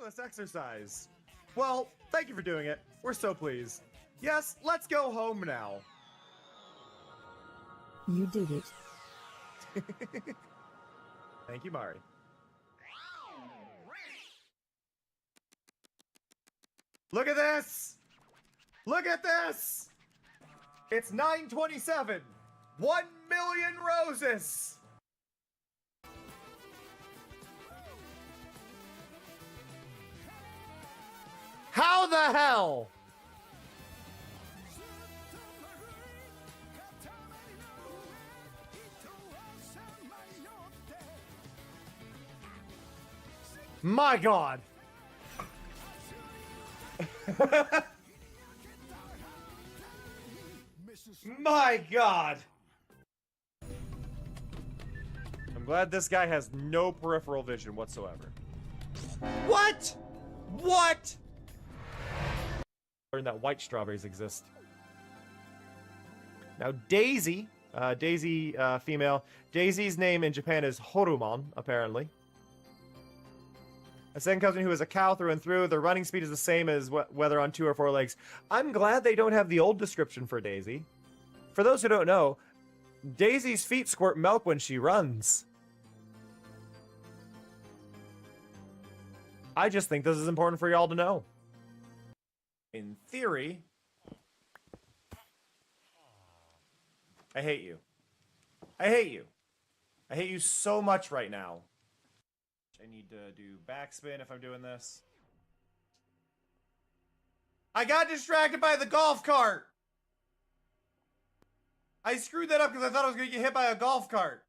pointless exercise. Well, thank you for doing it. We're so pleased. Yes, let's go home now. You did it. Thank you, Mari. Look at this! Look at this! It's 9:27. 1 million roses! How the hell? My God. My God. I'm glad this guy has no peripheral vision whatsoever. What? What? Learned that white strawberries exist. Now Daisy, female. Daisy's name in Japan is Horumon, apparently. A second cousin who is a cow through and through. Their running speed is the same as whether on 2 or 4 legs. I'm glad they don't have the old description for Daisy. For those who don't know, Daisy's feet squirt milk when she runs. I just think this is important for y'all to know. In theory, I hate you. I hate you. I hate you so much right now. I need to do backspin if I'm doing this. I got distracted by the golf cart! I screwed that up because I thought I was going to get hit by a golf cart.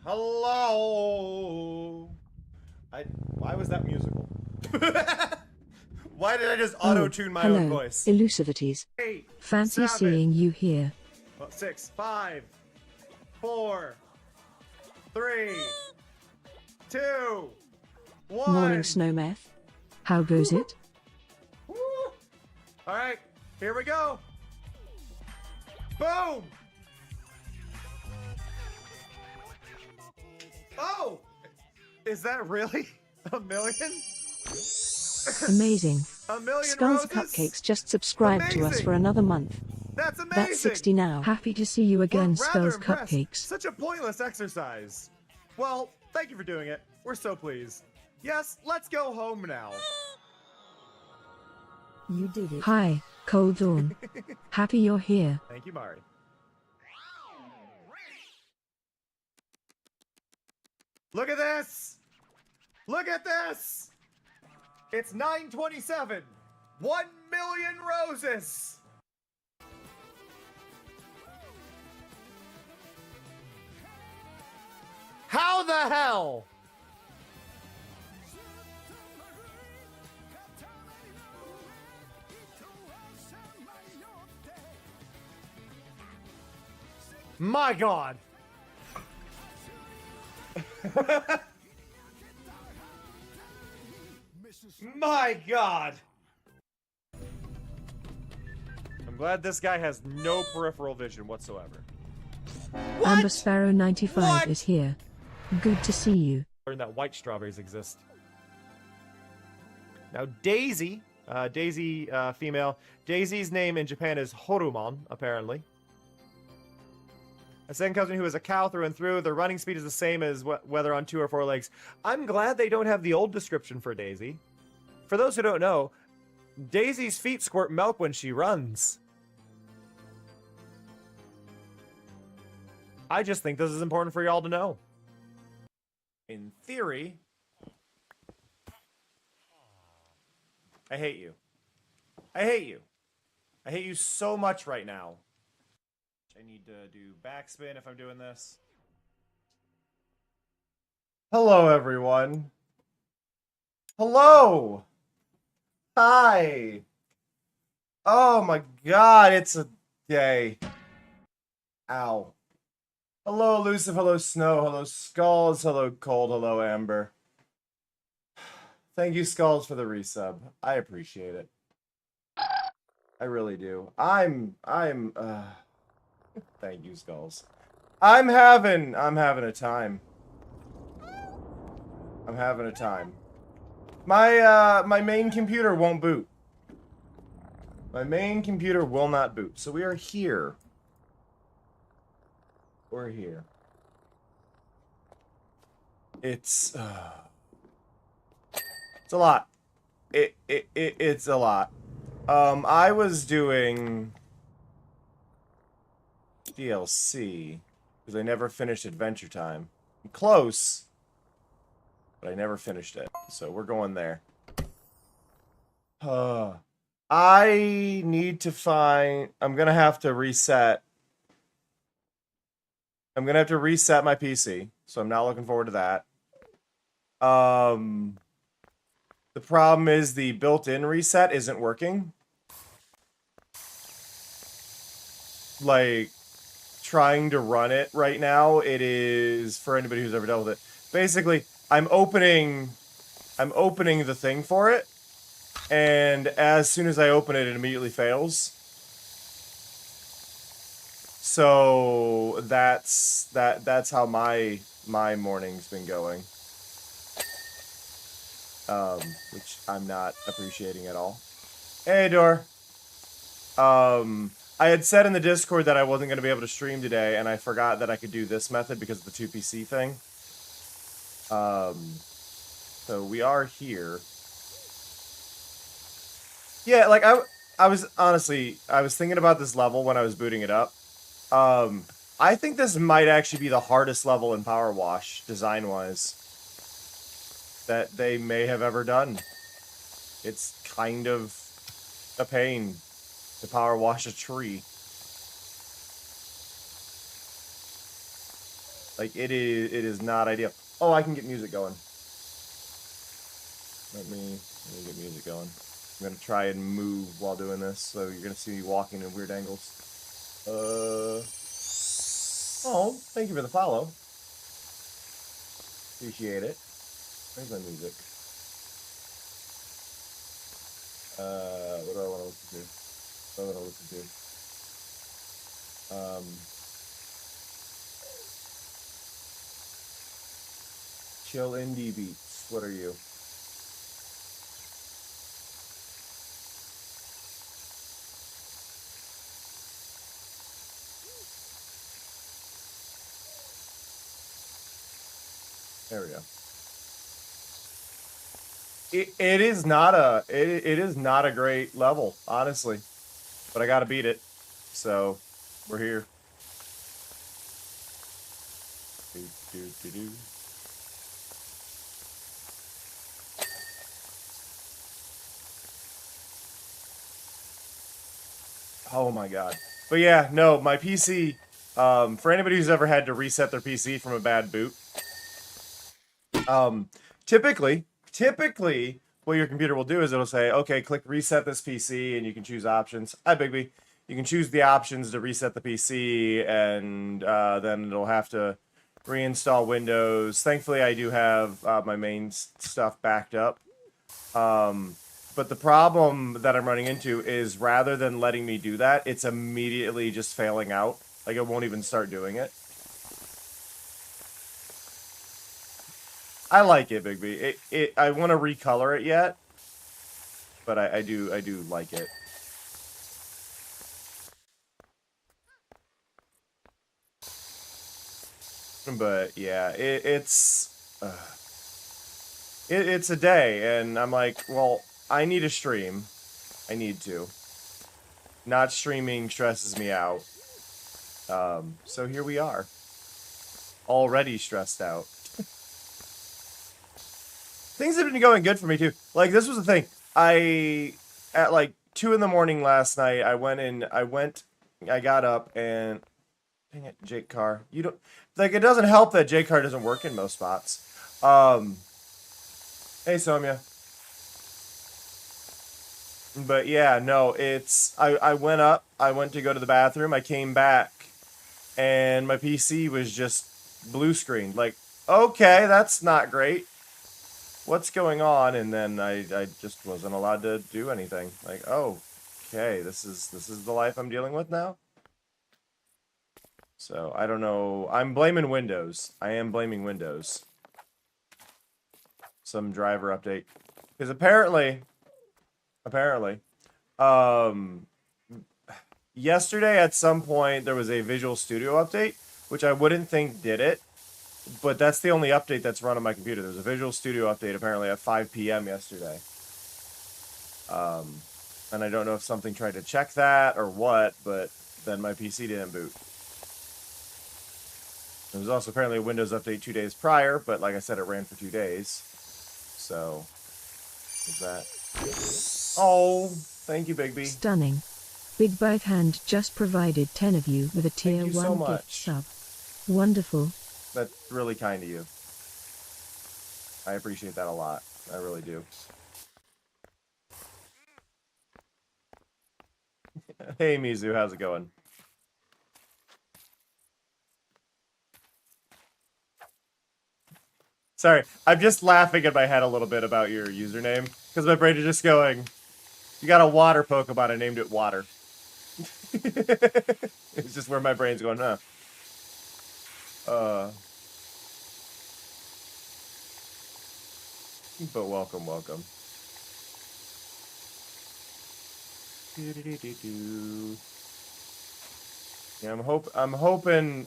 Hello? Why was that musical? Why did I just auto-tune my own voice? Elusivities. 8, Fancy 7, seeing you here. 6, 5, 4, 3, 2, 1. Morning Snowmeth. How goes it? Woo. All right, here we go. Boom. Oh, is that really a million? Amazing. A million Skulls roses? Cupcakes just subscribed to us for another month. That's amazing. That's 60 now. Happy to see you again, We're rather Skulls impressed. Cupcakes. Such a pointless exercise. Well, thank you for doing it. We're so pleased. Yes, let's go home now. You did it. Hi, Cold Dawn. Happy you're here. Thank you, Mari. Look at this! Look at this! It's 9:27. 1 million roses! How the hell? My God. My God. I'm glad this guy has no peripheral vision whatsoever. What? Amber Sparrow 95 What? is here. Good to see you. Learned that white strawberries exist. Now Daisy, female. Daisy's name in Japan is Horumon, apparently. A second cousin who is a cow through and through. Their running speed is the same as whether on 2 or 4 legs. I'm glad they don't have the old description for Daisy. For those who don't know, Daisy's feet squirt milk when she runs. I just think this is important for y'all to know. In theory, I hate you. I hate you. I hate you so much right now. I need to do backspin if I'm doing this. Hello, everyone. Hello. Hi. Oh my God, it's a day. Ow. Hello, Elusive. Hello, Snow. Hello, Skulls. Hello, Cold. Hello, Amber. Thank you, Skulls, for the resub. I appreciate it. I really do. Thank you, Skulls. I'm having a time. I'm having a time. My main computer won't boot. My main computer will not boot. So we are here. We're here. It's a lot. It's a lot. I was doing DLC because I never finished Adventure Time. I'm close, but I never finished it. So we're going there. I need to find... I'm gonna have to reset. I'm gonna have to reset my PC, so I'm not looking forward to that. The problem is the built-in reset isn't working. Like, trying to run it right now, it is, for anybody who's ever dealt with it, basically, I'm opening the thing for it, and as soon as I open it, it immediately fails. So that's how my morning's been going. Which I'm not appreciating at all. Hey, Dor. I had said in the Discord that I wasn't going to be able to stream today, and I forgot that I could do this method because of the 2PC thing. So we are here. Yeah, like, I was, honestly, I was thinking about this level when I was booting it up. I think this might actually be the hardest level in Power Wash, design-wise, that they may have ever done. It's kind of a pain to power wash a tree. Like, it is not ideal. Oh, I can get music going. Let me get music going. I'm gonna try and move while doing this, so you're gonna see me walking in weird angles. Oh, thank you for the follow. Appreciate it. Where's my music? What do I want to listen to? What do I want to listen to? Chill indie beats. What are you? There we go. It is not a great level, honestly, but I gotta beat it, so we're here. Oh my god. But yeah, no, my PC, for anybody who's ever had to reset their PC from a bad boot, typically, what your computer will do is it'll say, okay, click reset this PC, and you can choose options. Hi, Bigby. You can choose the options to reset the PC, and then it'll have to reinstall Windows. Thankfully, I do have my main stuff backed up. But the problem that I'm running into is rather than letting me do that, it's immediately just failing out. Like, it won't even start doing it. I like it, Bigby. I want to recolor it yet, but I do like it. But yeah, it's a day, and I'm like, well, I need a stream. I need to. Not streaming stresses me out. So here we are. Already stressed out. Things have been going good for me, too. Like, this was the thing. At like 2 in the morning last night, I got up and... Dang it, Jake Carr. You don't... Like, it doesn't help that Jake Carr doesn't work in most spots. Hey, Somya. But yeah, no, it's... I went up, I went to go to the bathroom, I came back, and my PC was just blue screened. Like, okay, that's not great. What's going on? And then I just wasn't allowed to do anything. Like, oh, okay, this is the life I'm dealing with now? So, I don't know. I'm blaming Windows. I am blaming Windows. some driver update. Because apparently, yesterday at some point there was a Visual Studio update, which I wouldn't think did it, but that's the only update that's run on my computer. There was a Visual Studio update apparently at 5 p.m. yesterday. And I don't know if something tried to check that or what, but then my PC didn't boot. There was also apparently a Windows update 2 days prior, but like I said, it ran for 2 days. So, is that... Oh, thank you, Bigby. Stunning. Big Bite Hand just provided 10 of you with a tier 1 so gift much. sub. Wonderful. That's really kind of you. I appreciate that a lot. I really do. Hey, Mizu, how's it going? Sorry, I'm just laughing in my head a little bit about your username, because my brain is just going, you got a water Pokemon, I named it Water. It's just where my brain's going, huh? But welcome, welcome. Yeah, I'm hoping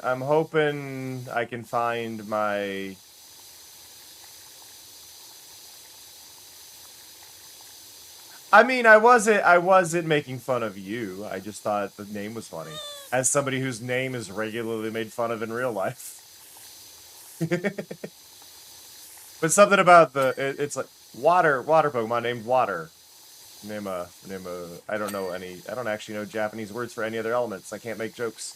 I can find my... I mean, I wasn't making fun of you. I just thought the name was funny. As somebody whose name is regularly made fun of in real life. But something about it's like water Pokemon named Water. I don't actually know Japanese words for any other elements. I can't make jokes.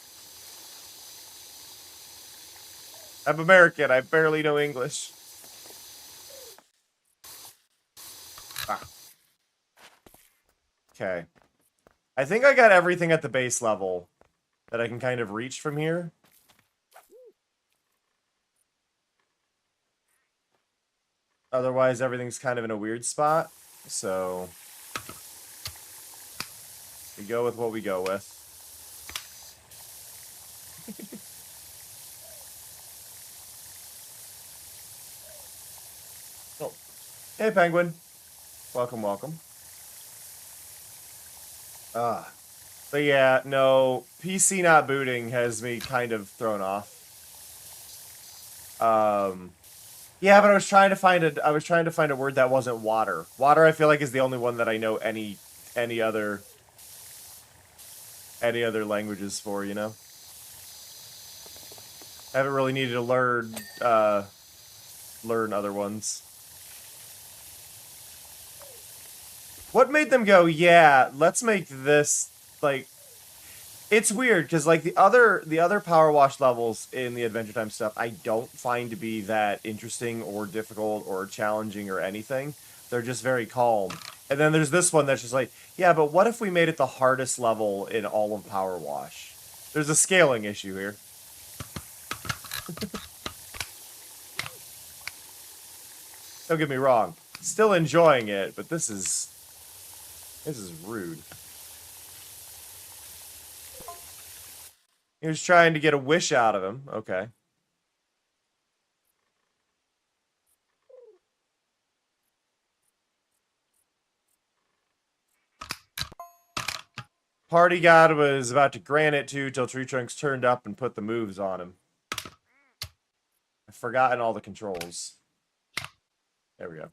I'm American, I barely know English. Ah. Okay. I think I got everything at the base level that I can kind of reach from here. Otherwise, everything's kind of in a weird spot. So, we go with what we go with. Oh. Hey, Penguin. Welcome, welcome. But yeah, no, PC not booting has me kind of thrown off. Yeah, but I was trying to find a word that wasn't water. Water, I feel like, is the only one that I know any other languages for, you know? I haven't really needed to learn other ones. What made them go, yeah, let's make this, like... It's weird, because, like, the other Power Wash levels in the Adventure Time stuff, I don't find to be that interesting or difficult or challenging or anything. They're just very calm. And then there's this one that's just like, yeah, but what if we made it the hardest level in all of Power Wash? There's a scaling issue here. Don't get me wrong. Still enjoying it, but this is rude. He was trying to get a wish out of him. Okay. Party God was about to grant it to till Tree Trunks turned up and put the moves on him. I've forgotten all the controls. There we go.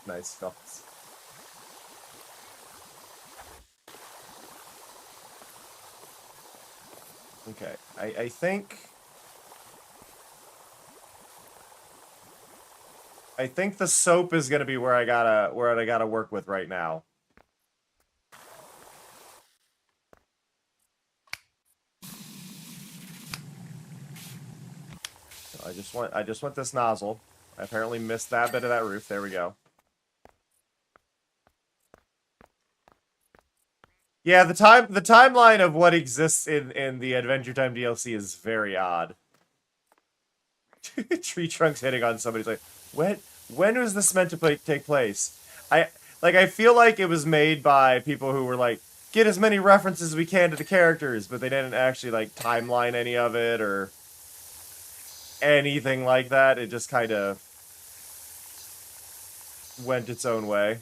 Nice thoughts. Okay, I think the soap is gonna be where I gotta work with right now. I just want this nozzle. I apparently missed that bit of that roof. There we go. Yeah, the timeline of what exists in the Adventure Time DLC is very odd. Tree Trunks hitting on somebody's like, when was this meant to take place? I feel like it was made by people who were like, get as many references as we can to the characters, but they didn't actually, like, timeline any of it or anything like that. It just kind of went its own way,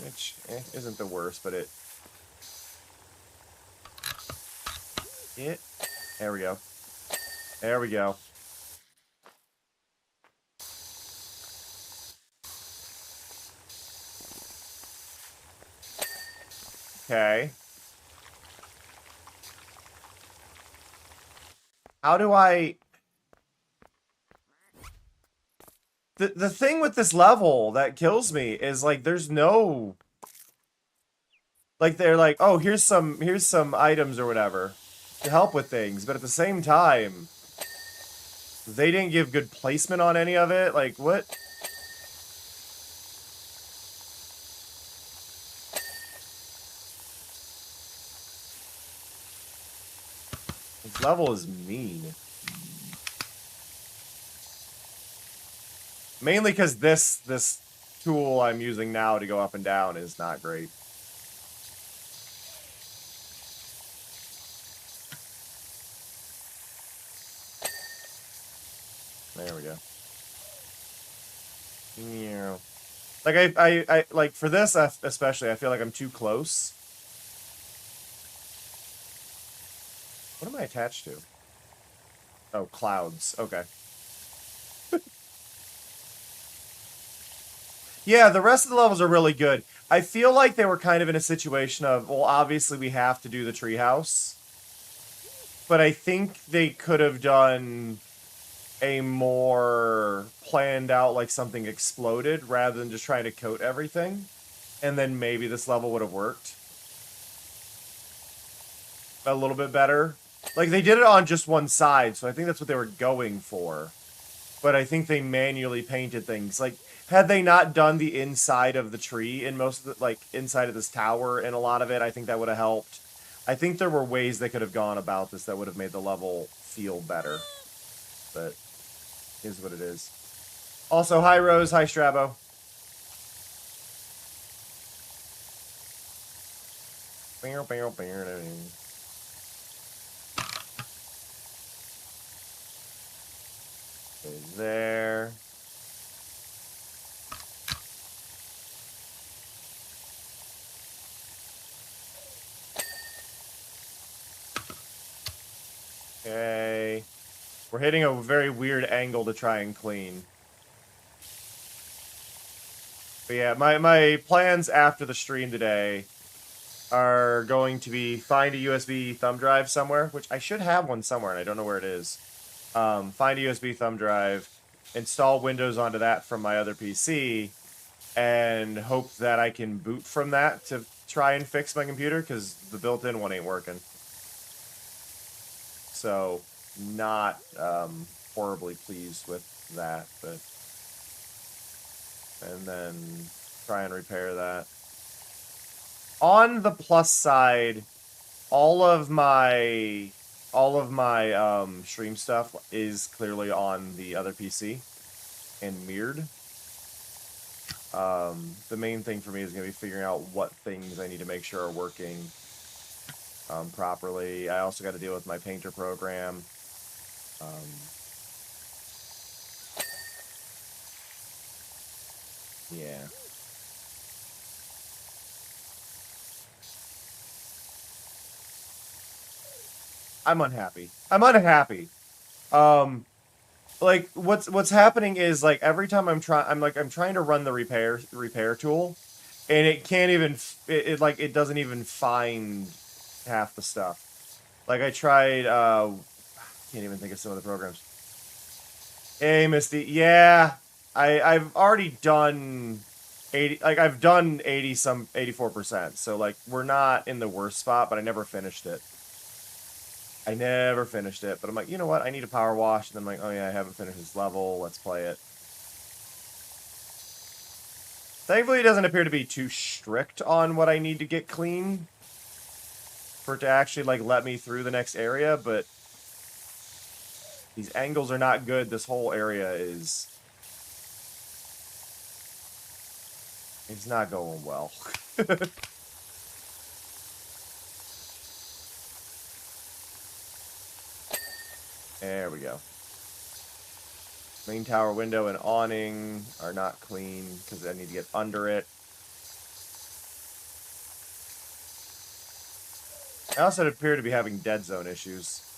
which isn't the worst, but it... There we go. There we go. Okay. How do I... The thing with this level that kills me is, like, there's no... Like, they're like, oh, here's some items or whatever to help with things, but at the same time, they didn't give good placement on any of it. Like, what? This level is mean. Mainly because this tool I'm using now to go up and down is not great. There we go. Yeah. Like, I like, for this especially, I feel like I'm too close. What am I attached to? Oh, clouds. Okay. Yeah, the rest of the levels are really good. I feel like they were kind of in a situation of, well, obviously we have to do the treehouse. But I think they could have done a more planned out, like something exploded, rather than just trying to coat everything. And then maybe this level would have worked a little bit better. Like, they did it on just one side, so I think that's what they were going for. But I think they manually painted things. Like, had they not done the inside of the tree in most of the, like, inside of this tower and a lot of it, I think that would have helped. I think there were ways they could have gone about this that would have made the level feel better. But is what it is. Also, hi Rose, hi Strabo. There. Okay. We're hitting a very weird angle to try and clean. But yeah, my plans after the stream today are going to be find a USB thumb drive somewhere, which I should have one somewhere, and I don't know where it is. Find a USB thumb drive, install Windows onto that from my other PC, and hope that I can boot from that to try and fix my computer, because the built-in one ain't working. So, not horribly pleased with that, but... And then try and repair that. On the plus side, all of my stream stuff is clearly on the other PC and mirrored. The main thing for me is going to be figuring out what things I need to make sure are working properly. I also got to deal with my Painter program. Yeah. I'm unhappy. I'm unhappy. Like, what's happening is, like, every time I'm trying to run the repair tool, and it can't even it doesn't even find half the stuff. Like, I tried can't even think of some of the programs. Hey Misty, yeah, I've already done 80, like I've done 84%. So, like, we're not in the worst spot, but I never finished it. I never finished it, but I'm like, you know what? I need a power wash. And then I'm like, oh yeah, I haven't finished this level. Let's play it. Thankfully, it doesn't appear to be too strict on what I need to get clean for it to actually, like, let me through the next area, but these angles are not good. This whole area is... It's not going well. There we go. Main tower window and awning are not clean because I need to get under it. I also appear to be having dead zone issues.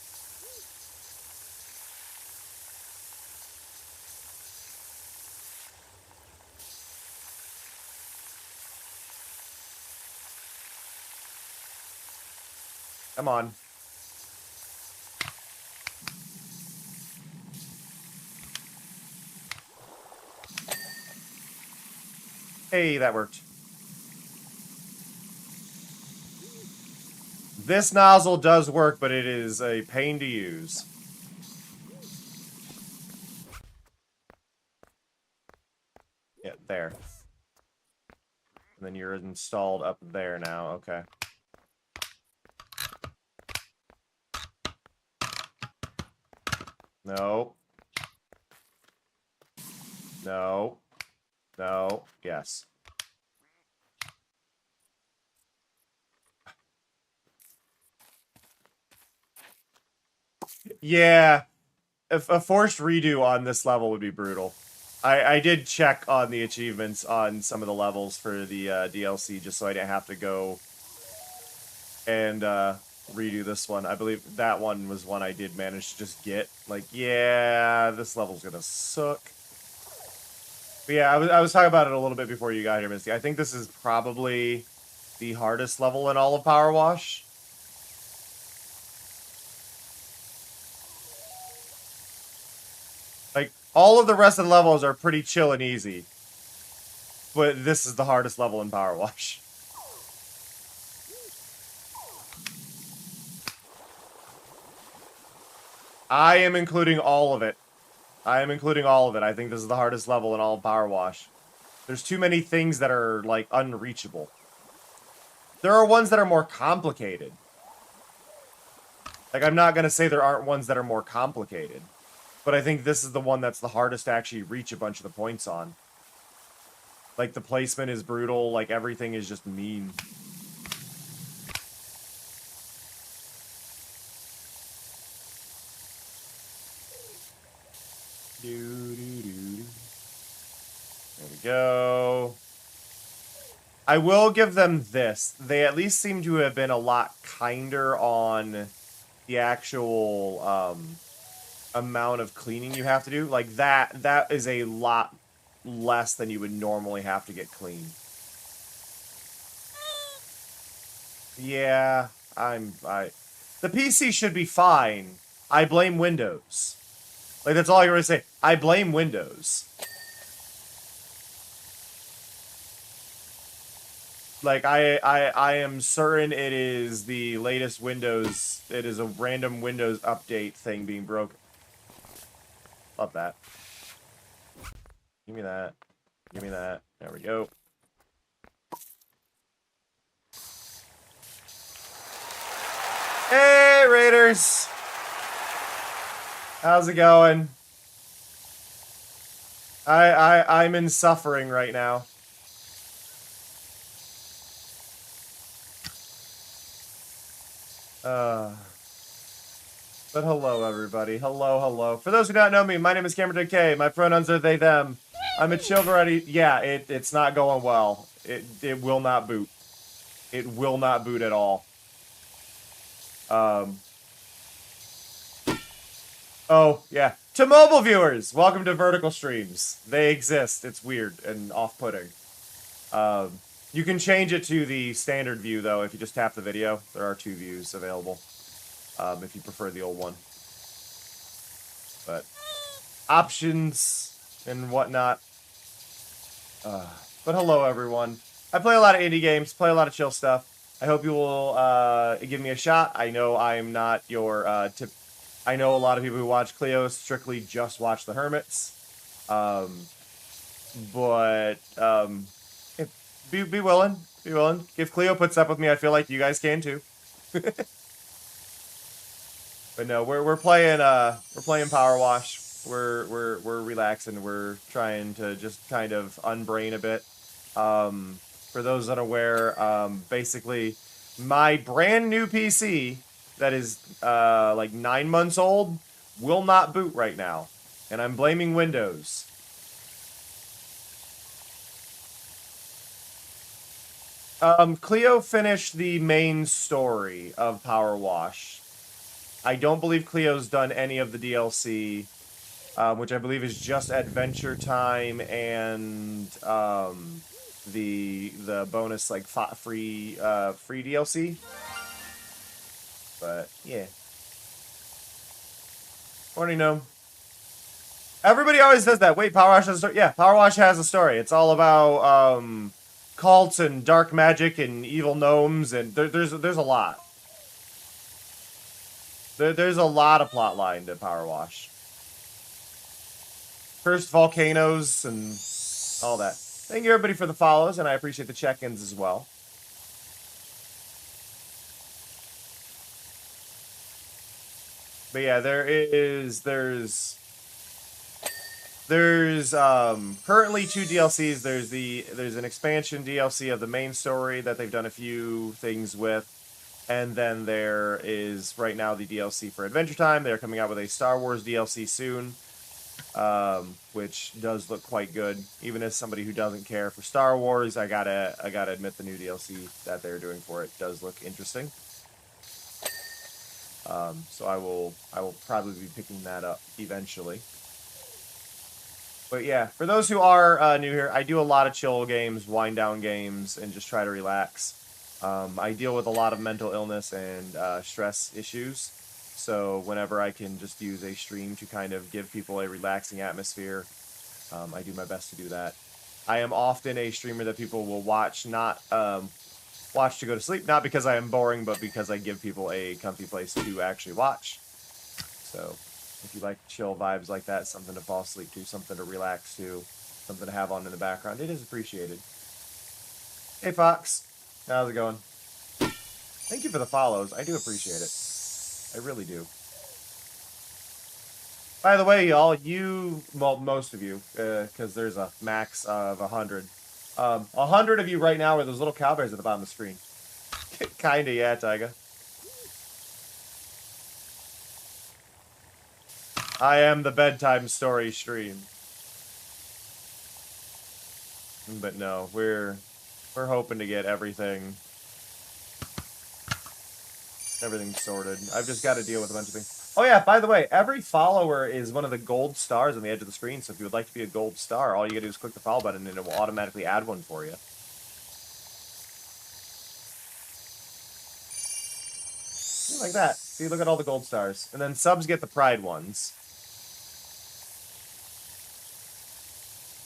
Come on. Hey, that worked. This nozzle does work, but it is a pain to use. Yeah, there. And then you're installed up there now. Okay. No. No. No. Yes. Yeah. If a forced redo on this level would be brutal. I did check on the achievements on some of the levels for the DLC just so I didn't have to go and redo this one. I believe that one was one I did manage to just get. Like, yeah, this level's gonna suck. But yeah, I was talking about it a little bit before you got here, Misty. I think this is probably the hardest level in all of Power Wash. Like, all of the rest of the levels are pretty chill and easy. But this is the hardest level in Power Wash. I am including all of it. I am including all of it. I think this is the hardest level in all of Power Wash. There's too many things that are, like, unreachable. There are ones that are more complicated. Like, I'm not going to say there aren't ones that are more complicated. But I think this is the one that's the hardest to actually reach a bunch of the points on. Like, the placement is brutal. Like, everything is just mean. There we go. I will give them this. They at least seem to have been a lot kinder on the actual amount of cleaning you have to do. Like, that is a lot less than you would normally have to get clean. Yeah, the PC should be fine. I blame Windows. Like, that's all I gotta say. I blame Windows. Like, I am certain it is the latest Windows. It is a random Windows update thing being broken. Love that. Give me that. Give me that. There we go. Hey, Raiders! How's it going? I'm in suffering right now. But hello, everybody. Hello, hello. For those who don't know me, my name is Cameron DK. My pronouns are they, them. I'm a chill variety. Yeah, it's not going well. It will not boot. It will not boot at all. Oh, yeah. To mobile viewers, welcome to Vertical Streams. They exist. It's weird and off-putting. You can change it to the standard view, though, if you just tap the video. There are 2 views available, if you prefer the old one. But options and whatnot. But hello, everyone. I play a lot of indie games, play a lot of chill stuff. I hope you will give me a shot. I know I'm not your I know a lot of people who watch Cleo strictly just watch the Hermits. Be willing. Be willing. If Cleo puts up with me, I feel like you guys can too. But no, we're playing Power Wash. We're relaxing. We're trying to just kind of unbrain a bit. For those unaware, basically, my brand new PC that is like 9 months old will not boot right now. And I'm blaming Windows. Cleo finished the main story of Power Wash. I don't believe Cleo's done any of the DLC, which I believe is just Adventure Time and the bonus like free DLC. But yeah, already know. Everybody always does that. Wait, Power Wash has a story. Yeah, Power Wash has a story. It's all about cults and dark magic and evil gnomes, and there's a lot. There's a lot of plot line to Power Wash. Cursed volcanoes and all that. Thank you everybody for the follows, and I appreciate the check-ins as well. But yeah, there's currently 2 DLCs. There's an expansion DLC of the main story that they've done a few things with. And then there is right now the DLC for Adventure Time. They're coming out with a Star Wars DLC soon, which does look quite good. Even as somebody who doesn't care for Star Wars, I gotta admit the new DLC that they're doing for it does look interesting. So I will probably be picking that up eventually. But yeah, for those who are new here, I do a lot of chill games, wind down games, and just try to relax. I deal with a lot of mental illness and stress issues, so whenever I can just use a stream to kind of give people a relaxing atmosphere, I do my best to do that. I am often a streamer that people will watch, not watch to go to sleep, not because I am boring, but because I give people a comfy place to actually watch. So if you like chill vibes like that, something to fall asleep to, something to relax to, something to have on in the background, it is appreciated. Hey Fox, how's it going? Thank you for the follows. I do appreciate it. I really do. By the way, y'all, well, most of you, because there's a max of 100. 100 of you right now are those little cowbears at the bottom of the screen. Kinda, yeah, Taiga. I am the bedtime story stream. But no, we're hoping to get everything sorted. I've just got to deal with a bunch of things. Oh yeah, by the way, every follower is one of the gold stars on the edge of the screen, so if you would like to be a gold star, all you gotta do is click the follow button and it will automatically add one for you. Like that. See, look at all the gold stars. And then subs get the pride ones.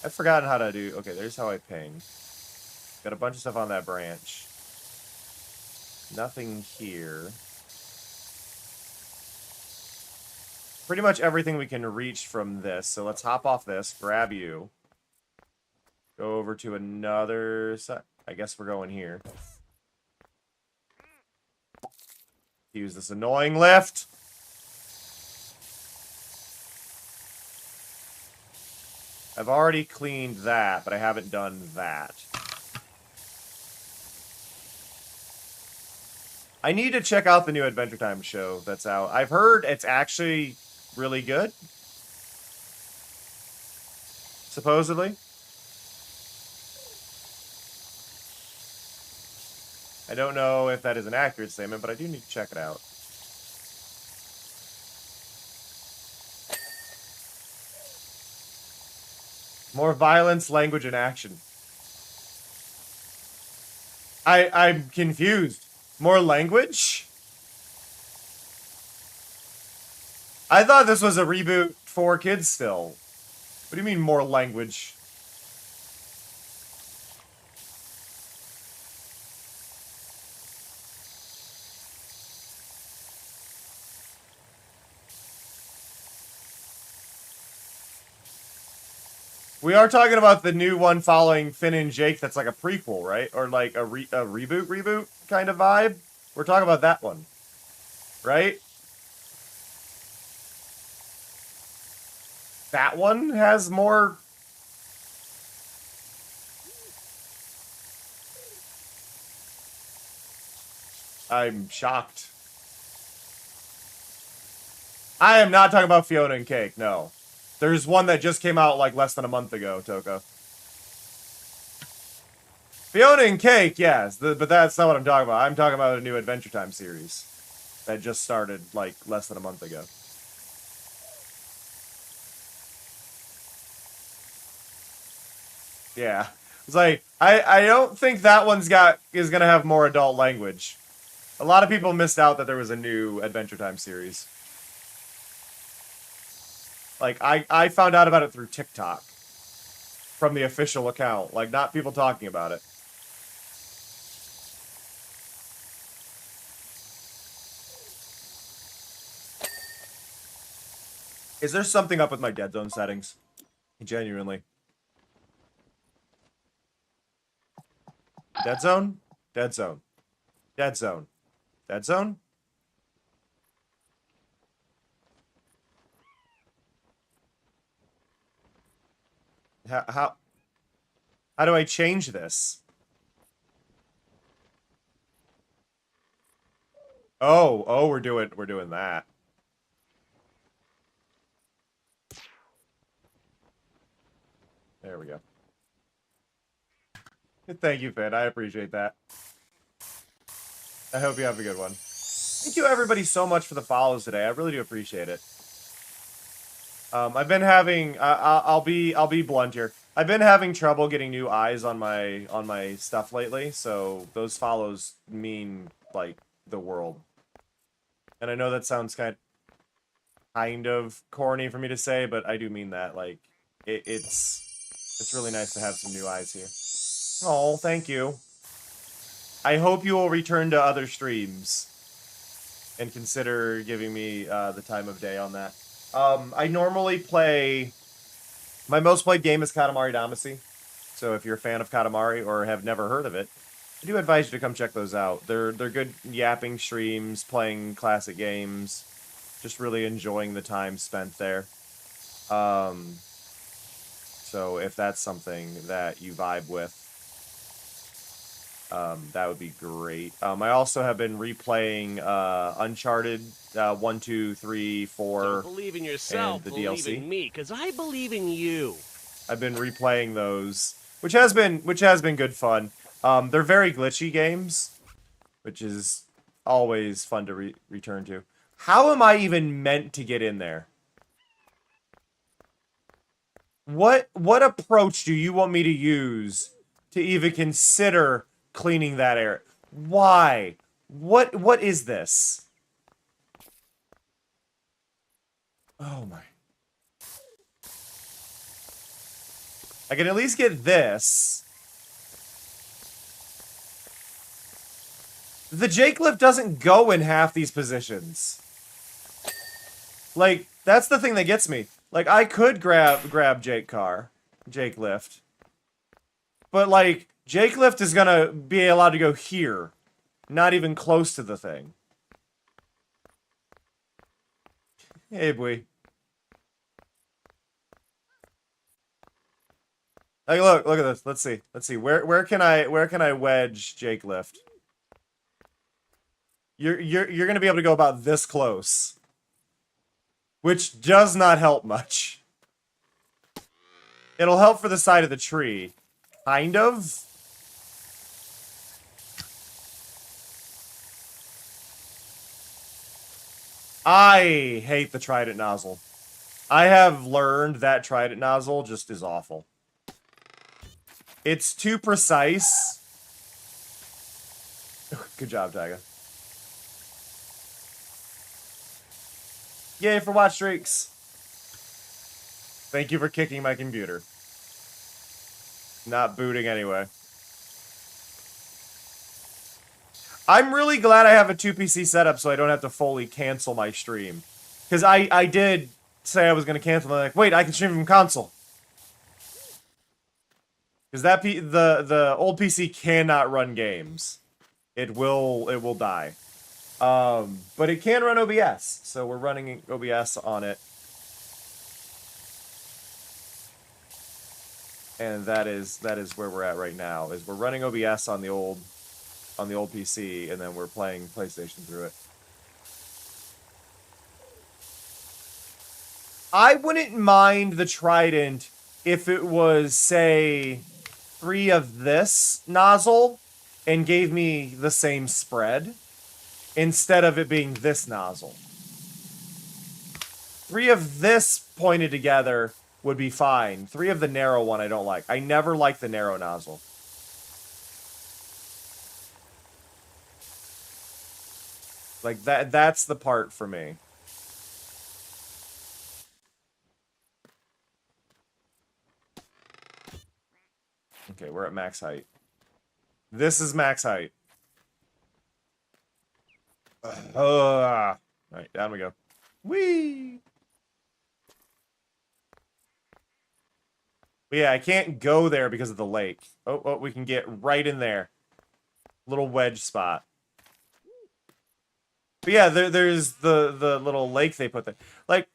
I've forgotten how to do... Okay, there's how I ping. Got a bunch of stuff on that branch. Nothing here. Pretty much everything we can reach from this. So let's hop off this, grab you. Go over to another side. I guess we're going here. Use this annoying lift. I've already cleaned that, but I haven't done that. I need to check out the new Adventure Time show that's out. I've heard it's actually really good. Supposedly. I don't know if that is an accurate statement, but I do need to check it out. More violence, language, and action. I'm confused. More language? I thought this was a reboot for kids still. What do you mean more language? We are talking about the new one following Finn and Jake that's like a prequel, right? Or like a reboot kind of vibe? We're talking about that one. Right? That one has more... I'm shocked. I am not talking about Fiona and Cake, no. There's one that just came out like less than a month ago, Toko. Fiona and Cake, yes, but that's not what I'm talking about. I'm talking about a new Adventure Time series that just started like less than a month ago. Yeah. It's like, I don't think that one's is gonna have more adult language. A lot of people missed out that there was a new Adventure Time series. Like, I found out about it through TikTok. From the official account. Like, not people talking about it. Is there something up with my Dead Zone settings? Genuinely. Dead Zone? Dead Zone. Dead Zone. Dead Zone? How do I change this? Oh, we're doing that. There we go. Thank you, Finn. I appreciate that. I hope you have a good one. Thank you, everybody, so much for the follows today. I really do appreciate it. I've been having. I'll be blunt here. I've been having trouble getting new eyes on my stuff lately. So those follows mean like the world. And I know that sounds kind of corny for me to say, but I do mean that. Like it's really nice to have some new eyes here. Oh, thank you. I hope you will return to other streams and consider giving me the time of day on that. I normally play... My most played game is Katamari Damacy. So if you're a fan of Katamari or have never heard of it, I do advise you to come check those out. They're good yapping streams, playing classic games, just really enjoying the time spent there. So if that's something that you vibe with, that would be great. I also have been replaying Uncharted 1, 2, 3, 4, Don't believe in yourself, and the believe DLC. in me, because I believe in you. I've been replaying those, which has been good fun. They're very glitchy games, which is always fun to return to. How am I even meant to get in there? What approach do you want me to use to even consider cleaning that area? Why? What is this? Oh my. I can at least get this. The Jake lift doesn't go in half these positions. Like, that's the thing that gets me. Like, I could grab Jake lift. But, like, Jake lift is gonna be allowed to go here. Not even close to the thing. Hey, boy. Like, look at this. Let's see. Where can I wedge Jake lift? You're gonna be able to go about this close. Which does not help much. It'll help for the side of the tree. Kind of. I hate the Trident nozzle. I have learned that Trident nozzle just is awful. It's too precise. Good job, Tyga. Yay for watch streaks. Thank you for kicking my computer. Not booting anyway. I'm really glad I have a 2PC setup so I don't have to fully cancel my stream. Because I did say I was going to cancel, and I'm like, wait, I can stream from console. Because the old PC cannot run games. It will die. But it can run OBS, so we're running OBS on it. And that is where we're at right now. Is we're running OBS on the old PC, and then we're playing PlayStation through it. I wouldn't mind the trident if it was, say, 3 of this nozzle and gave me the same spread instead of it being this nozzle. 3 of this pointed together would be fine. 3 of the narrow one I don't like. I never like the narrow nozzle. Like, that's the part for me. Okay, we're at max height. This is max height. Alright, down we go. Whee! But yeah, I can't go there because of the lake. Oh, we can get right in there. Little wedge spot. But yeah, there's the little lake they put there. Like,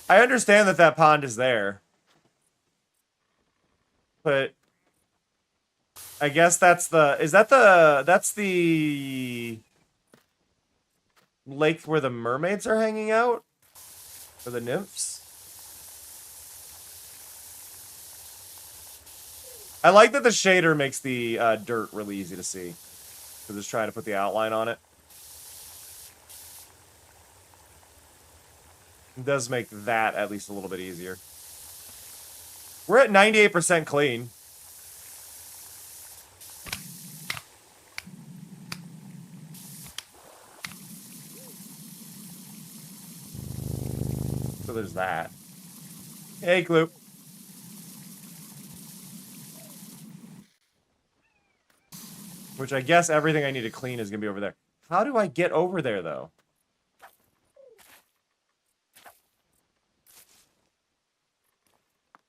I understand that pond is there. But I guess that's that's the lake where the mermaids are hanging out? Or the nymphs? I like that the shader makes the dirt really easy to see. So just trying to put the outline on it. It does make that at least a little bit easier. We're at 98% clean. So there's that. Hey, Gloop. Which I guess everything I need to clean is going to be over there. How do I get over there, though?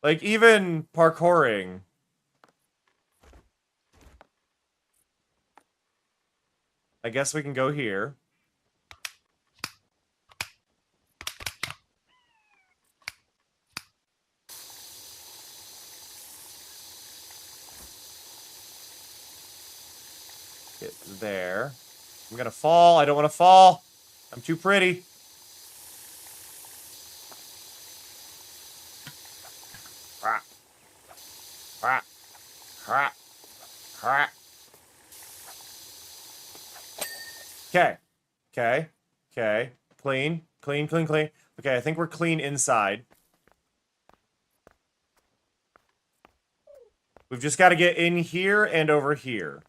Like, even parkouring. I guess we can go here. Get there. I'm gonna fall. I don't want to fall. I'm too pretty. Okay. Okay. Okay. Clean. Clean, clean, clean. Okay, I think we're clean inside. We've just got to get in here and over here.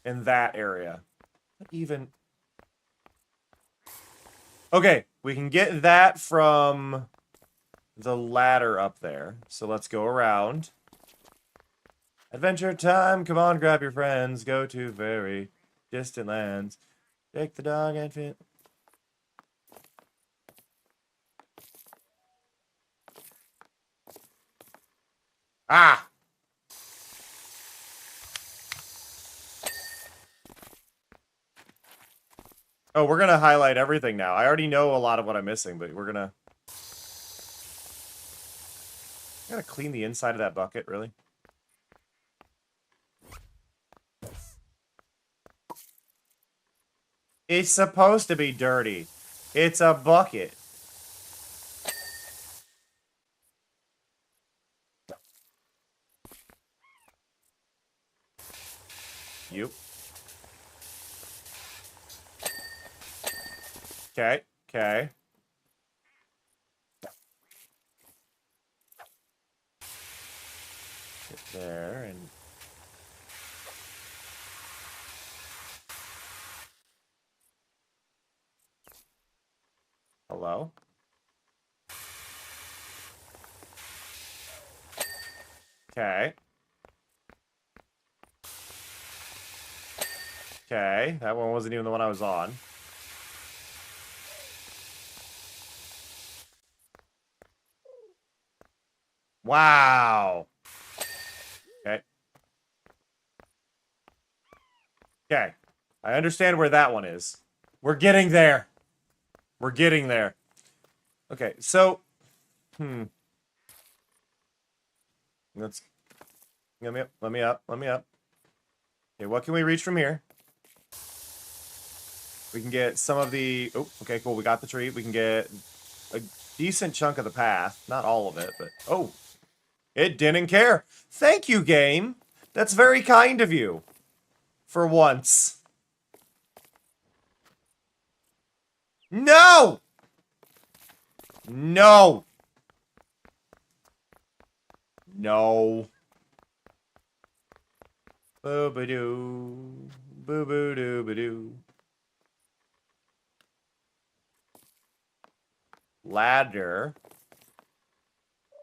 In that area. Even... Okay, we can get that from the ladder up there. So let's go around. Adventure time, come on, grab your friends. Go to very distant lands. Take the dog and fit. Ah! Oh, we're gonna highlight everything now. I already know a lot of what I'm missing, but we're gonna... I gotta clean the inside of that bucket, really? It's supposed to be dirty. It's a bucket. You. Okay, okay. Get there and... Hello? Okay. Okay, that one wasn't even the one I was on. Wow. Okay. Okay. I understand where that one is. We're getting there. We're getting there. Okay, so... Let's... Let me up, let me up, let me up. Okay, what can we reach from here? We can get some of the... Oh, okay, cool. We got the tree. We can get a decent chunk of the path. Not all of it, but... Oh, it didn't care. Thank you, game. That's very kind of you. For once. No! No! No. Boo-ba-doo. Boo-boo-doo-ba-doo. Ladder.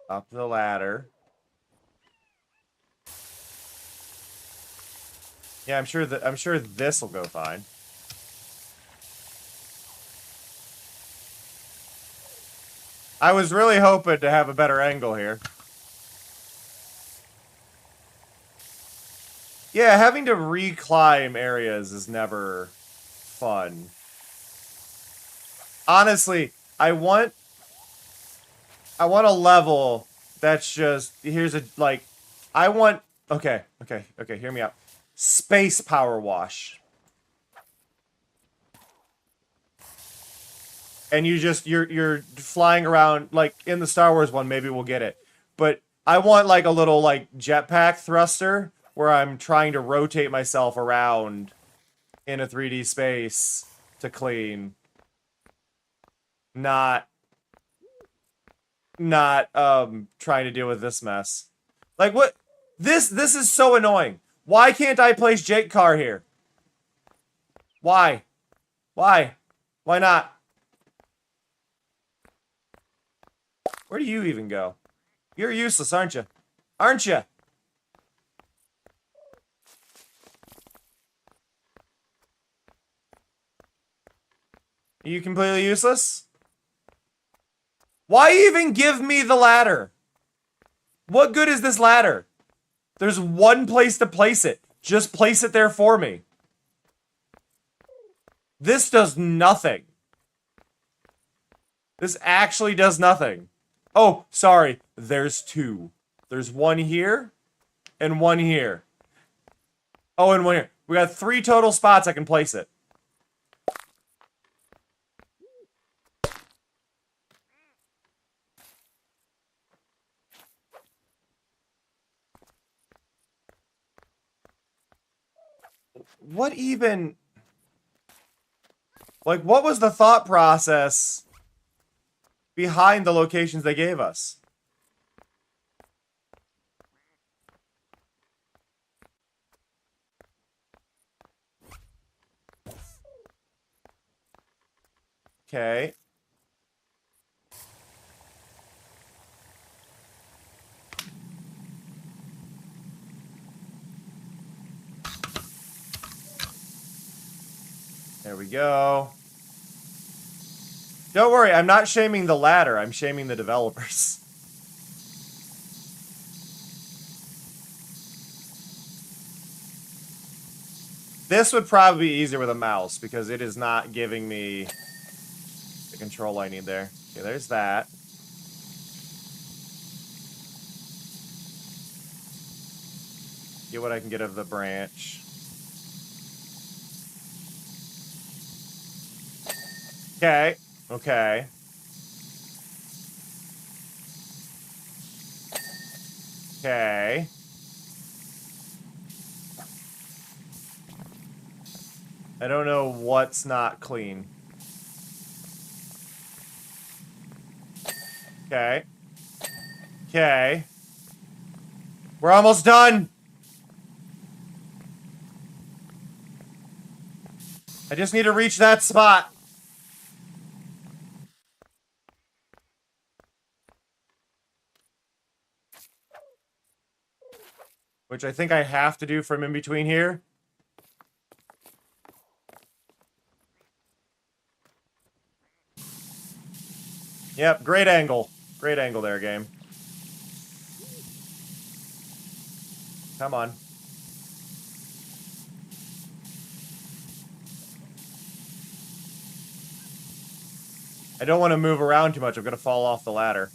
Up the ladder. Yeah, I'm sure this will go fine. I was really hoping to have a better angle here. Yeah, having to reclimb areas is never fun. Honestly, I want a level that's just, here's a, like, I want, okay, hear me out. Space power wash. And you're flying around, like, in the Star Wars one, maybe we'll get it. But I want, like, a little, like, jetpack thruster where I'm trying to rotate myself around in a 3D space to clean. Not trying to deal with this mess. Like, what? This is so annoying. Why can't I place Jake Carr here? Why? Why? Why not? Where do you even go? You're useless, aren't you? Aren't you? Are you completely useless? Why even give me the ladder? What good is this ladder? There's one place to place it. Just place it there for me. This does nothing. This actually does nothing. Oh, sorry. There's two. There's one here and one here. Oh, and one here. We got 3 total spots I can place it. What even... Like, what was the thought process behind the locations they gave us? Okay. There we go. Don't worry, I'm not shaming the ladder, I'm shaming the developers. This would probably be easier with a mouse, because it is not giving me the control I need there. Okay, there's that. Get what I can get of the branch. Okay. Okay. Okay. I don't know what's not clean. Okay. Okay. We're almost done! I just need to reach that spot. Which I think I have to do from in between here. Yep, great angle. Great angle there, game. Come on. I don't want to move around too much. I'm going to fall off the ladder.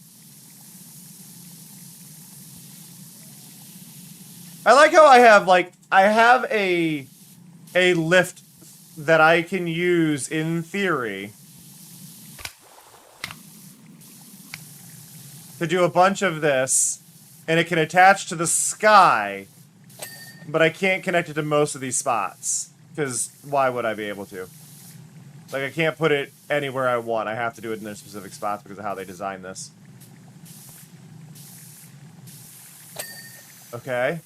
I like how I have, like, I have a lift that I can use in theory to do a bunch of this, and it can attach to the sky, but I can't connect it to most of these spots, because why would I be able to? Like, I can't put it anywhere I want. I have to do it in their specific spots because of how they designed this. Okay.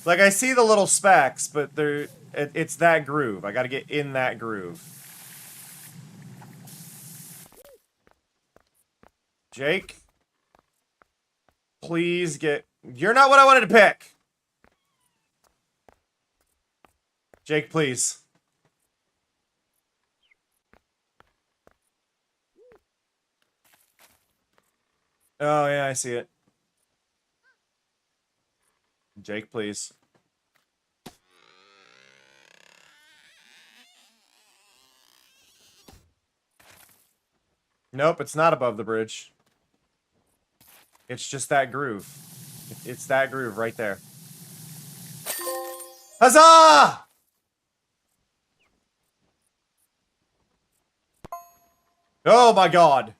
Like, I see the little specks, but it's that groove. I gotta get in that groove. Jake? Please get... You're not what I wanted to pick! Jake, please. Oh, yeah, I see it. Jake, please. Nope, it's not above the bridge. It's just that groove. It's that groove right there. Huzzah! Oh my god.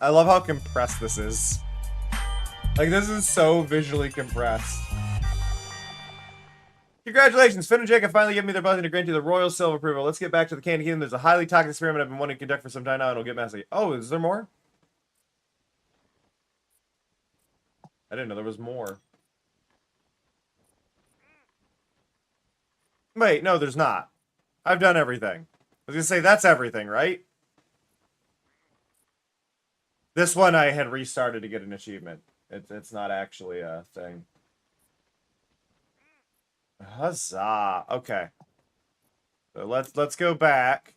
I love how compressed this is. Like, this is so visually compressed. Congratulations, Finn and Jake have finally given me their blessing to grant you the royal seal of approval. Let's get back to the Candy Kingdom. There's a highly toxic experiment I've been wanting to conduct for some time now, and it'll get messy. Oh, is there more? I didn't know there was more. Wait, no, there's not. I've done everything. I was gonna say, that's everything, right? This one I had restarted to get an achievement. It's not actually a thing. Huzzah. Okay. So let's go back.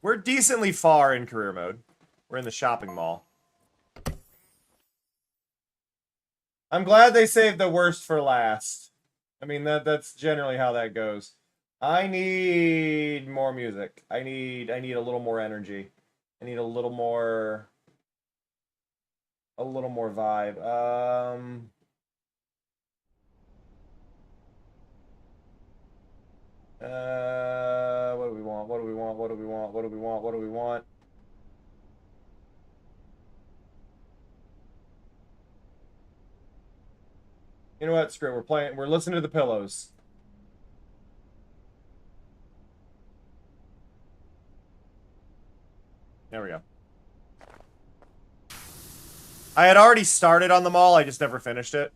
We're decently far in career mode. We're in the shopping mall. I'm glad they saved the worst for last. I mean, that's generally how that goes. I need more music. I need a little more energy. I need a little more vibe. What do we want? What do we want? What do we want? What do we want? What do we want? You know what? Screw it. We're listening to the pillows. There we go. I had already started on the mall, I just never finished it.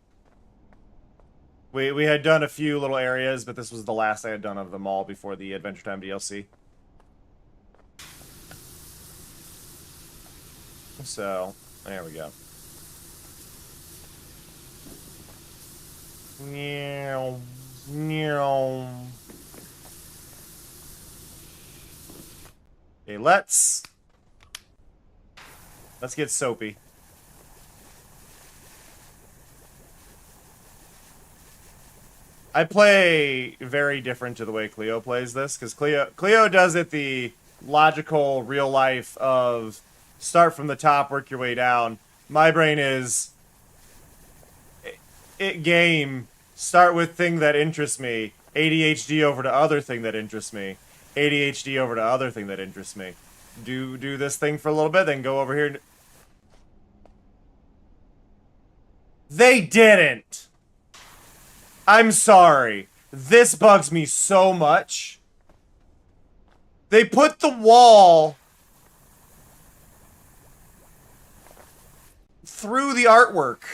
We had done a few little areas, but this was the last I had done of the mall before the Adventure Time DLC. So, there we go. Meow. Meow. Okay, let's get soapy. I play very different to the way Cleo plays this, because Cleo does it the logical, real life of start from the top, work your way down. My brain is game, start with thing that interests me, ADHD over to other thing that interests me, ADHD over to other thing that interests me. Do this thing for a little bit, then go over here. They didn't! I'm sorry. This bugs me so much. They put the wall through the artwork.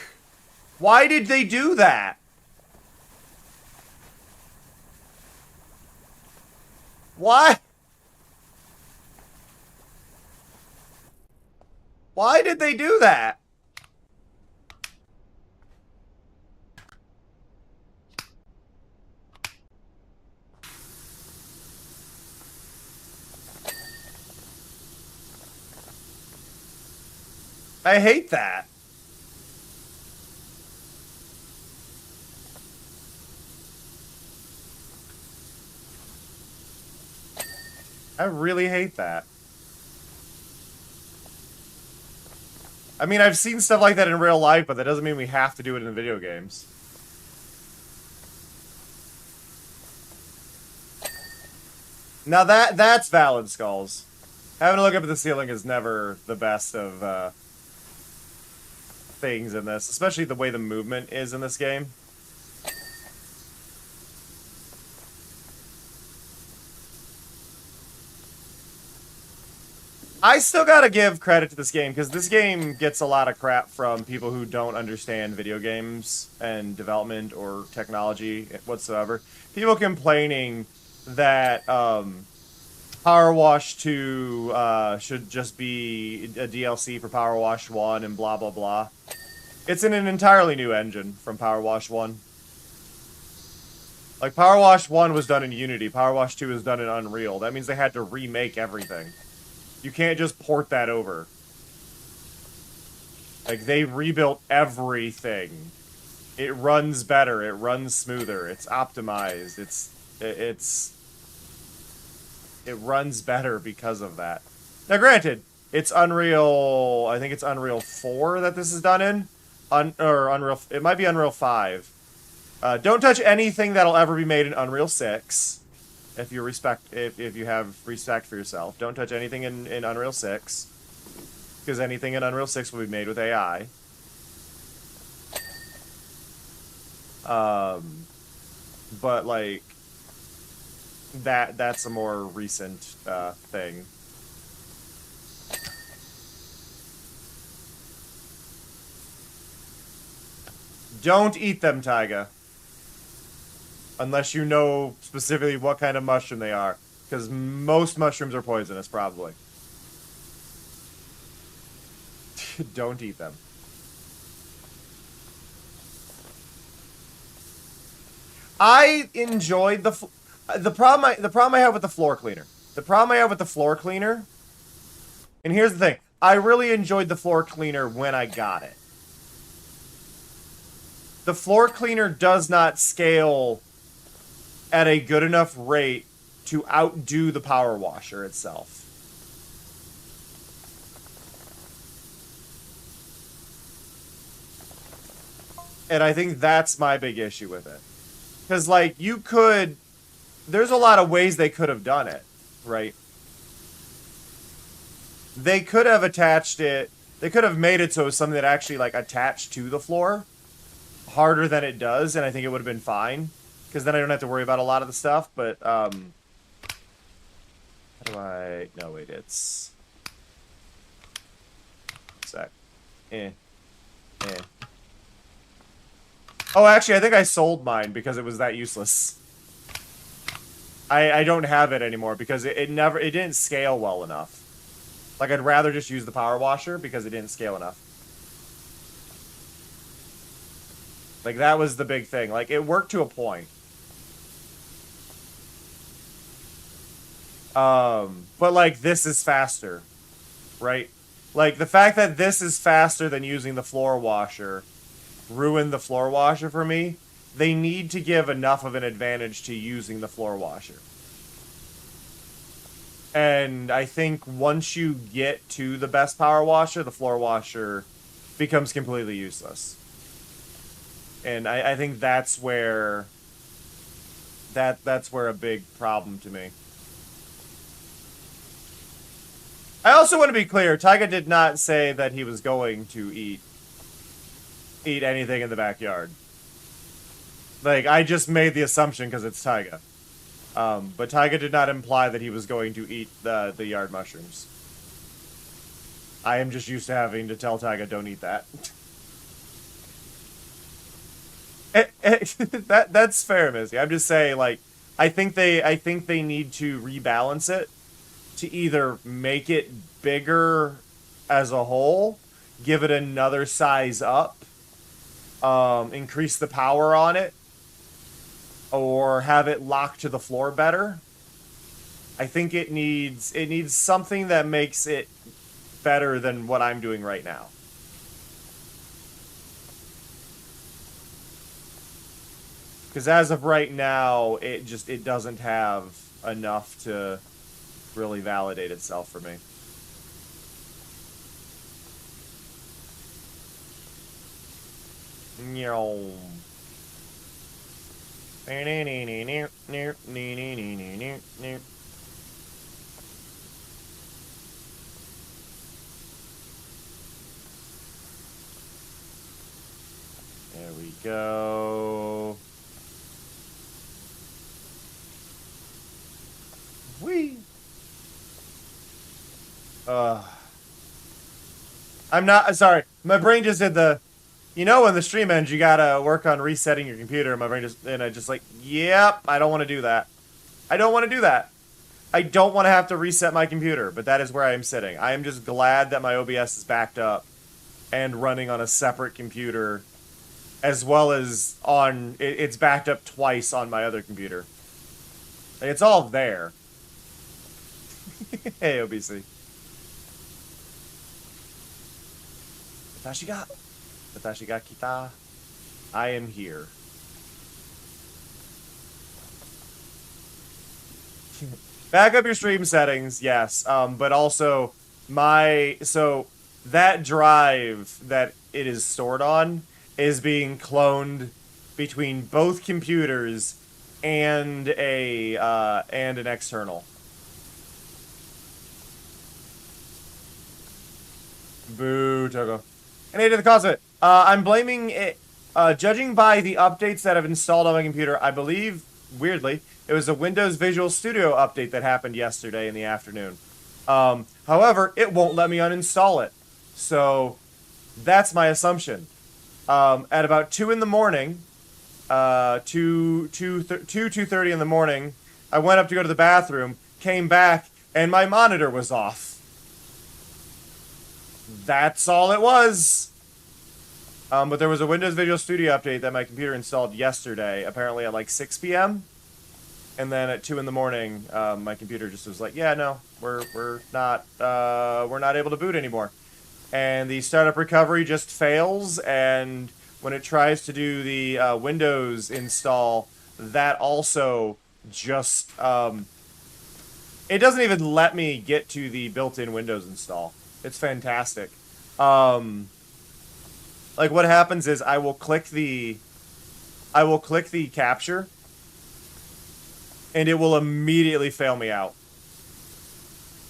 Why did they do that? Why? Why did they do that? I hate that. I really hate that. I mean, I've seen stuff like that in real life, but that doesn't mean we have to do it in video games. Now that's valid, Skulls. Having a look up at the ceiling is never the best of things in this, especially the way the movement is in this game. I still gotta give credit to this game, because this game gets a lot of crap from people who don't understand video games and development or technology whatsoever. People complaining that Power Wash 2 should just be a DLC for Power Wash 1 and blah blah blah. It's in an entirely new engine from Power Wash 1. Like, Power Wash 1 was done in Unity, Power Wash 2 was done in Unreal. That means they had to remake everything. You can't just port that over. Like, they rebuilt everything. It runs better, it runs smoother, it's optimized, it runs better because of that. Now, granted, it's Unreal, I think it's Unreal 4 that this is done in. It might be Unreal 5. Don't touch anything that'll ever be made in Unreal 6. If you have respect for yourself. Don't touch anything in Unreal 6. Because anything in Unreal 6 will be made with AI. But, like, that's a more recent thing. Don't eat them, Taiga. Unless you know specifically what kind of mushroom they are. Because most mushrooms are poisonous, probably. Don't eat them. I enjoyed the problem I have with the floor cleaner. The problem I have with the floor cleaner, and here's the thing, I really enjoyed the floor cleaner when I got it. The floor cleaner does not scale at a good enough rate to outdo the power washer itself. And I think that's my big issue with it. Because, like, there's a lot of ways they could have done it, right? They could have attached it, they could have made it so it was something that actually, like, attached to the floor harder than it does, and I think it would have been fine. Because then I don't have to worry about a lot of the stuff, but, how do I... No, wait, it's... Sec. Oh, actually, I think I sold mine because it was that useless. I don't have it anymore because it didn't scale well enough. Like, I'd rather just use the power washer because it didn't scale enough. Like, that was the big thing. Like, it worked to a point. But, like, this is faster, right? Like, the fact that this is faster than using the floor washer ruined the floor washer for me. They need to give enough of an advantage to using the floor washer. And I think once you get to the best power washer, the floor washer becomes completely useless. And I think that's where that's where a big problem to me. I also want to be clear, Taiga did not say that he was going to eat anything in the backyard. Like, I just made the assumption because it's Taiga. But Taiga did not imply that he was going to eat the yard mushrooms. I am just used to having to tell Taiga, don't eat that. That's fair, Missy. I'm just saying, like, I think they need to rebalance it to either make it bigger as a whole, give it another size up, increase the power on it, or have it lock to the floor better. I think it needs something that makes it better than what I'm doing right now. Because as of right now, it doesn't have enough to really validate itself for me. There we go. Whee! I'm not sorry. My brain just did the, you know, in the stream ends, you gotta work on resetting your computer. My brain just, and I just like, yep, I don't want to do that. I don't want to do that. I don't want to have to reset my computer, but that is where I am sitting. I am just glad that my OBS is backed up and running on a separate computer, as well as on, it's backed up twice on my other computer. Like, it's all there. Hey, OBC. Watashi ga kita. I am here. Back up your stream settings, yes. But also, so that drive that it is stored on is being cloned between both computers and an external. Boo, Togo. And to the cause of it. I'm blaming it, judging by the updates that I've installed on my computer, I believe, weirdly, it was a Windows Visual Studio update that happened yesterday in the afternoon. However, it won't let me uninstall it. So, that's my assumption. At about 2 in the morning, 2:30 in the morning, I went up to go to the bathroom, came back, and my monitor was off. That's all it was. But there was a Windows Visual Studio update that my computer installed yesterday, apparently at like 6 p.m. And then at 2 in the morning, my computer just was like, yeah, no, we're not able to boot anymore. And the startup recovery just fails, and when it tries to do the Windows install, that also just, it doesn't even let me get to the built-in Windows install. It's fantastic. Like, what happens is I will click the capture, and it will immediately fail me out.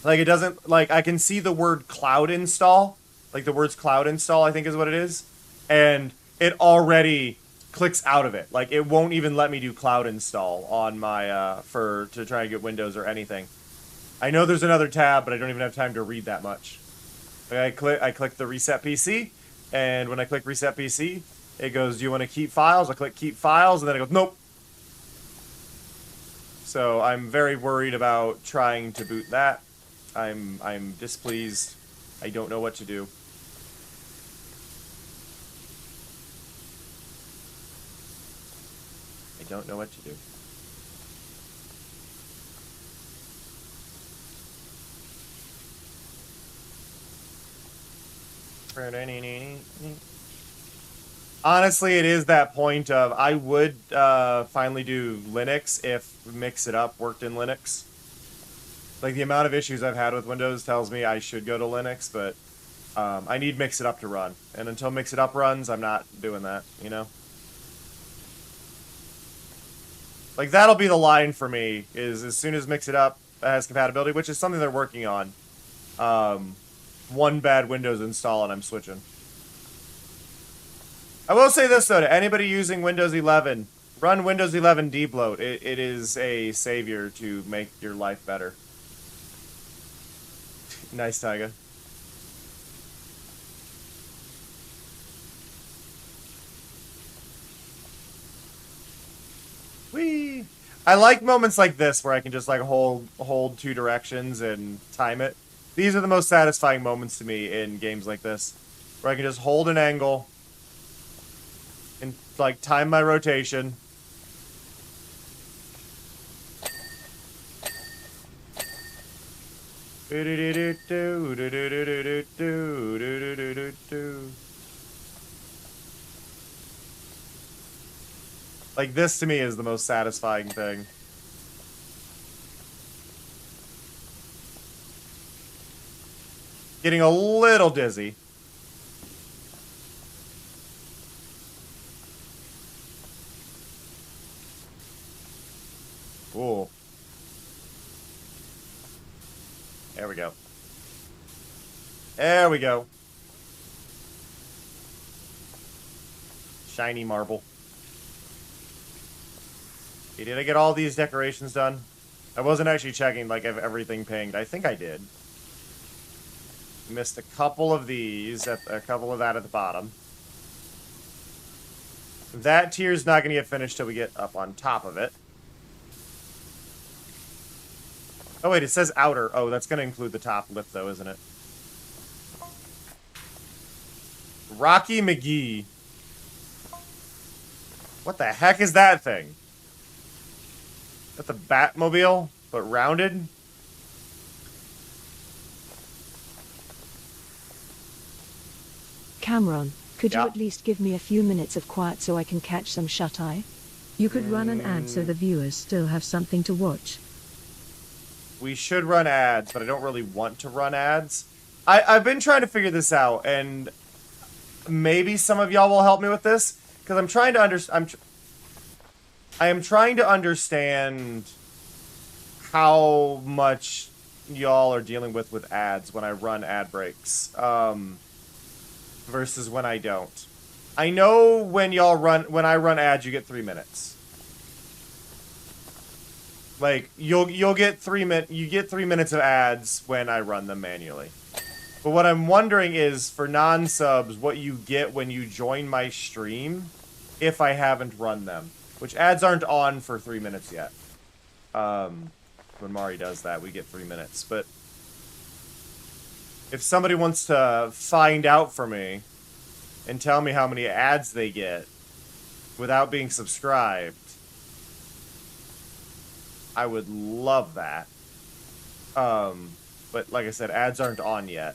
Like, it doesn't, like, I can see the word cloud install, like the words cloud install, I think is what it is, and it already clicks out of it. Like, it won't even let me do cloud install on my, to try and get Windows or anything. I know there's another tab, but I don't even have time to read that much. Like, I click the reset PC, and when I click reset PC, it goes, do you want to keep files? I click keep files, and then it goes, nope. So I'm very worried about trying to boot that. I'm displeased. I don't know what to do. I don't know what to do. Honestly, it is that point of, I would finally do Linux if Mix It Up worked in Linux. Like, the amount of issues I've had with Windows tells me I should go to Linux, but I need Mix It Up to run. And until Mix It Up runs, I'm not doing that, you know? Like, that'll be the line for me, is as soon as Mix It Up has compatibility, which is something they're working on, one bad Windows install and I'm switching. I will say this, though, to anybody using Windows 11, run Windows 11 debloat. It is a savior to make your life better. Nice, Taiga. Whee! I like moments like this where I can just like hold two directions and time it. These are the most satisfying moments to me in games like this, where I can just hold an angle and like time my rotation. Like, this to me is the most satisfying thing. Getting a little dizzy. Ooh. There we go. There we go. Shiny marble. Okay, did I get all these decorations done? I wasn't actually checking, like, if everything pinged. I think I did. Missed a couple of these, a couple of that at the bottom. That tier's not going to get finished till we get up on top of it. Oh, wait, it says outer. Oh, that's going to include the top lip, though, isn't it? Rocky McGee. What the heck is that thing? Is that the Batmobile, but rounded? Cameron, could Yeah. you at least give me a few minutes of quiet so I can catch some shut-eye? You could run an ad so the viewers still have something to watch. We should run ads, but I don't really want to run ads. I've been trying to figure this out, and maybe some of y'all will help me with this, because I'm trying to I am trying to understand how much y'all are dealing with ads when I run ad breaks, versus when I don't. I know when I run ads, you get 3 minutes. Like, you'll get 3 minutes of ads when I run them manually. But what I'm wondering is, for non-subs, what you get when you join my stream if I haven't run them. Which ads aren't on for 3 minutes yet. When Mari does that, we get 3 minutes. But if somebody wants to find out for me and tell me how many ads they get without being subscribed, I would love that. But like I said, ads aren't on yet.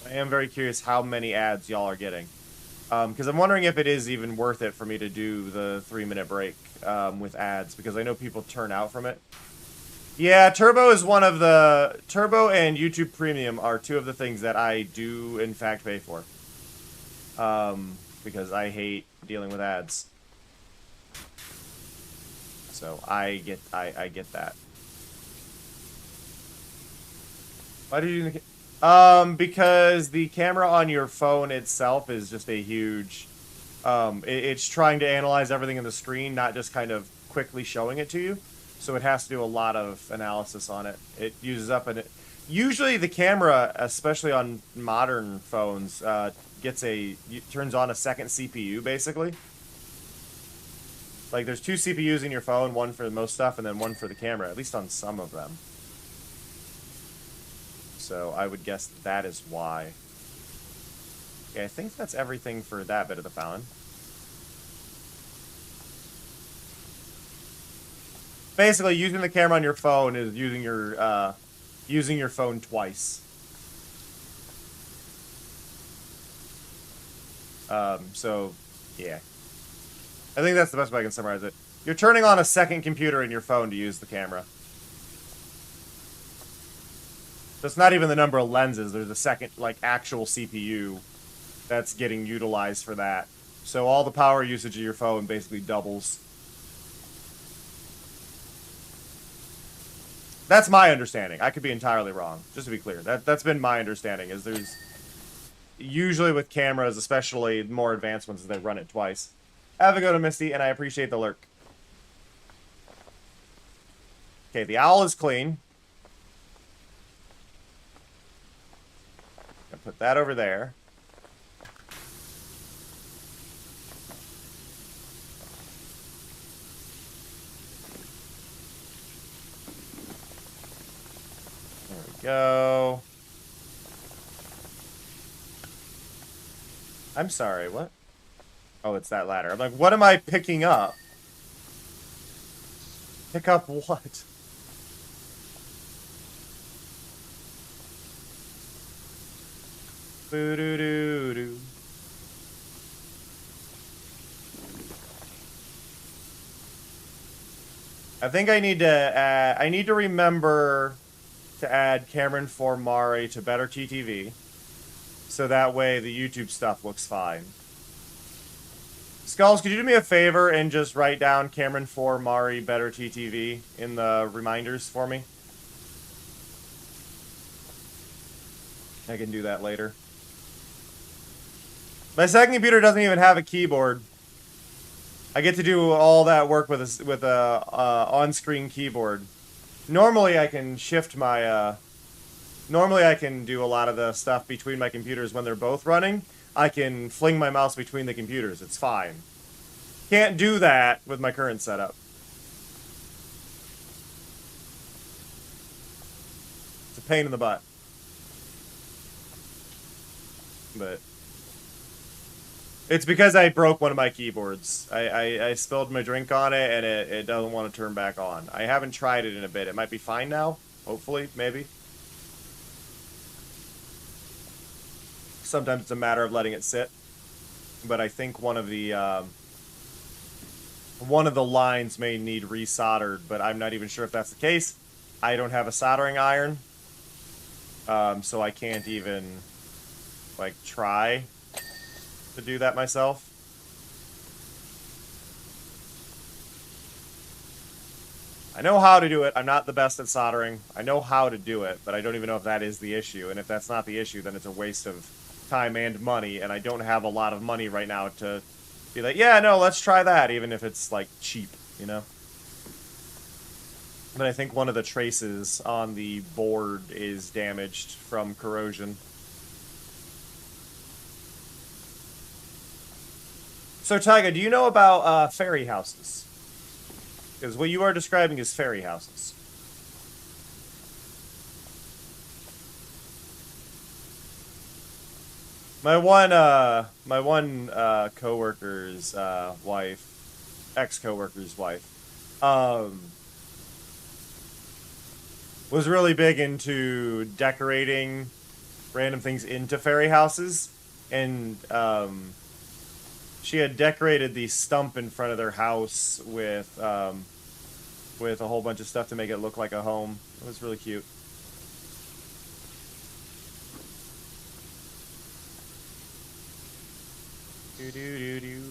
I am very curious how many ads y'all are getting. Because I'm wondering if it is even worth it for me to do the 3-minute break with ads, because I know people turn out from it. Yeah, Turbo is one of the... Turbo and YouTube Premium are two of the things that I do, in fact, pay for. Because I hate dealing with ads. So I get that. Why did you... because the camera on your phone itself is just a huge... it's trying to analyze everything in the screen, not just kind of quickly showing it to you. So it has to do a lot of analysis on it. It uses up an... Usually the camera, especially on modern phones, turns on a second CPU, basically. Like, there's 2 CPUs in your phone, one for most stuff, and then one for the camera, at least on some of them. So I would guess that is why. Okay, I think that's everything for that bit of the fountain. Basically, using the camera on your phone is using your phone twice. So, yeah. I think that's the best way I can summarize it. You're turning on a second computer in your phone to use the camera. So it's not even the number of lenses. There's a second, like, actual CPU that's getting utilized for that. So all the power usage of your phone basically doubles. That's my understanding. I could be entirely wrong. Just to be clear. That's been my understanding, is there's... Usually with cameras, especially more advanced ones, they run it twice. Have a go to Misty, and I appreciate the lurk. Okay, the owl is clean. I'll put that over there. There we go. I'm sorry, what? Oh, it's that ladder. I'm like, what am I picking up? Pick up what? Boo-doo-doo-doo. I think I need to remember to add Cameron Formari to Better TTV, so that way the YouTube stuff looks fine. Skulls, could you do me a favor and just write down Cameron Formari Better TTV in the reminders for me? I can do that later. My second computer doesn't even have a keyboard. I get to do all that work with a on-screen keyboard. Normally I can shift my normally I can do a lot of the stuff between my computers when they're both running. I can fling my mouse between the computers. It's fine. Can't do that with my current setup. It's a pain in the butt. But it's because I broke one of my keyboards. I spilled my drink on it, and it doesn't want to turn back on. I haven't tried it in a bit. It might be fine now. Hopefully, maybe. Sometimes it's a matter of letting it sit. But I think one of the lines may need resoldered, but I'm not even sure if that's the case. I don't have a soldering iron. So I can't even, like, try to do that myself. I know how to do it. I'm not the best at soldering. I know how to do it, but I don't even know if that is the issue. And if that's not the issue, then it's a waste of time and money, and I don't have a lot of money right now to be like, yeah, no, let's try that, even if it's, like, cheap, you know? But I think one of the traces on the board is damaged from corrosion. So, Tyga, do you know about fairy houses? Because what you are describing is fairy houses. My one coworker's wife, ex-coworker's wife, was really big into decorating random things into fairy houses, and she had decorated the stump in front of their house with a whole bunch of stuff to make it look like a home. It was really cute. Do do do do.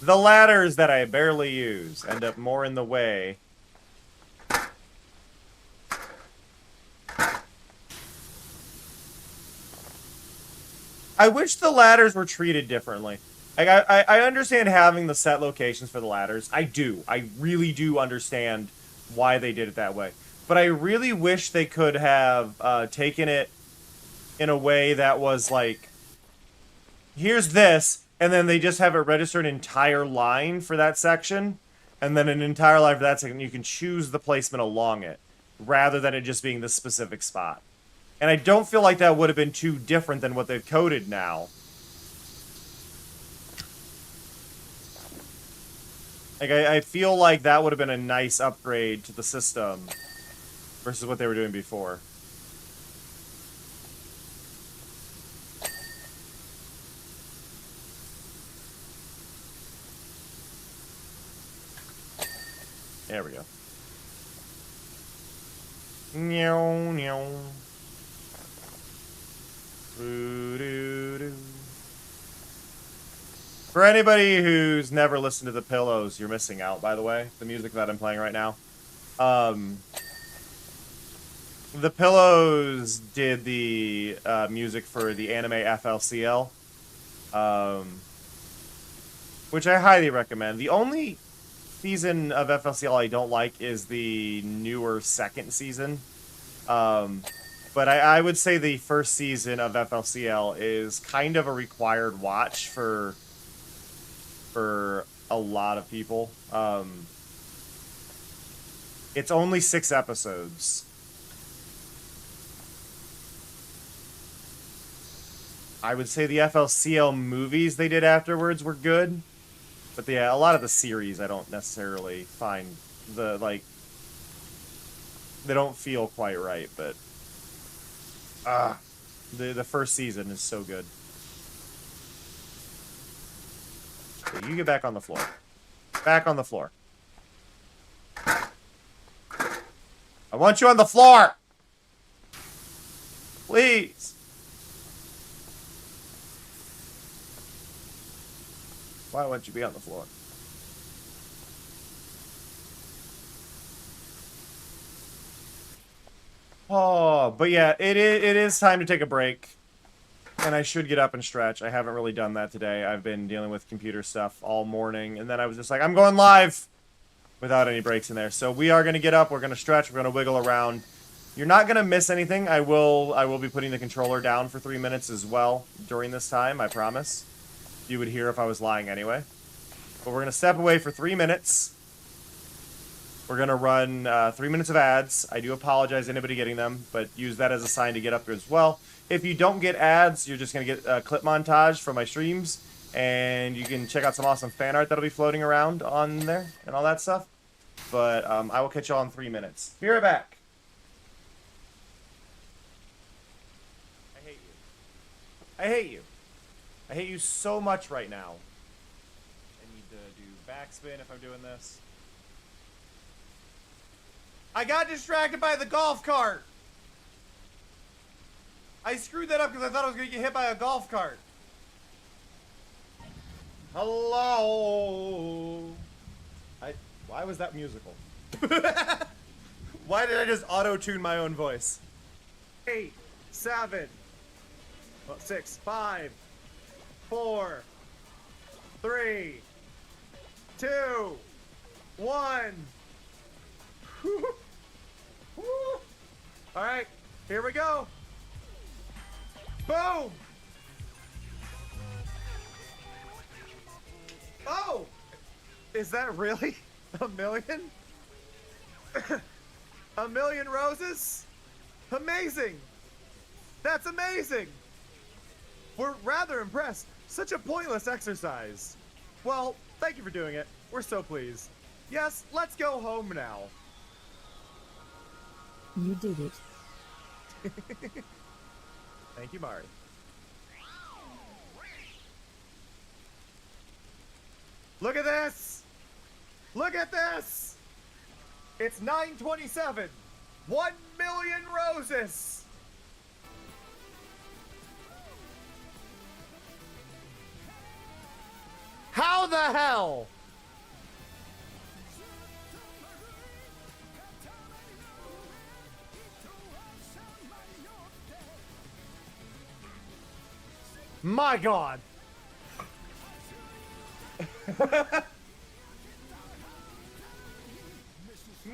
The ladders that I barely use end up more in the way. I wish the ladders were treated differently. Like, I understand having the set locations for the ladders. I do. I really do understand why they did it that way. But I really wish they could have taken it in a way that was like, here's this, and then they just have it register an entire line for that section, and then an entire line for that section. You can choose the placement along it, rather than it just being this specific spot. And I don't feel like that would have been too different than what they've coded now. Like, I feel like that would have been a nice upgrade to the system versus what they were doing before. There we go. Meow, meow. Doo-doo-doo. For anybody who's never listened to The Pillows, you're missing out, by the way. The music that I'm playing right now. The Pillows did the music for the anime FLCL, which I highly recommend. The only season of FLCL I don't like is the newer second season. But I would say the first season of FLCL is kind of a required watch for a lot of people. It's only 6 episodes. I would say the FLCL movies they did afterwards were good. But yeah, a lot of the series I don't necessarily find they don't feel quite right, but the first season is so good. Okay, you get back on the floor. Back on the floor. I want you on the floor! Please! Why won't you be on the floor? Oh, but yeah, it is time to take a break. And I should get up and stretch. I haven't really done that today. I've been dealing with computer stuff all morning. And then I was just like, I'm going live! Without any breaks in there. So we are going to get up. We're going to stretch. We're going to wiggle around. You're not going to miss anything. I will be putting the controller down for 3 minutes as well during this time. I promise. You would hear if I was lying anyway. But we're going to step away for 3 minutes. We're going to run 3 minutes of ads. I do apologize to anybody getting them, but use that as a sign to get up as well. If you don't get ads, you're just going to get a clip montage from my streams, and you can check out some awesome fan art that'll be floating around on there and all that stuff. But I will catch y'all in 3 minutes. Be right back. I hate you. I hate you. I hate you so much right now. I need to do backspin if I'm doing this. I got distracted by the golf cart. I screwed that up because I thought I was going to get hit by a golf cart. Hello. Why was that musical? Why did I just auto-tune my own voice? 8, 7, 6, 5, 4, 3, 2, 1. All right, here we go. Boom! Oh! Is that really a million? A million roses? Amazing! That's amazing! We're rather impressed. Such a pointless exercise. Well, thank you for doing it. We're so pleased. Yes, let's go home now. You did it. Thank you, Mari. Look at this! Look at this! It's 9:27. 1 million roses! How the hell? My God.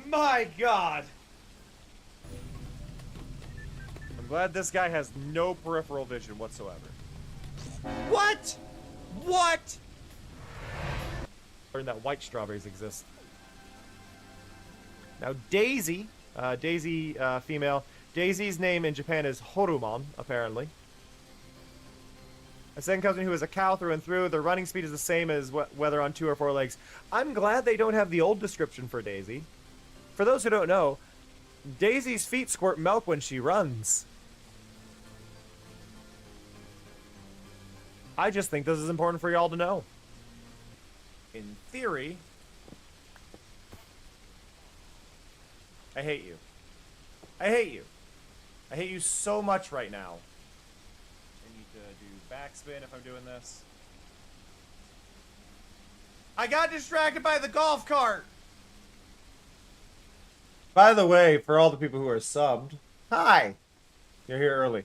My God. I'm glad this guy has no peripheral vision whatsoever. What? What? Learned that white strawberries exist. Now Daisy, female. Daisy's name in Japan is Horumon, apparently. A second cousin who is a cow through and through. Their running speed is the same as whether on 2 or 4 legs. I'm glad they don't have the old description for Daisy. For those who don't know, Daisy's feet squirt milk when she runs. I just think this is important for y'all to know. In theory, I hate you. I hate you. I hate you so much right now. Backspin if I'm doing this. I got distracted by the golf cart. By the way, for all the people who are subbed, hi. You're here early.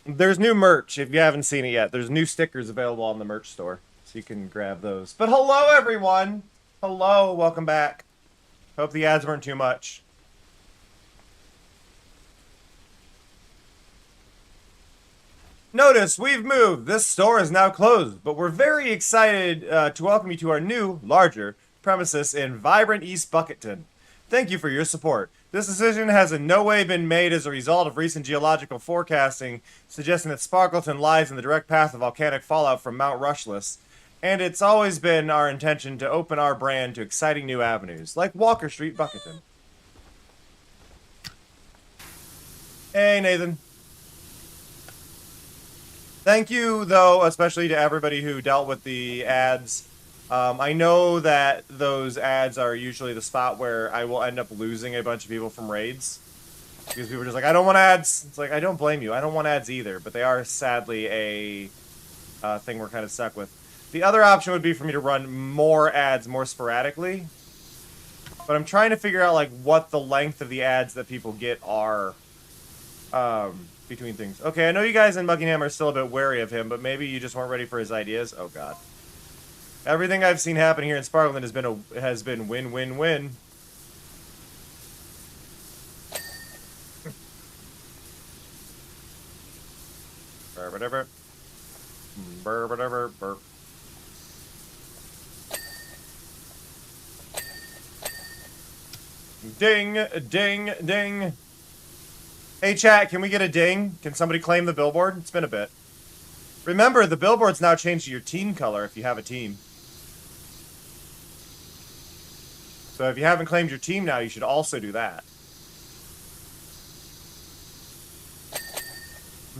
There's new merch if you haven't seen it yet. There's new stickers available on the merch store, so you can grab those. But hello, everyone. Hello, welcome back. Hope the ads weren't too much. Notice, we've moved. This store is now closed, but we're very excited to welcome you to our new, larger premises in vibrant East Bucketton. Thank you for your support. This decision has in no way been made as a result of recent geological forecasting suggesting that Sparkleton lies in the direct path of volcanic fallout from Mount Rushless, and it's always been our intention to open our brand to exciting new avenues, like Walker Street, Bucketton. Hey, Nathan. Thank you, though, especially to everybody who dealt with the ads. I know that those ads are usually the spot where I will end up losing a bunch of people from raids. Because people are just like, I don't want ads. It's like, I don't blame you. I don't want ads either. But they are sadly a thing we're kind of stuck with. The other option would be for me to run more ads more sporadically. But I'm trying to figure out, like, what the length of the ads that people get are between things. Okay, I know you guys in Buckingham are still a bit wary of him, but maybe you just weren't ready for his ideas. Oh, God. Everything I've seen happen here in Sparkland has been win-win-win. Burr. Ding, ding, ding. Hey, chat, can we get a ding? Can somebody claim the billboard? It's been a bit. Remember, the billboard's now changed to your team color if you have a team. So if you haven't claimed your team now, you should also do that.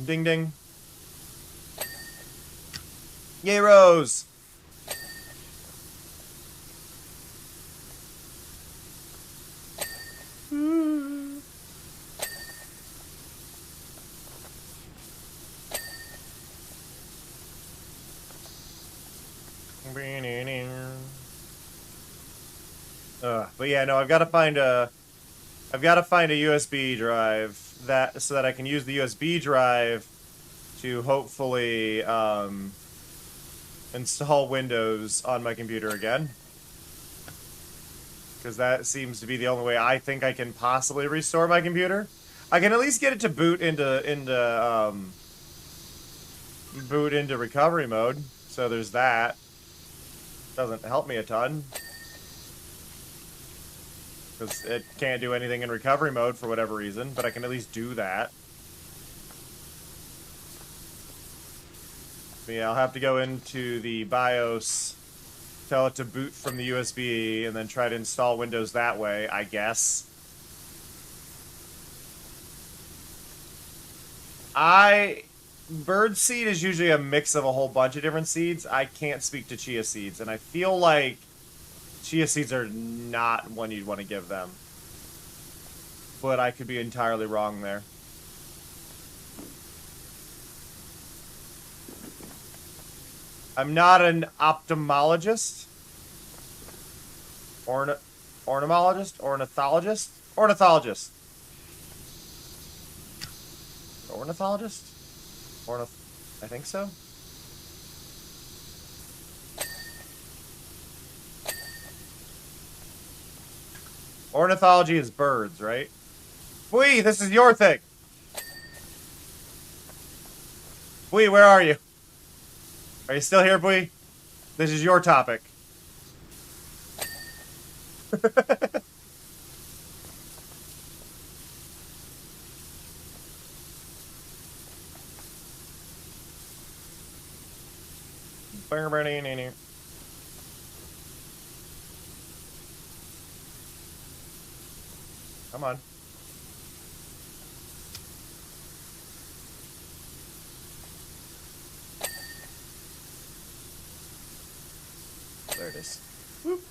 Ding, ding. Yay, Rose! But yeah, no, I've got to find a USB drive so that I can use the USB drive to hopefully install Windows on my computer again. Because that seems to be the only way I think I can possibly restore my computer. I can at least get it to boot into recovery mode. So there's that. Doesn't help me a ton. Because it can't do anything in recovery mode for whatever reason, but I can at least do that. But yeah, I'll have to go into the BIOS, tell it to boot from the USB, and then try to install Windows that way, I guess. Birdseed is usually a mix of a whole bunch of different seeds. I can't speak to chia seeds, and I feel like chia seeds are not one you'd want to give them. But I could be entirely wrong there. I'm not an ophthalmologist. Ornithologist? Ornithologist? Ornithologist. Ornithologist? I think so. Ornithology is birds, right? Wee, this is your thing. Wee, where are you? Are you still here, Wee? This is your topic. Come on. There it is. Whoop.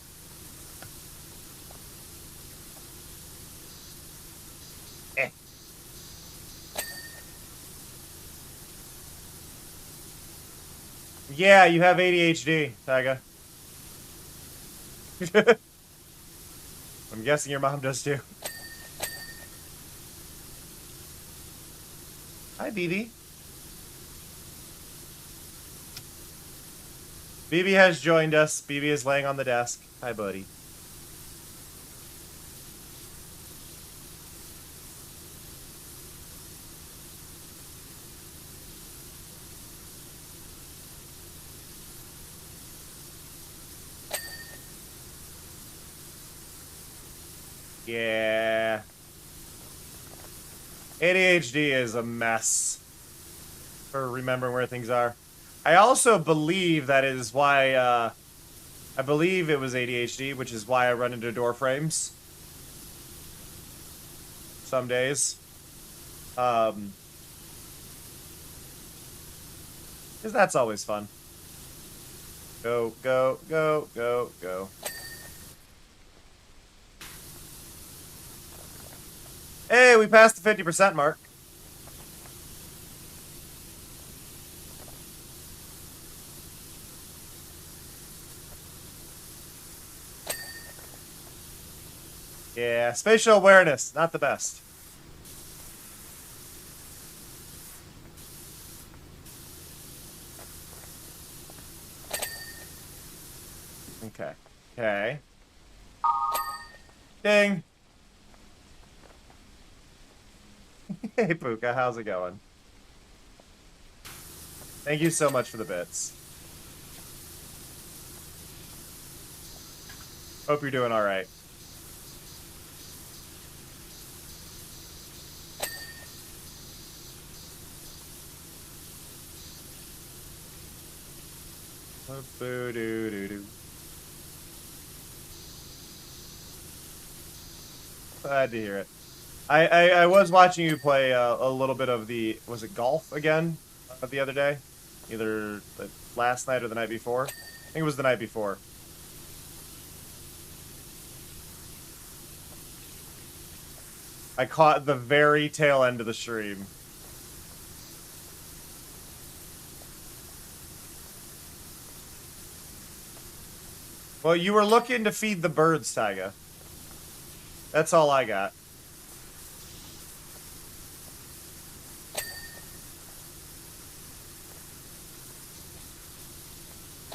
Eh. Yeah, you have ADHD, Tyga. I'm guessing your mom does too. Hi, BB. BB has joined us. BB is laying on the desk. Hi, buddy. Yeah. ADHD is a mess for remembering where things are. I also believe that is why, I believe it was ADHD, which is why I run into door frames. Some days. Because that's always fun. Go, go, go, go, go. Hey, we passed the 50% mark. Yeah, spatial awareness, not the best. Okay. Okay. Ding. Hey, Puka, how's it going? Thank you so much for the bits. Hope you're doing all right. Boo-doo-doo-doo. Glad to hear it. I was watching you play a little bit of the, was it golf again the other day? Either last night or the night before? I think it was the night before. I caught the very tail end of the stream. Well, you were looking to feed the birds, Tyga. That's all I got.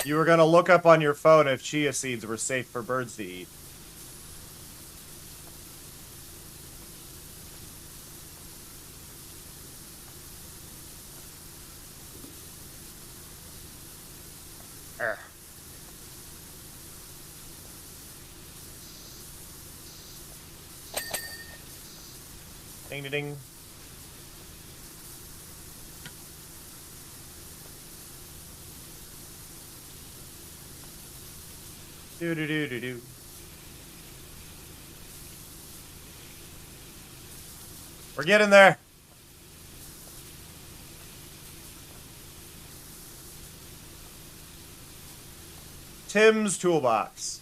You were gonna look up on your phone if chia seeds were safe for birds to eat. Arr. Ding ding ding. Do do do do do. We're getting there. Tim's toolbox.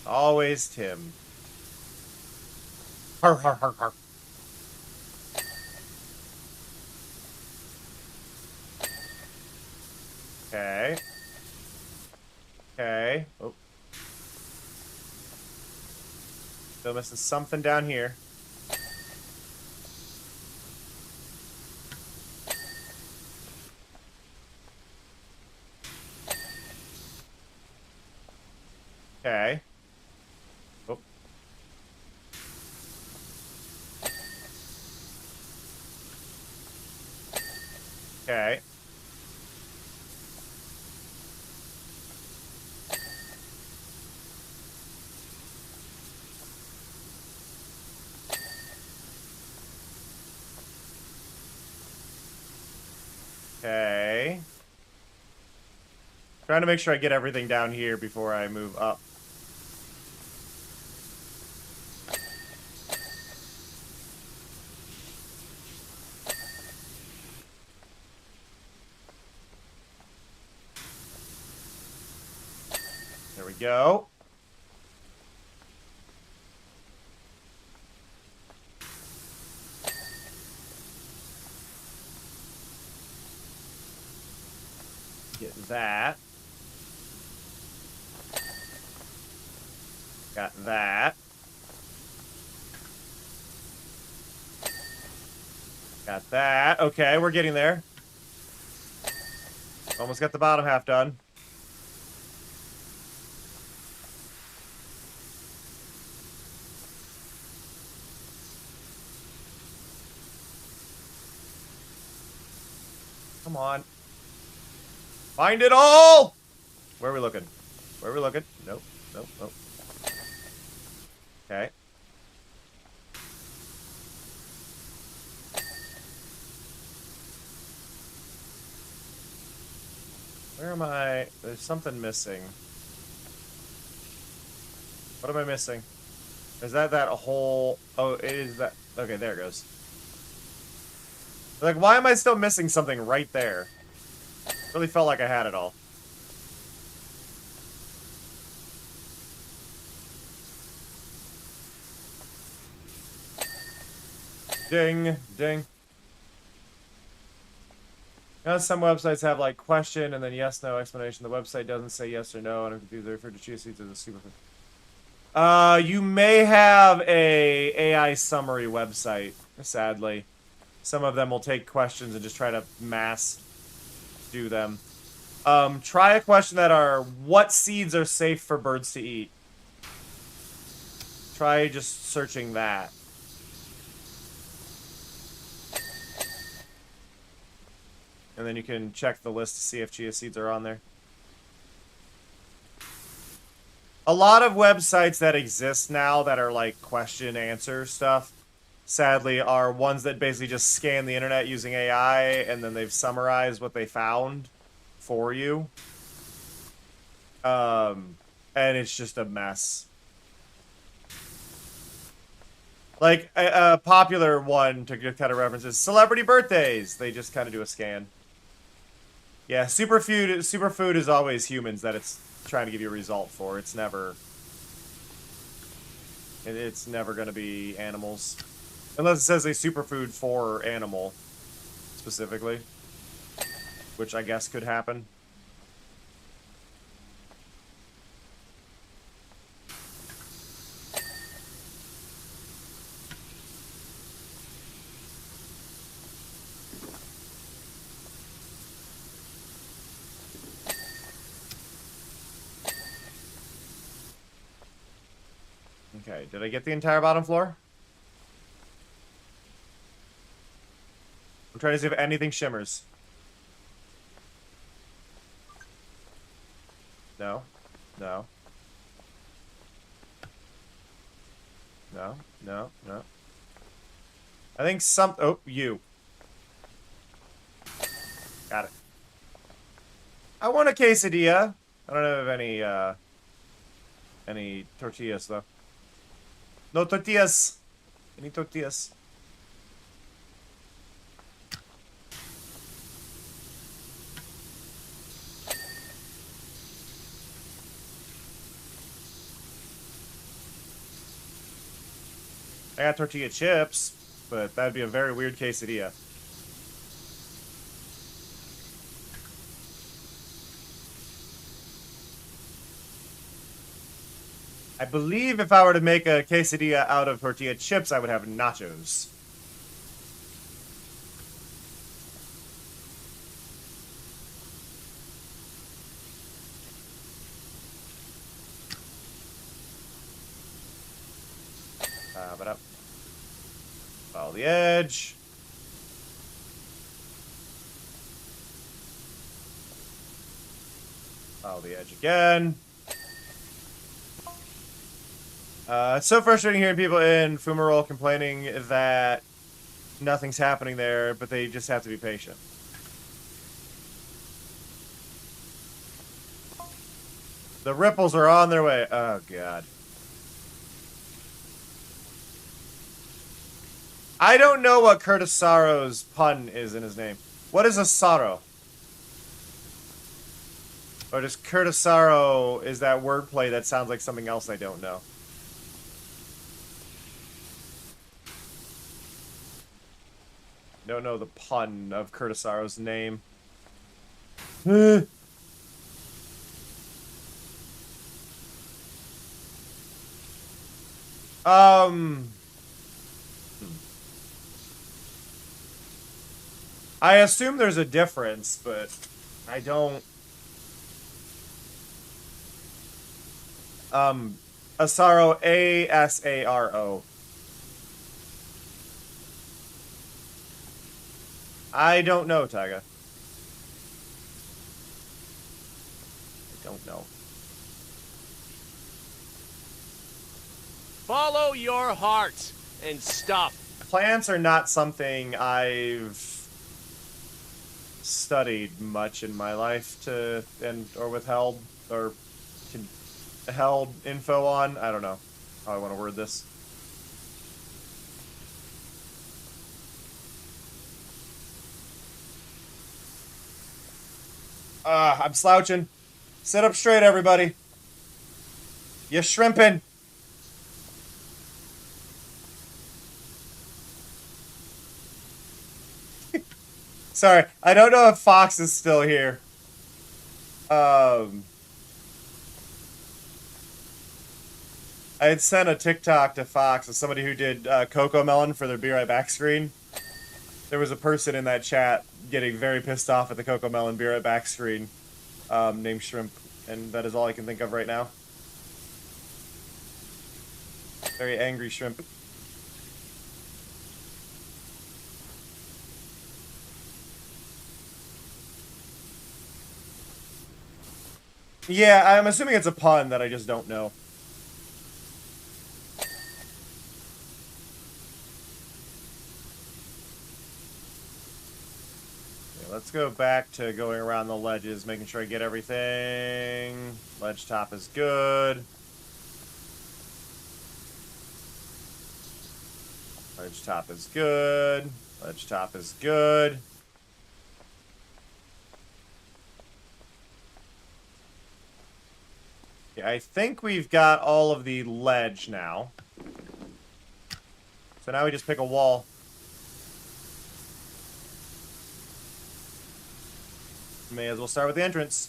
Always Tim. Har har har har. Okay. Okay. Oh. Still missing something down here. Okay. Oh. Okay. Okay. Trying to make sure I get everything down here before I move up. There we go. Get that. Got that. Got that. Okay, we're getting there. Almost got the bottom half done. Come on. Find it all! Where are we looking? Where are we looking? Nope. Nope. Nope. Okay. Where am I? There's something missing. What am I missing? Is that whole... Oh, it is that... Okay, there it goes. Like, why am I still missing something right there? Really felt like I had it all. Ding, ding. You know, some websites have like question and then yes, no explanation. The website doesn't say yes or no, and I'm confused. They refer to chia seeds as a superfood. You may have a AI summary website, sadly. Some of them will take questions and just try to mass do them. Try a question that are, what seeds are safe for birds to eat? Try just searching that. And then you can check the list to see if chia seeds are on there. A lot of websites that exist now that are like question answer stuff, sadly, are ones that basically just scan the internet using AI and then they've summarized what they found for you. And it's just a mess. Like, a popular one to kind of reference is celebrity birthdays. They just kind of do a scan. Yeah, superfood is always humans that it's trying to give you a result for. It's never going to be animals. Unless it says a superfood for animal, specifically. Which I guess could happen. Okay, did I get the entire bottom floor? I'm trying to see if anything shimmers. No. No. No. No. No. I think oh, you. Got it. I want a quesadilla. I don't have any tortillas, though. No tortillas. Any tortillas? I got tortilla chips, but that'd be a very weird quesadilla. I believe if I were to make a quesadilla out of tortilla chips, I would have nachos. But up. Follow the edge. Follow the edge again. It's so frustrating hearing people in Fumarole complaining that nothing's happening there, but they just have to be patient. The ripples are on their way. Oh, God. I don't know what Curtisaro's pun is in his name. What is a sorrow? Or does Curtisaro is that wordplay that sounds like something else I don't know? Don't know the pun of Curtisaro's name. I assume there's a difference, but I don't. Asaro, A-S-A-R-O. I don't know, Taiga. I don't know. Follow your heart and stop. Plants are not something I've studied much in my life or withheld or held info on. I don't know how I want to word this. I'm slouching. Sit up straight, everybody. You shrimping. Sorry, I don't know if Fox is still here. I had sent a TikTok to Fox of somebody who did Coco Melon for their Be Right Back screen. There was a person in that chat getting very pissed off at the Coco Melon Be Right Back screen named Shrimp, and that is all I can think of right now. Very angry Shrimp. Yeah, I'm assuming it's a pun that I just don't know. Okay, let's go back to going around the ledges, making sure I get everything. Ledge top is good. Ledge top is good. Ledge top is good. Yeah, I think we've got all of the ledge now. So now we just pick a wall. May as well start with the entrance.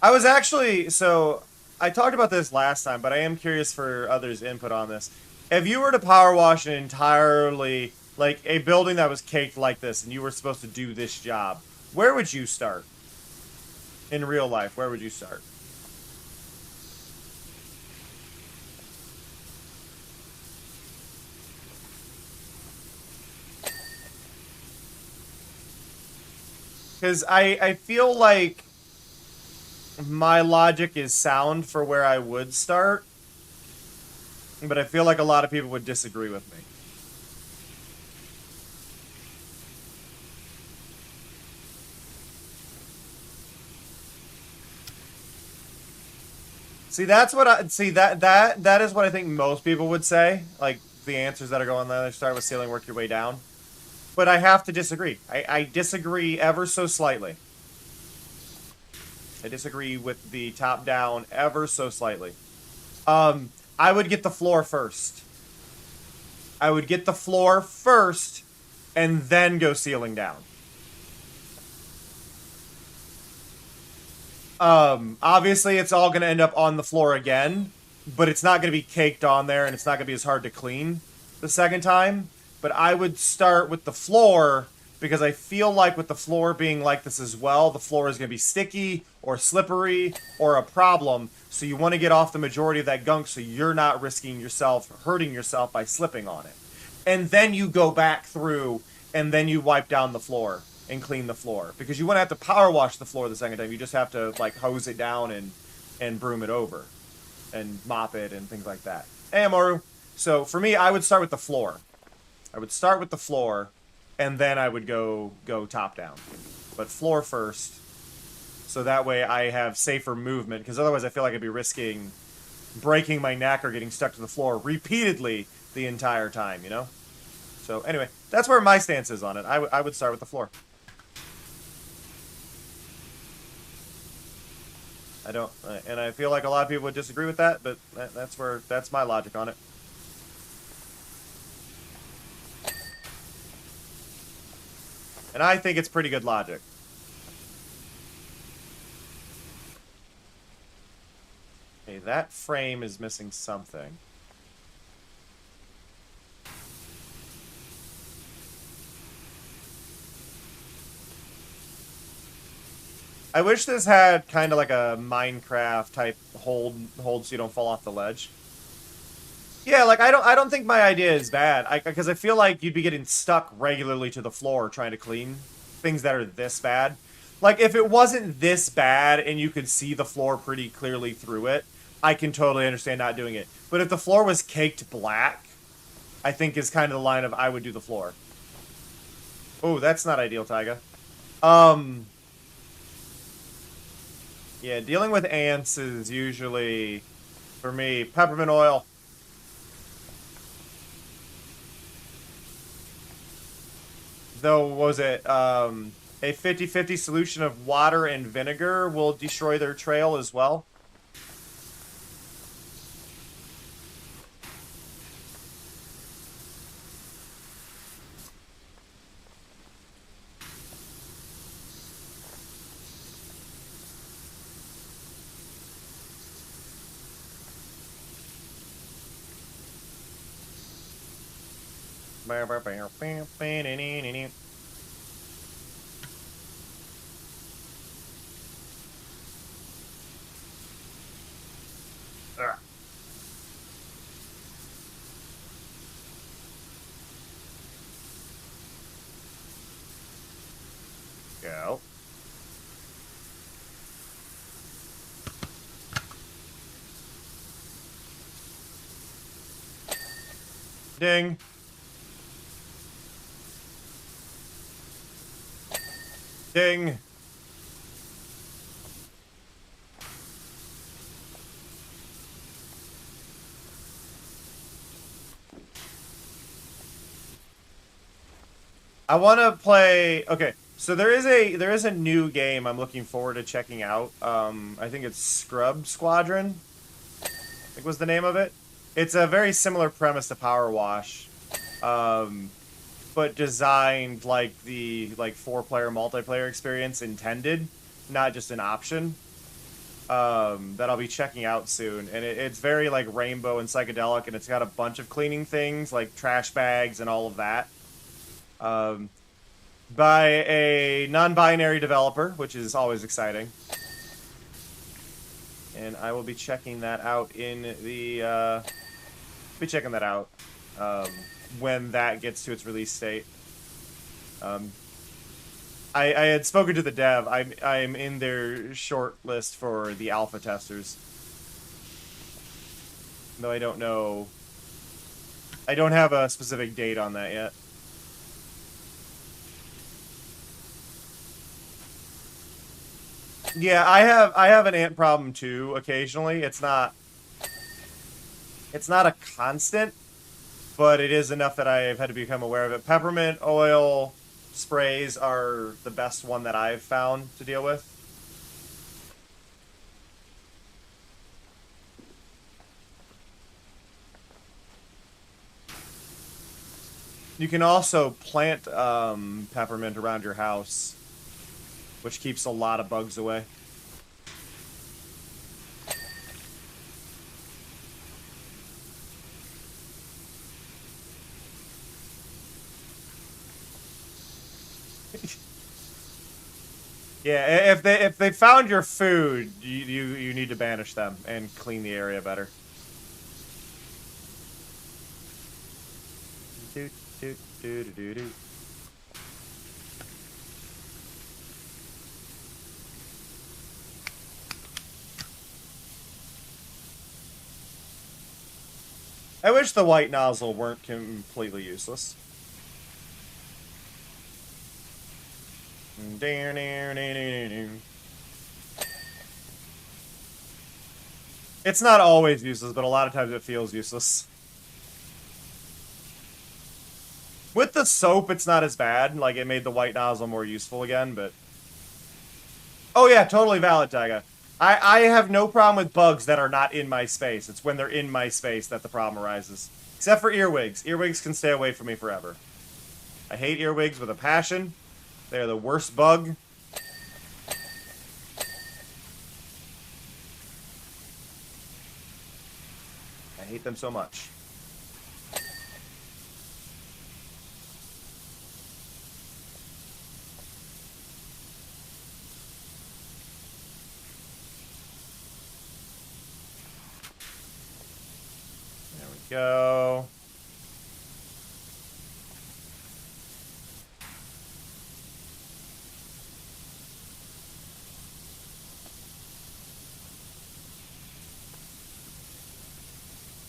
I was actually, so I talked about this last time, but I am curious for others' input on this. If you were to power wash an entirely, like a building that was caked like this, and you were supposed to do this job, where would you start? In real life, where would you start? Because I feel like my logic is sound for where I would start, but I feel like a lot of people would disagree with me. See, that's what I see. That is what I think most people would say. Like the answers that are going there, start with ceiling, work your way down. But I have to disagree. I disagree ever so slightly. I disagree with the top down ever so slightly. I would get the floor first. I would get the floor first, and then go ceiling down. Obviously, it's all going to end up on the floor again, but it's not going to be caked on there, and it's not going to be as hard to clean the second time. But I would start with the floor, because I feel like with the floor being like this as well, the floor is going to be sticky or slippery or a problem. So you want to get off the majority of that gunk so you're not risking yourself, hurting yourself by slipping on it. And then you go back through, and then you wipe down the floor and clean the floor. Because you wouldn't have to power wash the floor the second time. You just have to like hose it down and broom it over and mop it and things like that. Hey, Amaru. So for me, I would start with the floor. I would start with the floor, and then I would go top down. But floor first, so that way I have safer movement, because otherwise I feel like I'd be risking breaking my neck or getting stuck to the floor repeatedly the entire time, you know? So anyway, that's where my stance is on it. I would start with the floor. I don't, and I feel like a lot of people would disagree with that, but that's my logic on it. And I think it's pretty good logic. Okay, that frame is missing something. I wish this had kind of like a Minecraft type hold so you don't fall off the ledge. Yeah, like I don't think my idea is bad. Because I feel like you'd be getting stuck regularly to the floor trying to clean things that are this bad. Like if it wasn't this bad and you could see the floor pretty clearly through it, I can totally understand not doing it. But if the floor was caked black, I think is kind of the line of I would do the floor. Oh, that's not ideal, Taiga. Yeah, dealing with ants is usually, for me, peppermint oil. Though, what was it? A 50-50 solution of water and vinegar will destroy their trail as well. Go. Ding. Ding. I want to play. Okay, so there is a new game I'm looking forward to checking out. I think it's Scrub Squadron. I think was the name of it. It's a very similar premise to Power Wash, but designed like the 4-player multiplayer experience intended, not just an option. That I'll be checking out soon, and it's very like rainbow and psychedelic, and it's got a bunch of cleaning things like trash bags and all of that. By a non-binary developer, which is always exciting. And I will be checking that out in the, when that gets to its release date. I had spoken to the dev. I'm in their short list for the alpha testers. Though I don't know. I don't have a specific date on that yet. Yeah, I have an ant problem too occasionally. It's not a constant, but it is enough that I've had to become aware of it. Peppermint oil sprays are the best one that I've found to deal with. You can also plant peppermint around your house, which keeps a lot of bugs away. Yeah, if they found your food, you need to banish them and clean the area better. Do do do do do do. I wish the white nozzle weren't completely useless. It's not always useless, but a lot of times it feels useless. With the soap, it's not as bad. Like, it made the white nozzle more useful again, but... Oh yeah, totally valid, Taiga. I have no problem with bugs that are not in my space. It's when they're in my space that the problem arises. Except for earwigs. Earwigs can stay away from me forever. I hate earwigs with a passion. They're the worst bug. I hate them so much. There we go.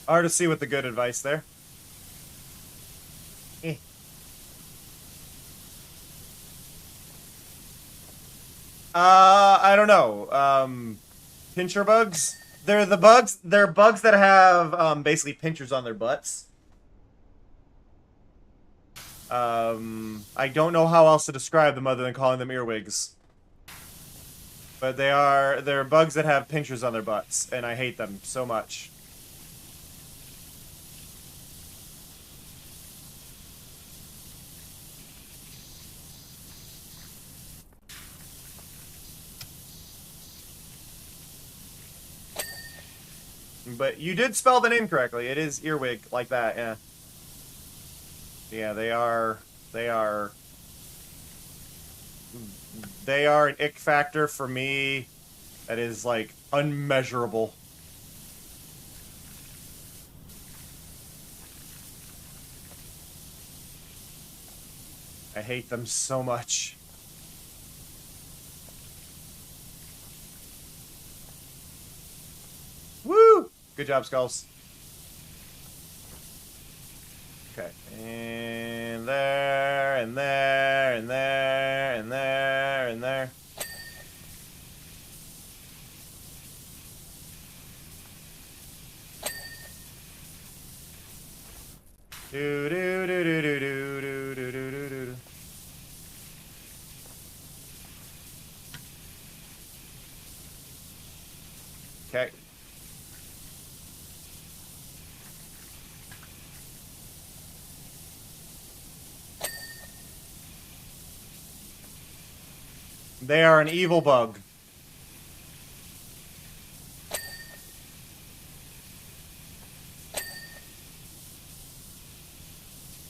Hard to see with the good advice there. Eh. I don't know. Pincher bugs? They're bugs that have, basically pinchers on their butts. I don't know how else to describe them other than calling them earwigs. But they're bugs that have pinchers on their butts, and I hate them so much. But you did spell the name correctly. It is earwig, like that, yeah. Yeah, they are an ick factor for me that is, like, unmeasurable. I hate them so much. Woo! Good job, Skulls. Okay, and there, and there, and there, and there, and there. Do do do do do do do do do do do. Okay. They are an evil bug.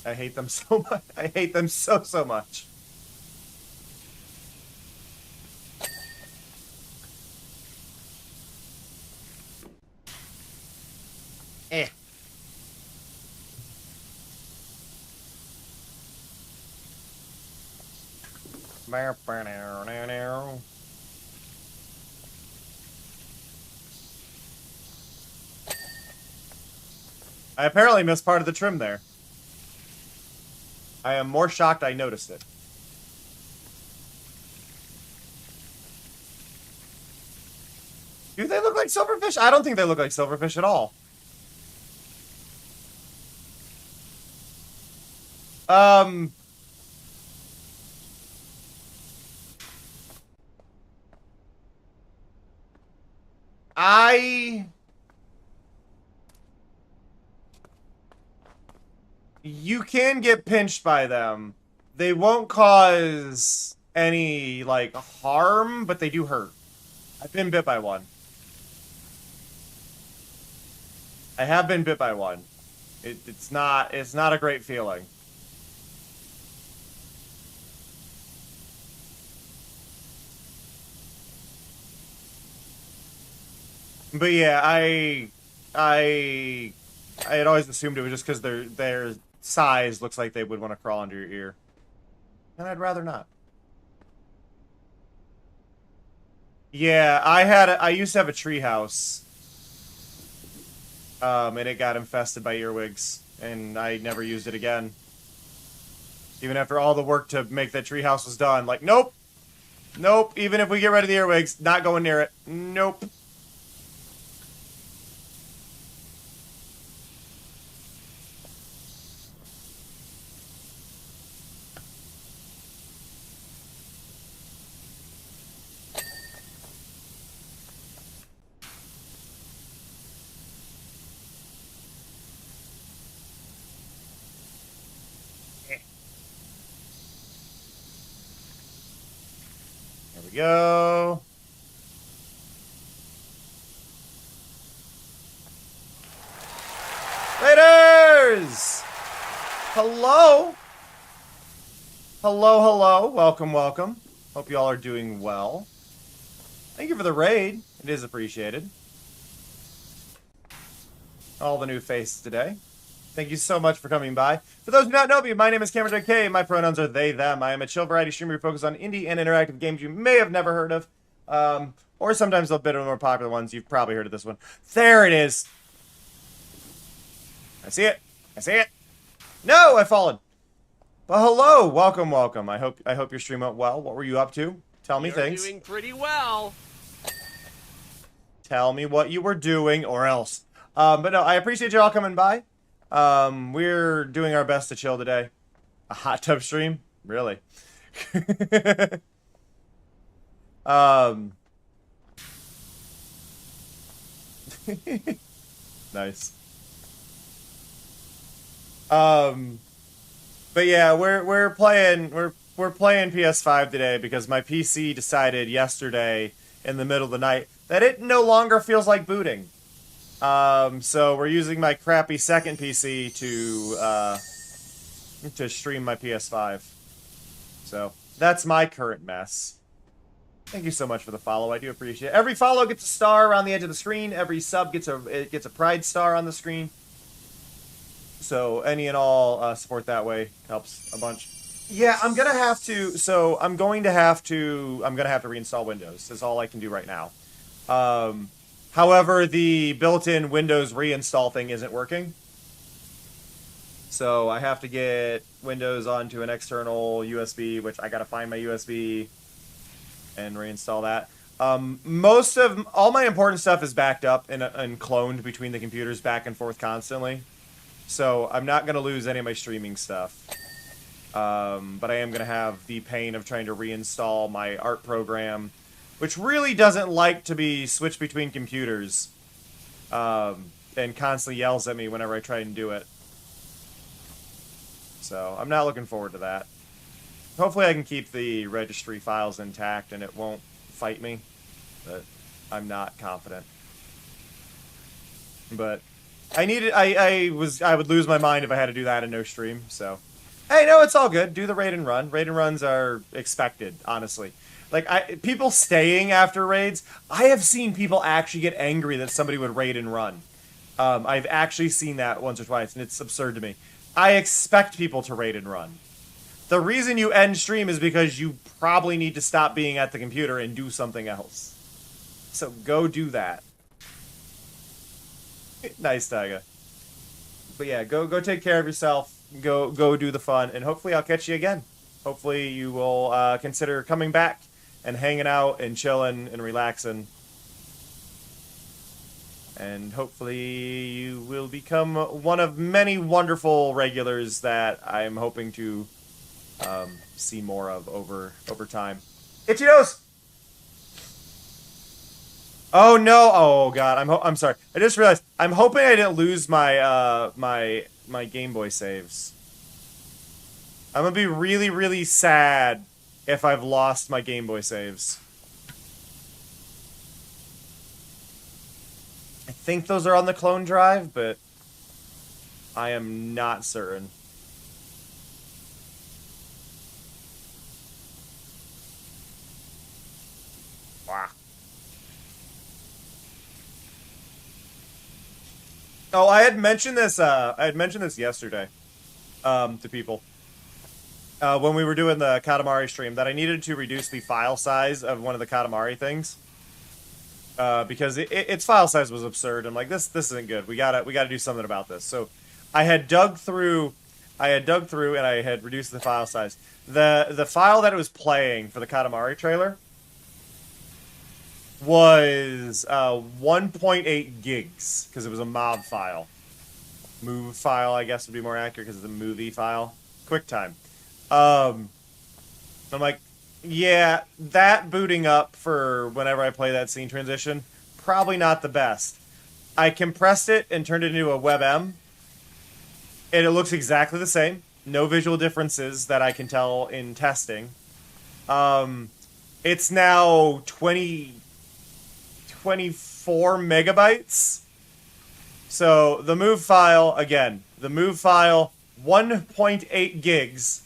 I hate them so much. I hate them so much. Eh. I apparently missed part of the trim there. I am more shocked I noticed it. Do they look like silverfish? I don't think they look like silverfish at all. You can get pinched by them. They won't cause any, like, harm, but they do hurt. I've been bit by one. I have been bit by one. It's not a great feeling. But yeah, I had always assumed it was just because their size looks like they would want to crawl under your ear. And I'd rather not. Yeah, I used to have a tree house. And it got infested by earwigs, and I never used it again. Even after all the work to make that tree house was done, like, nope. Nope, even if we get rid of the earwigs, not going near it. Nope. There we go. Raiders! Hello! Hello, hello. Welcome, welcome. Hope you all are doing well. Thank you for the raid. It is appreciated. All the new faces today. Thank you so much for coming by. For those who do not know me, my name is Cameron JK. My pronouns are they, them. I am a chill variety streamer focused on indie and interactive games you may have never heard of. Or sometimes a bit of the more popular ones. You've probably heard of this one. There it is. I see it. I see it. No, I've fallen. But hello, welcome, welcome. I hope your stream went well. What were you up to? Tell me You're things. doing pretty well. Tell me what you were doing, or else. But no, I appreciate you all coming by. We're doing our best to chill today. A hot tub stream? Really? um. Nice. But yeah, we're playing PS5 today because my PC decided yesterday in the middle of the night that it no longer feels like booting. So we're using my crappy second PC to stream my PS5. So that's my current mess. Thank you so much for the follow. I do appreciate it. Every follow gets a star around the edge of the screen. Every sub gets a pride star on the screen. So any and all support that way helps a bunch. Yeah, I'm gonna have to. So I'm going to have to reinstall Windows. That's all I can do right now. However, the built-in Windows reinstall thing isn't working. So I have to get Windows onto an external USB, which I gotta find my USB and reinstall that. Most of all my important stuff is backed up and cloned between the computers back and forth constantly. So I'm not going to lose any of my streaming stuff. But I am going to have the pain of trying to reinstall my art program, which really doesn't like to be switched between computers, and constantly yells at me whenever I try and do it. So I'm not looking forward to that. Hopefully I can keep the registry files intact and it won't fight me, but I'm not confident. But I would lose my mind if I had to do that and no stream, so. Hey, no, it's all good. Do the raid and run. Raid and runs are expected, honestly. Like, people staying after raids, I have seen people actually get angry that somebody would raid and run. I've actually seen that once or twice, and it's absurd to me. I expect people to raid and run. The reason you end stream is because you probably need to stop being at the computer and do something else. So go do that. Nice, Taiga. But yeah, go take care of yourself. Go do the fun, and hopefully I'll catch you again. Hopefully you will consider coming back and hanging out and chilling and relaxing. And hopefully you will become one of many wonderful regulars that I'm hoping to see more of over time. Itchy nose! Oh no! Oh god! I'm sorry. I just realized I'm hoping I didn't lose my my Game Boy saves. I'm gonna be really sad if I've lost my Game Boy saves. I think those are on the clone drive, but I am not certain. Wow. Oh, I had mentioned this yesterday to people when we were doing the Katamari stream, that I needed to reduce the file size of one of the Katamari things because its file size was absurd. I'm like, this isn't good. We gotta do something about this. So I had dug through and I had reduced the file size. The file that it was playing for the Katamari trailer was 1.8 gigs because it was a MOV file. Move file, I guess, would be more accurate because it's a movie file. QuickTime. I'm like, yeah, that booting up for whenever I play that scene transition, probably not the best. I compressed it and turned it into a WebM, and it looks exactly the same. No visual differences that I can tell in testing. It's now 24 megabytes. So the move file, again, 1.8 gigs.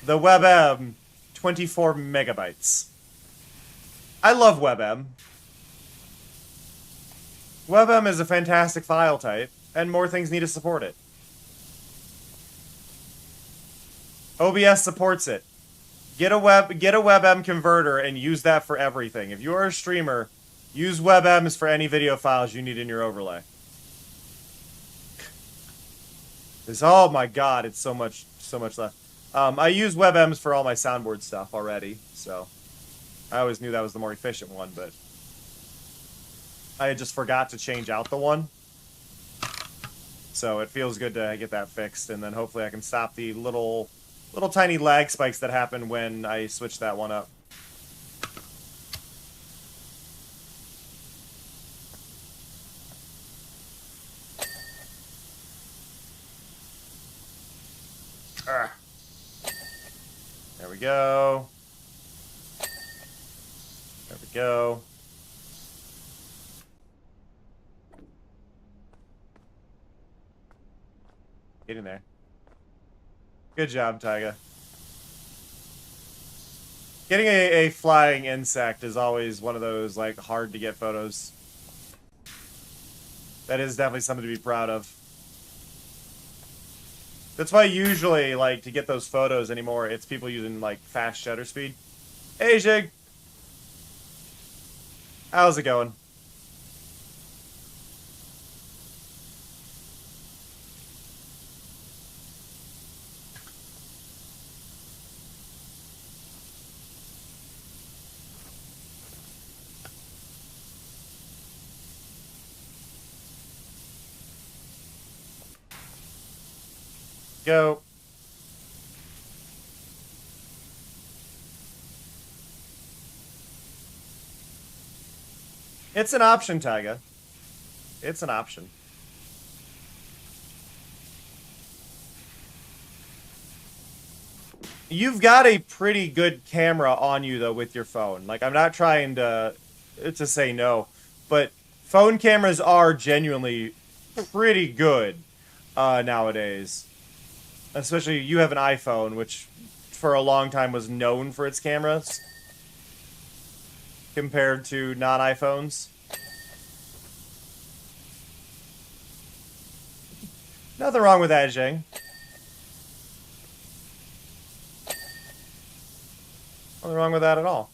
The WebM, 24 megabytes. I love WebM. WebM is a fantastic file type, and more things need to support it. OBS supports it. Get a WebM converter and use that for everything. If you are a streamer, use WebMs for any video files you need in your overlay. Oh my god, it's so much left. I use WebMs for all my soundboard stuff already, so I always knew that was the more efficient one, but I just forgot to change out the one. So it feels good to get that fixed, and then hopefully I can stop the little Little tiny lag spikes that happen when I switch that one up. There we go. There we go. Get in there. Good job, Taiga. Getting a flying insect is always one of those, like, hard to get photos. That is definitely something to be proud of. That's why usually, like, to get those photos anymore, it's people using, like, fast shutter speed. Hey, Jig! How's it going? Go. It's an option, Taiga. It's an option. You've got a pretty good camera on you, though, with your phone. Like, I'm not trying to say no, but phone cameras are genuinely pretty good nowadays. Especially, you have an iPhone, which for a long time was known for its cameras compared to non-iPhones. Nothing wrong with that, Zheng. Nothing wrong with that at all.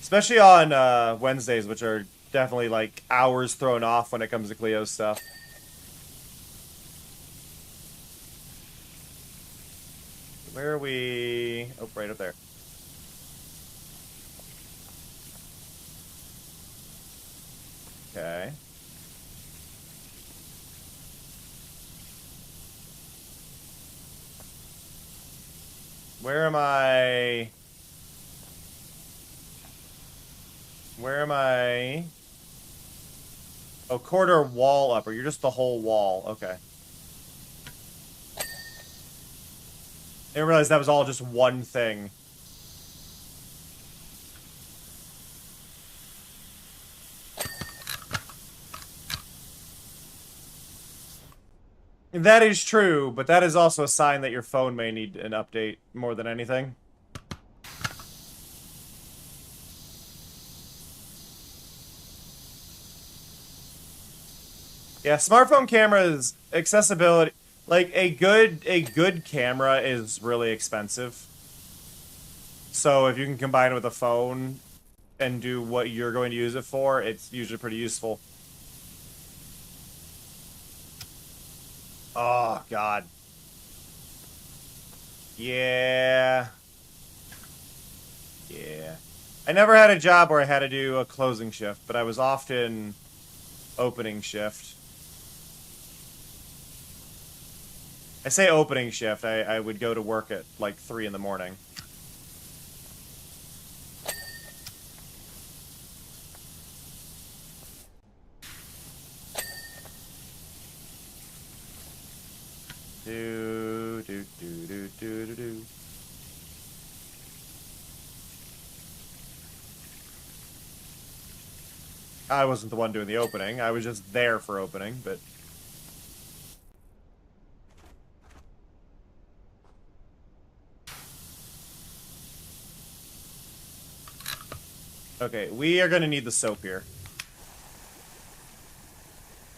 Especially on Wednesdays, which are definitely like hours thrown off when it comes to Cleo's stuff. Where are we? Oh, right up there. Okay. Where am I? Where am I? Oh, quarter wall up, or you're just the whole wall. Okay. I didn't realize that was all just one thing. That is true, but that is also a sign that your phone may need an update more than anything. Yeah, smartphone cameras, accessibility, like a good camera is really expensive. So if you can combine it with a phone and do what you're going to use it for, it's usually pretty useful. Oh, God. Yeah. Yeah. I never had a job where I had to do a closing shift, but I was often opening shift. I say opening shift, I would go to work at like 3 in the morning. Do, do, do, do, do, do, do. I wasn't the one doing the opening. I was just there for opening, but... Okay, we are going to need the soap here.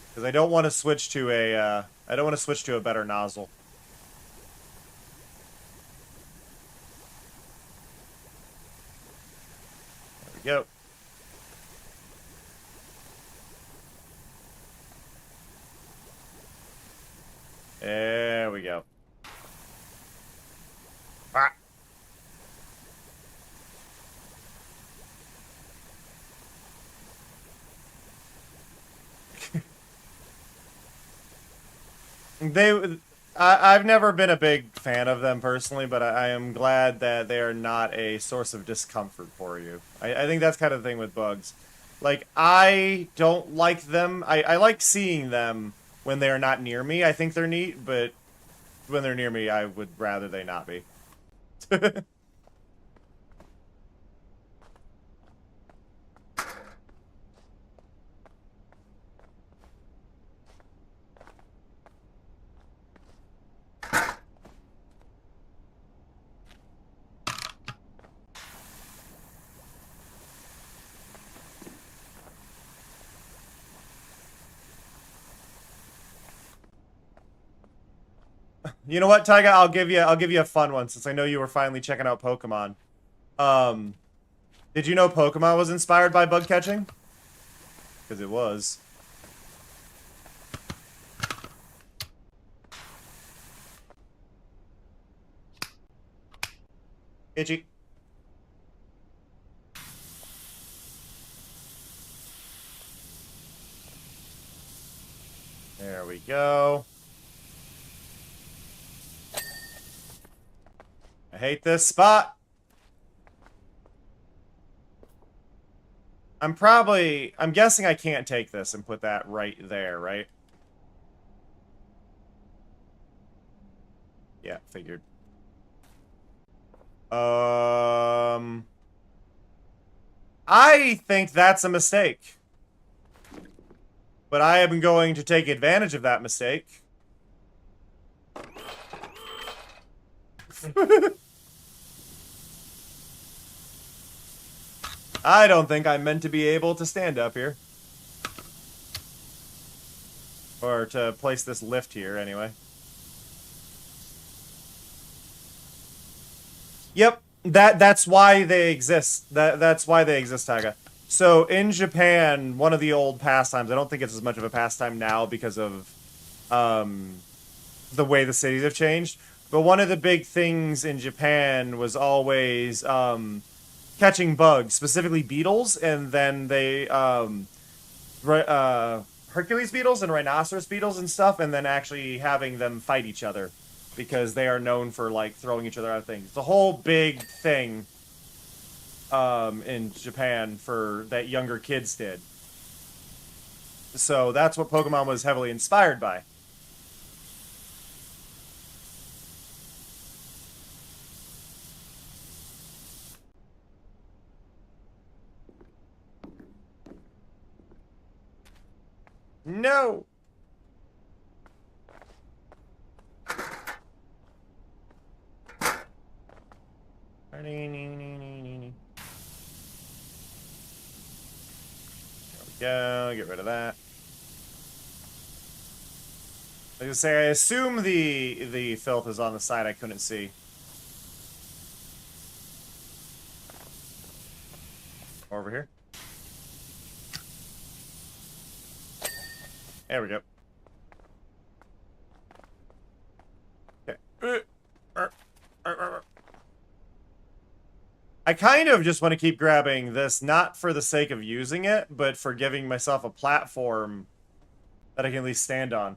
Because I don't want to switch to a, I don't want to switch to a better nozzle. There we go. There we go. Ah. I've never been a big fan of them personally, but I am glad that they are not a source of discomfort for you. I think that's kind of the thing with bugs. Like, I don't like them. I like seeing them when they are not near me. I think they're neat, but when they're near me, I would rather they not be. You know what, Taiga? I'll give you a fun one since I know you were finally checking out Pokemon. Did you know Pokemon was inspired by bug catching? Because it was. Itchy. There we go. I hate this spot. I'm guessing I can't take this and put that right there, right? Yeah, figured. I think that's a mistake. But I am going to take advantage of that mistake. I don't think I'm meant to be able to stand up here. Or to place this lift here, anyway. Yep, that's why they exist. That's why they exist, Taiga. So, in Japan, one of the old pastimes, I don't think it's as much of a pastime now because of the way the cities have changed, but one of the big things in Japan was always catching bugs, specifically beetles, and then they Hercules beetles and rhinoceros beetles and stuff, and then actually having them fight each other because they are known for like throwing each other out of things. The whole big thing in Japan for that younger kids did. So that's what Pokemon was heavily inspired by. No! There we go, get rid of that. I was gonna say, I assume the filth is on the side I couldn't see. Over here. There we go. Okay. I kind of just want to keep grabbing this, not for the sake of using it, but for giving myself a platform that I can at least stand on.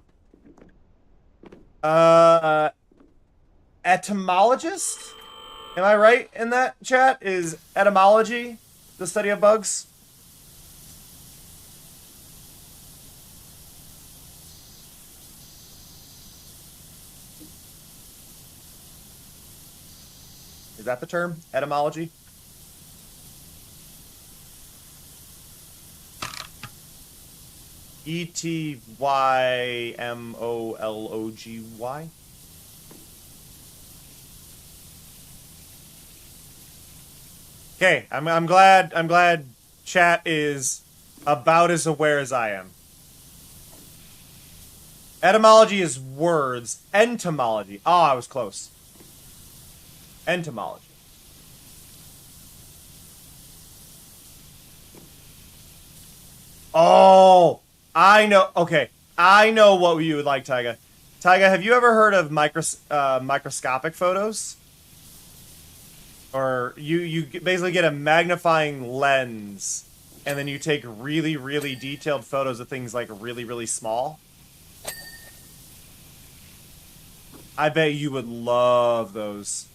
Etymologist? Am I right in that, chat? Is etymology the study of bugs? Is that the term? Etymology? Etymology. Okay, I'm glad chat is about as aware as I am. Etymology is words. Entomology. Oh, I was close. Entomology. Oh, I know. Okay, I know what you would like, Taiga. Taiga, have you ever heard of microscopic photos? Or you basically get a magnifying lens, and then you take really, really detailed photos of things like really, really small. I bet you would love those.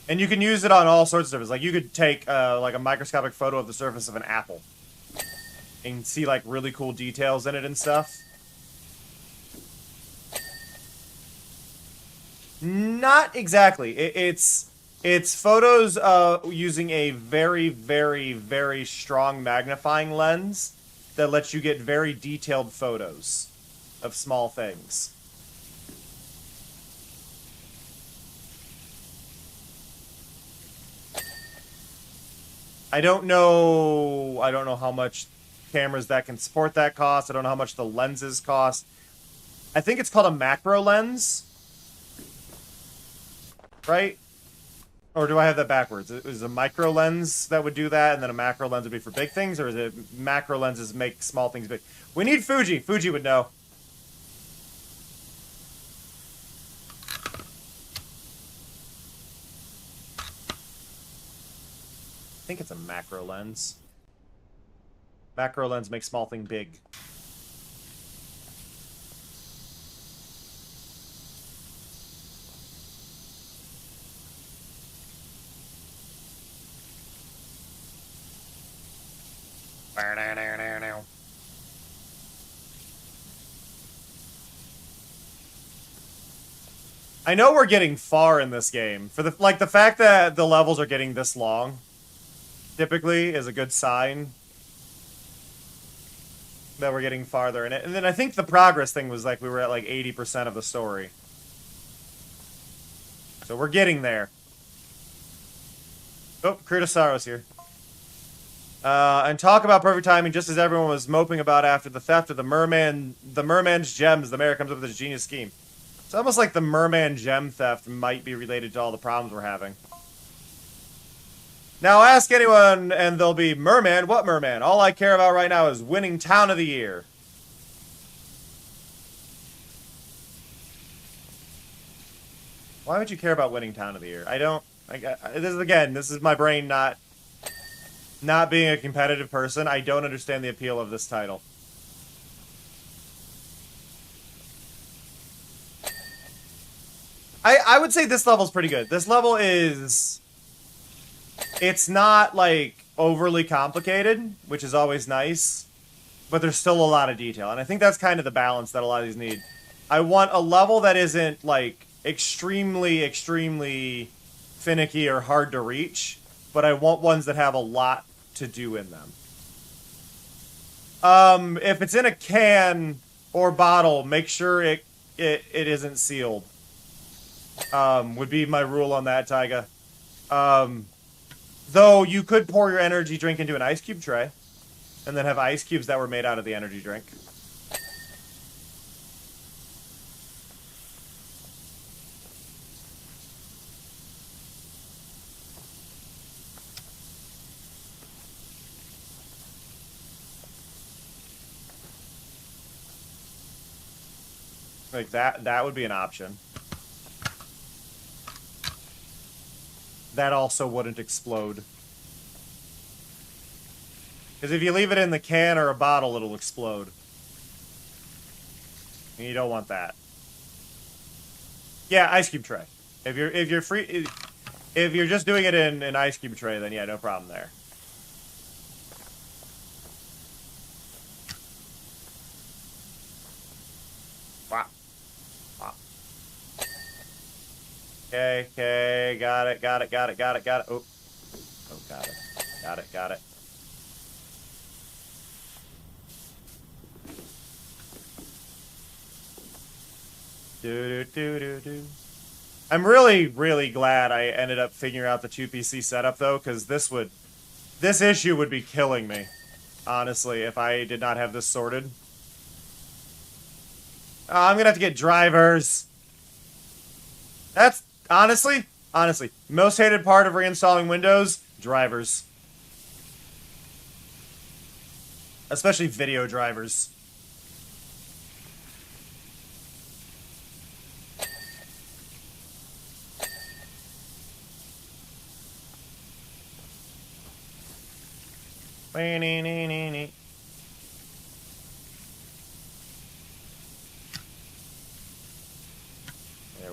And you can use it on all sorts of surfaces. Like, you could take, like, a microscopic photo of the surface of an apple. And see, like, really cool details in it and stuff. Not exactly. It's photos using a very, very, very strong magnifying lens that lets you get very detailed photos of small things. I don't know how much cameras that can support that cost. I don't know how much the lenses cost. I think it's called a macro lens. Right? Or do I have that backwards? Is a micro lens that would do that, and then a macro lens would be for big things, or is it macro lenses make small things big? We need Fuji. Fuji would know. I think it's a macro lens. Macro lens makes small thing big. I know we're getting far in this game. For the fact that the levels are getting this long typically is a good sign that we're getting farther in it. And then I think the progress thing was like we were at like 80% of the story. So we're getting there. Oh, Kritosaurus here. And talk about perfect timing, just as everyone was moping about after the theft of the merman's gems, the mayor comes up with his genius scheme. It's almost like the merman gem theft might be related to all the problems we're having. Now ask anyone and they'll be, merman? What merman? All I care about right now is winning town of the year. Why would you care about winning town of the year? I don't... this is my brain not being a competitive person. I don't understand the appeal of this title. I would say this level's pretty good. This level is... It's not, like, overly complicated, which is always nice, but there's still a lot of detail. And I think that's kind of the balance that a lot of these need. I want a level that isn't, like, extremely, extremely finicky or hard to reach, but I want ones that have a lot to do in them. If it's in a can or bottle, make sure it isn't sealed. Would be my rule on that, Taiga. Though you could pour your energy drink into an ice cube tray, and then have ice cubes that were made out of the energy drink. Like that would be an option. That also wouldn't explode. Because if you leave it in the can or a bottle, it'll explode. And you don't want that. Yeah, ice cube tray. If you're just doing it in an ice cube tray, then yeah, no problem there. Wow. Wow. Okay, got it. Oh, got it. Do. I'm really, really glad I ended up figuring out the 2PC setup, though, because this issue would be killing me, honestly, if I did not have this sorted. I'm gonna have to get drivers. That's, honestly, most hated part of reinstalling Windows, drivers. Especially video drivers.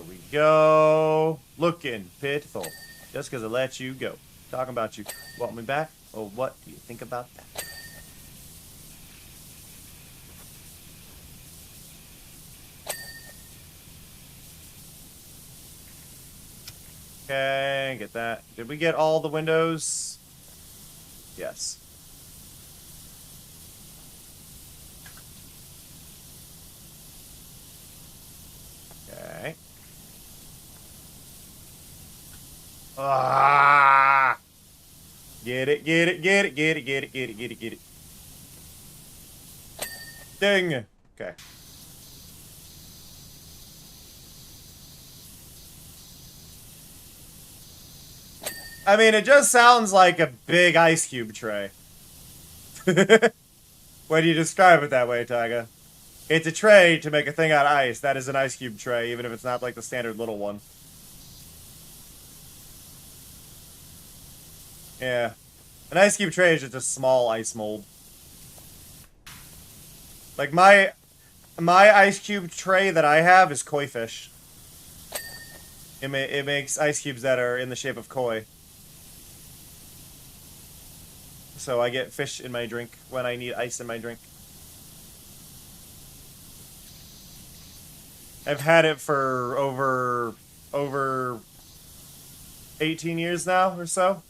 we go. Looking pitiful. Just because I let you go. Talking about you. Want me back? Oh, what do you think about that? Okay, get that. Did we get all the windows? Yes. Okay. Ah! Get it, get it, get it, get it, get it, get it, get it, get it. Ding! Okay. I mean, it just sounds like a big ice cube tray. When do you describe it that way, Tyga? It's a tray to make a thing out of ice. That is an ice cube tray, even if it's not like the standard little one. Yeah. An ice cube tray is just a small ice mold. Like, my ice cube tray that I have is koi fish. It makes ice cubes that are in the shape of koi. So I get fish in my drink when I need ice in my drink. I've had it for over 18 years now or so.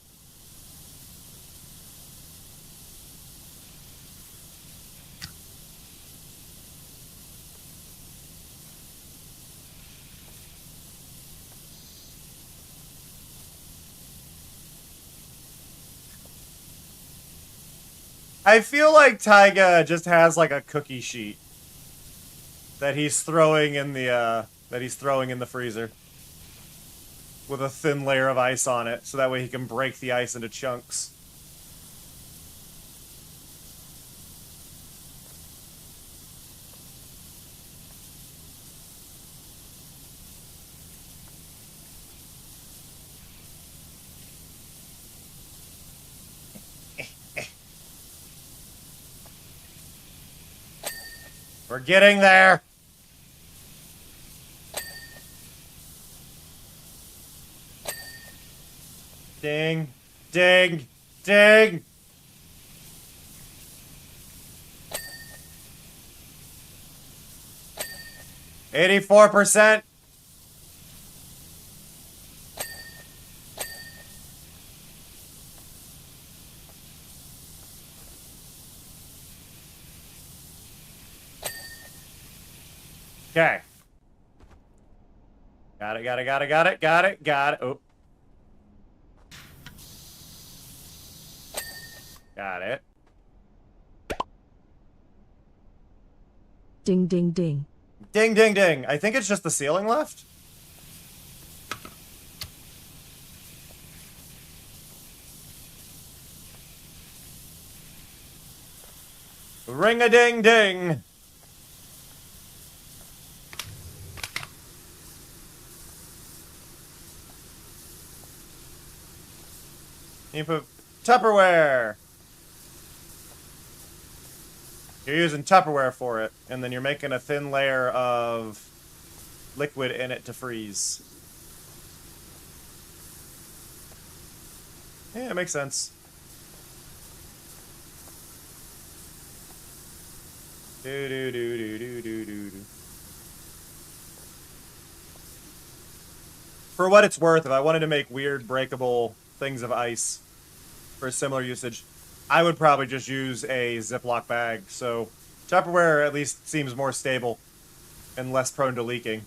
I feel like Tyga just has like a cookie sheet that he's throwing in the freezer with a thin layer of ice on it, so that way he can break the ice into chunks. We're getting there. Ding, ding, ding. $84%. Okay. Got it, got it, got it, got it, got it, got it. Oh. Got it. Ding ding ding. Ding, ding, ding. I think it's just the ceiling left. Ring-a-ding-ding. You put Tupperware. You're using Tupperware for it, and then you're making a thin layer of liquid in it to freeze. Yeah, it makes sense. Do do do do do do do do. For what it's worth, if I wanted to make weird breakable things of ice for similar usage, I would probably just use a Ziploc bag. So Tupperware at least seems more stable and less prone to leaking.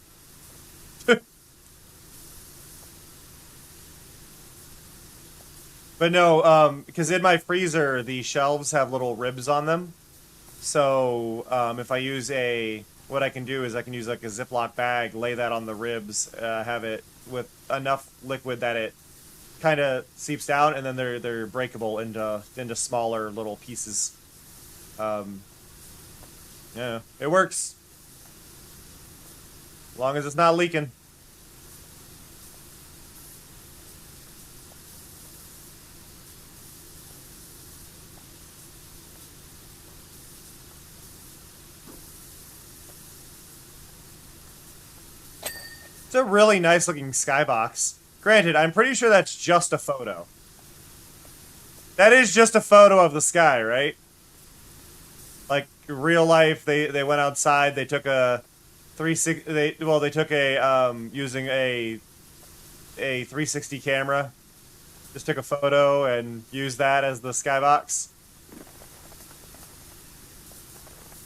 But no, because in my freezer, the shelves have little ribs on them. So if I use what I can do is I can use like a Ziploc bag, lay that on the ribs, have it with enough liquid that it kind of seeps down, and then they're breakable into smaller little pieces. Yeah, it works. As long as it's not leaking. It's a really nice looking skybox. Granted, I'm pretty sure that's just a photo. That is just a photo of the sky, right? Like real life, they went outside, they took a 360 they took a using a 360 camera. Just took a photo and used that as the skybox.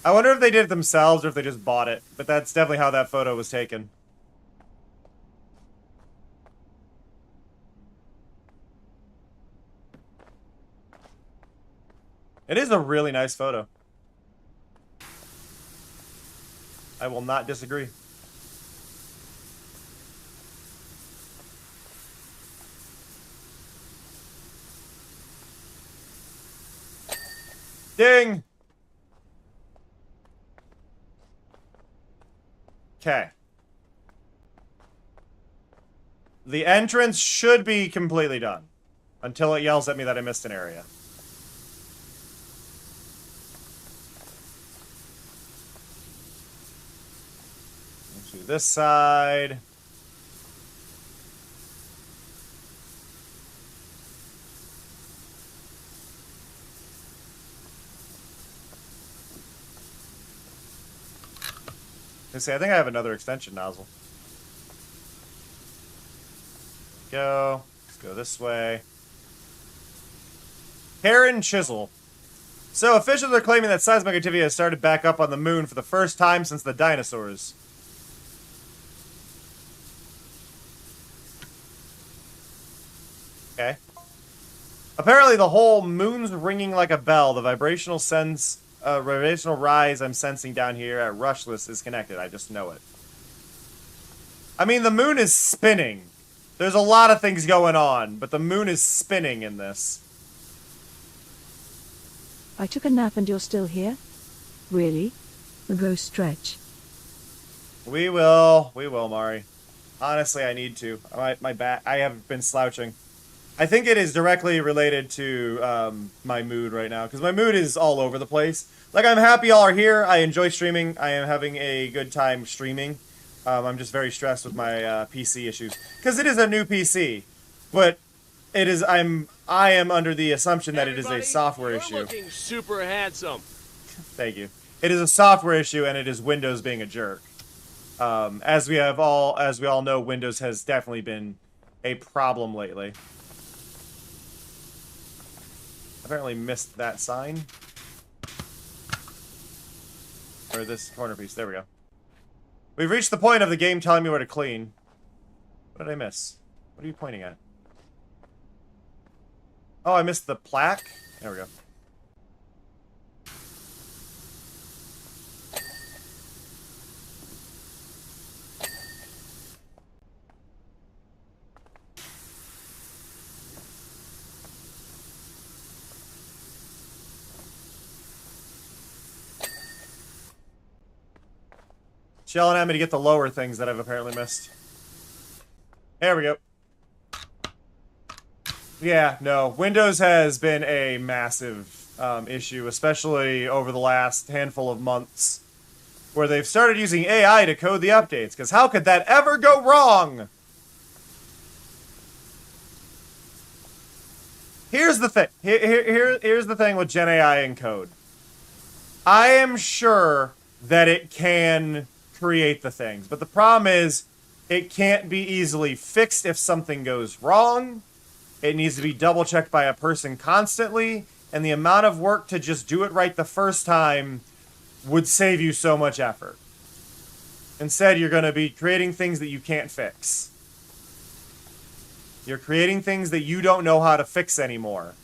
I wonder if they did it themselves or if they just bought it, but that's definitely how that photo was taken. It is a really nice photo. I will not disagree. Ding! Okay. The entrance should be completely done. Until it yells at me that I missed an area. To this side. Let's see, I think I have another extension nozzle. Go. Let's go this way. Karen Chisel. So, officials are claiming that seismic activity has started back up on the moon for the first time since the dinosaurs. Okay. Apparently the whole moon's ringing like a bell. The vibrational rise I'm sensing down here at Rushless is connected. I just know it. I mean, the moon is spinning. There's a lot of things going on, but the moon is spinning in this. I took a nap and you're still here? Really? Go stretch. We will, Mari. Honestly, I need to. My back, I have been slouching. I think it is directly related to my mood right now, because my mood is all over the place. Like, I'm happy y'all are here. I enjoy streaming. I am having a good time streaming. I'm just very stressed with my PC issues, because it is a new PC, but it is. I am under the assumption that it is a software issue. Looking super handsome. Thank you. It is a software issue, and it is Windows being a jerk. As we all know, Windows has definitely been a problem lately. Apparently missed that sign. Or this corner piece. There we go. We've reached the point of the game telling me where to clean. What did I miss? What are you pointing at? Oh, I missed the plaque? There we go. She's yelling at me to get the lower things that I've apparently missed. There we go. Yeah, no. Windows has been a massive issue, especially over the last handful of months, where they've started using AI to code the updates, because how could that ever go wrong? Here's the thing. Here's the thing with Gen AI and code. I am sure that it can create the things, but the problem is it can't be easily fixed if something goes wrong. It needs to be double checked by a person constantly, and the amount of work to just do it right the first time would save you so much effort. Instead, you're going to be creating things that you can't fix. You're creating things that you don't know how to fix anymore.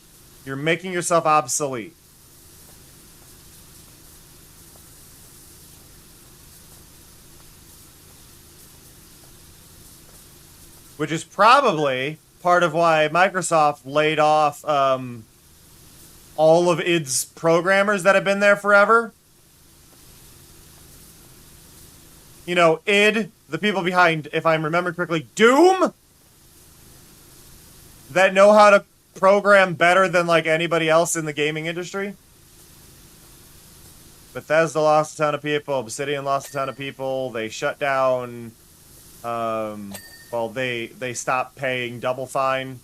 You're making yourself obsolete. Which is probably part of why Microsoft laid off all of its programmers that have been there forever. You know, id, the people behind, if I'm remembering correctly, Doom? That know how to program better than, like, anybody else in the gaming industry. Bethesda lost a ton of people. Obsidian lost a ton of people. They shut down Well, they stopped paying Double Fine.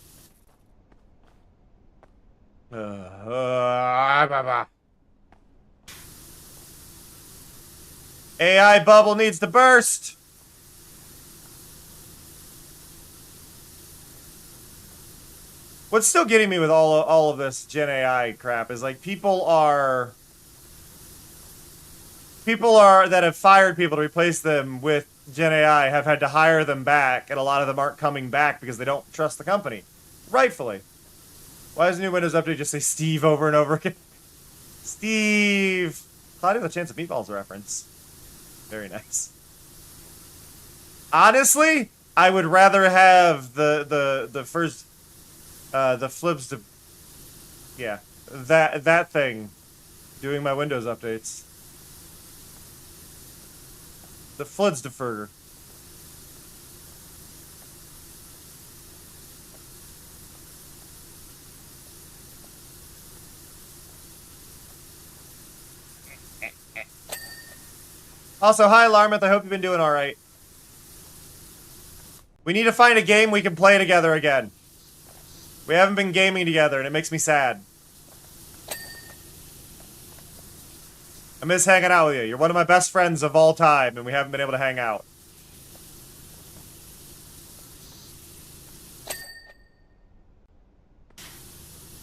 AI bubble needs to burst. What's still getting me with all of this Gen AI crap is like people are that have fired people to replace them with Gen AI have had to hire them back, and a lot of them aren't coming back because they don't trust the company. Rightfully. Why does the new Windows update just say Steve over and over again? Steve! Clouding the Chance of Meatballs reference. Very nice. Honestly, I would rather have the first the flips to yeah, that thing doing my Windows updates. The Floods deferred. Also, hi, Larmouth. I hope you've been doing alright. We need to find a game we can play together again. We haven't been gaming together, and it makes me sad. I miss hanging out with you. You're one of my best friends of all time, and we haven't been able to hang out.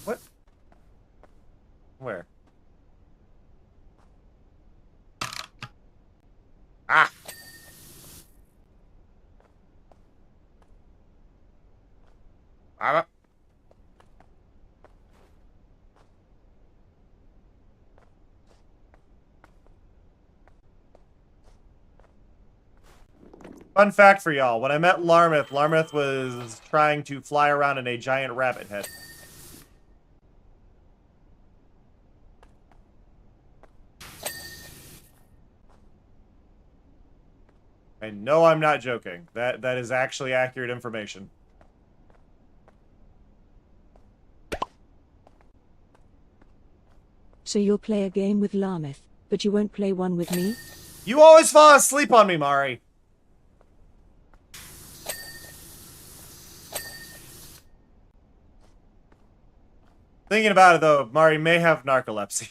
What? Where? Ah! Ah! Fun fact for y'all, when I met Larmouth, Larmouth was trying to fly around in a giant rabbit head. And no, I'm not joking. That is actually accurate information. So you'll play a game with Larmouth, but you won't play one with me? You always fall asleep on me, Mari. Thinking about it, though, Mari may have narcolepsy.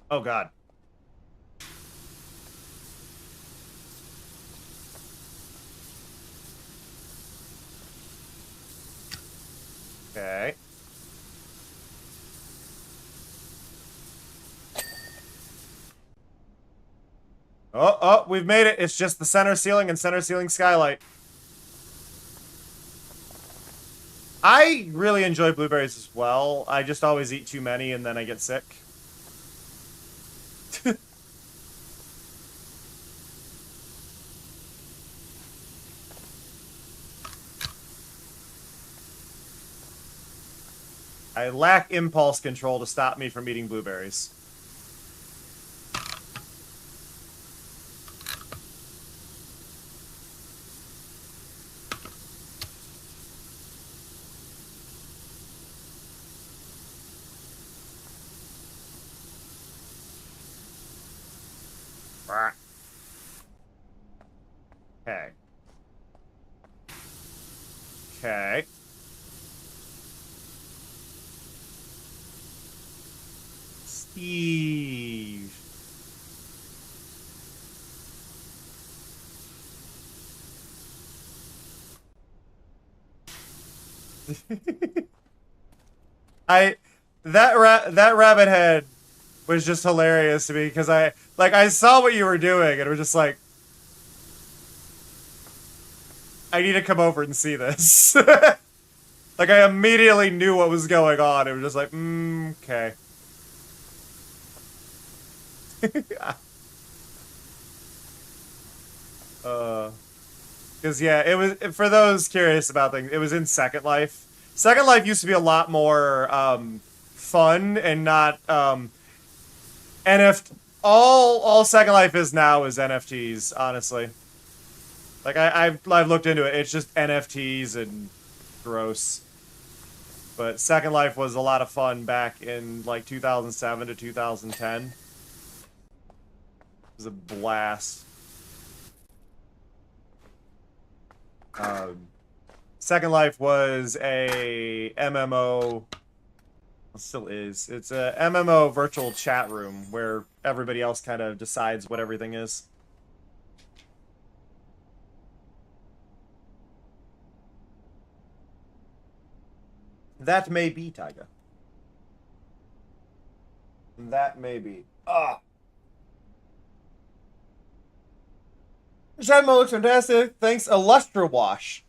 Oh, God. Okay. Oh, we've made it. It's just the center ceiling and center ceiling skylight. I really enjoy blueberries as well. I just always eat too many and then I get sick. I lack impulse control to stop me from eating blueberries. Okay. Okay. Steve. That rabbit head was just hilarious to me because I saw what you were doing and it was just like I need to come over and see this. Like I immediately knew what was going on. It was just like, okay. Because yeah, it was for those curious about things. It was in Second Life. Second Life used to be a lot more fun and not NFT. All Second Life is now is NFTs, honestly. Like, I've looked into it. It's just NFTs and gross. But Second Life was a lot of fun back in, like, 2007 to 2010. It was a blast. Second Life was a MMO... It still is. It's a MMO virtual chat room where everybody else kind of decides what everything is. That may be, Tyga. That may be. Ah! Shenmue looks fantastic. Thanks, Illustra Wash.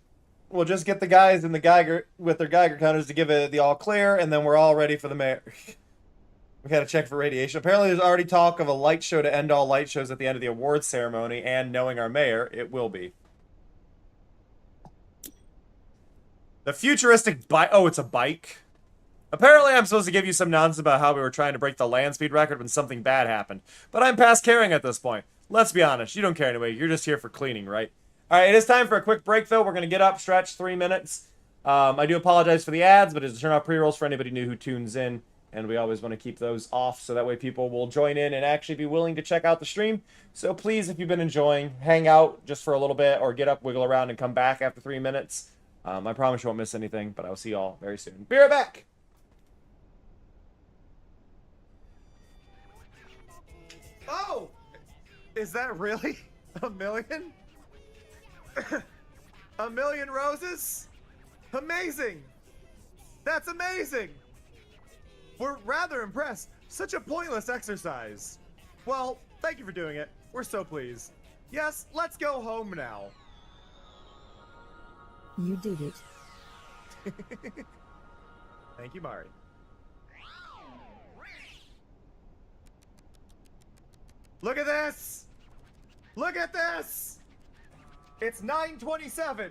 We'll just get the guys in the Geiger with their Geiger counters to give it the all clear, and then we're all ready for the mayor. We gotta check for radiation. Apparently, there's already talk of a light show to end all light shows at the end of the awards ceremony, and knowing our mayor, it will be. The futuristic bike. Oh, it's a bike. Apparently, I'm supposed to give you some nonsense about how we were trying to break the land speed record when something bad happened. But I'm past caring at this point. Let's be honest, you don't care anyway. You're just here for cleaning, right? Alright, it is time for a quick break, though. We're going to get up, stretch, 3 minutes. I do apologize for the ads, but it's to turn off pre-rolls for anybody new who tunes in. And we always want to keep those off, so that way people will join in and actually be willing to check out the stream. So please, if you've been enjoying, hang out just for a little bit, or get up, wiggle around, and come back after 3 minutes. I promise you won't miss anything, but I'll see y'all very soon. Be right back! Oh! Is that really a million? A million roses? Amazing! That's amazing! We're rather impressed. Such a pointless exercise. Well, thank you for doing it. We're so pleased. Yes, let's go home now. You did it. Thank you, Mari. Look at this! Look at this! It's 9:27.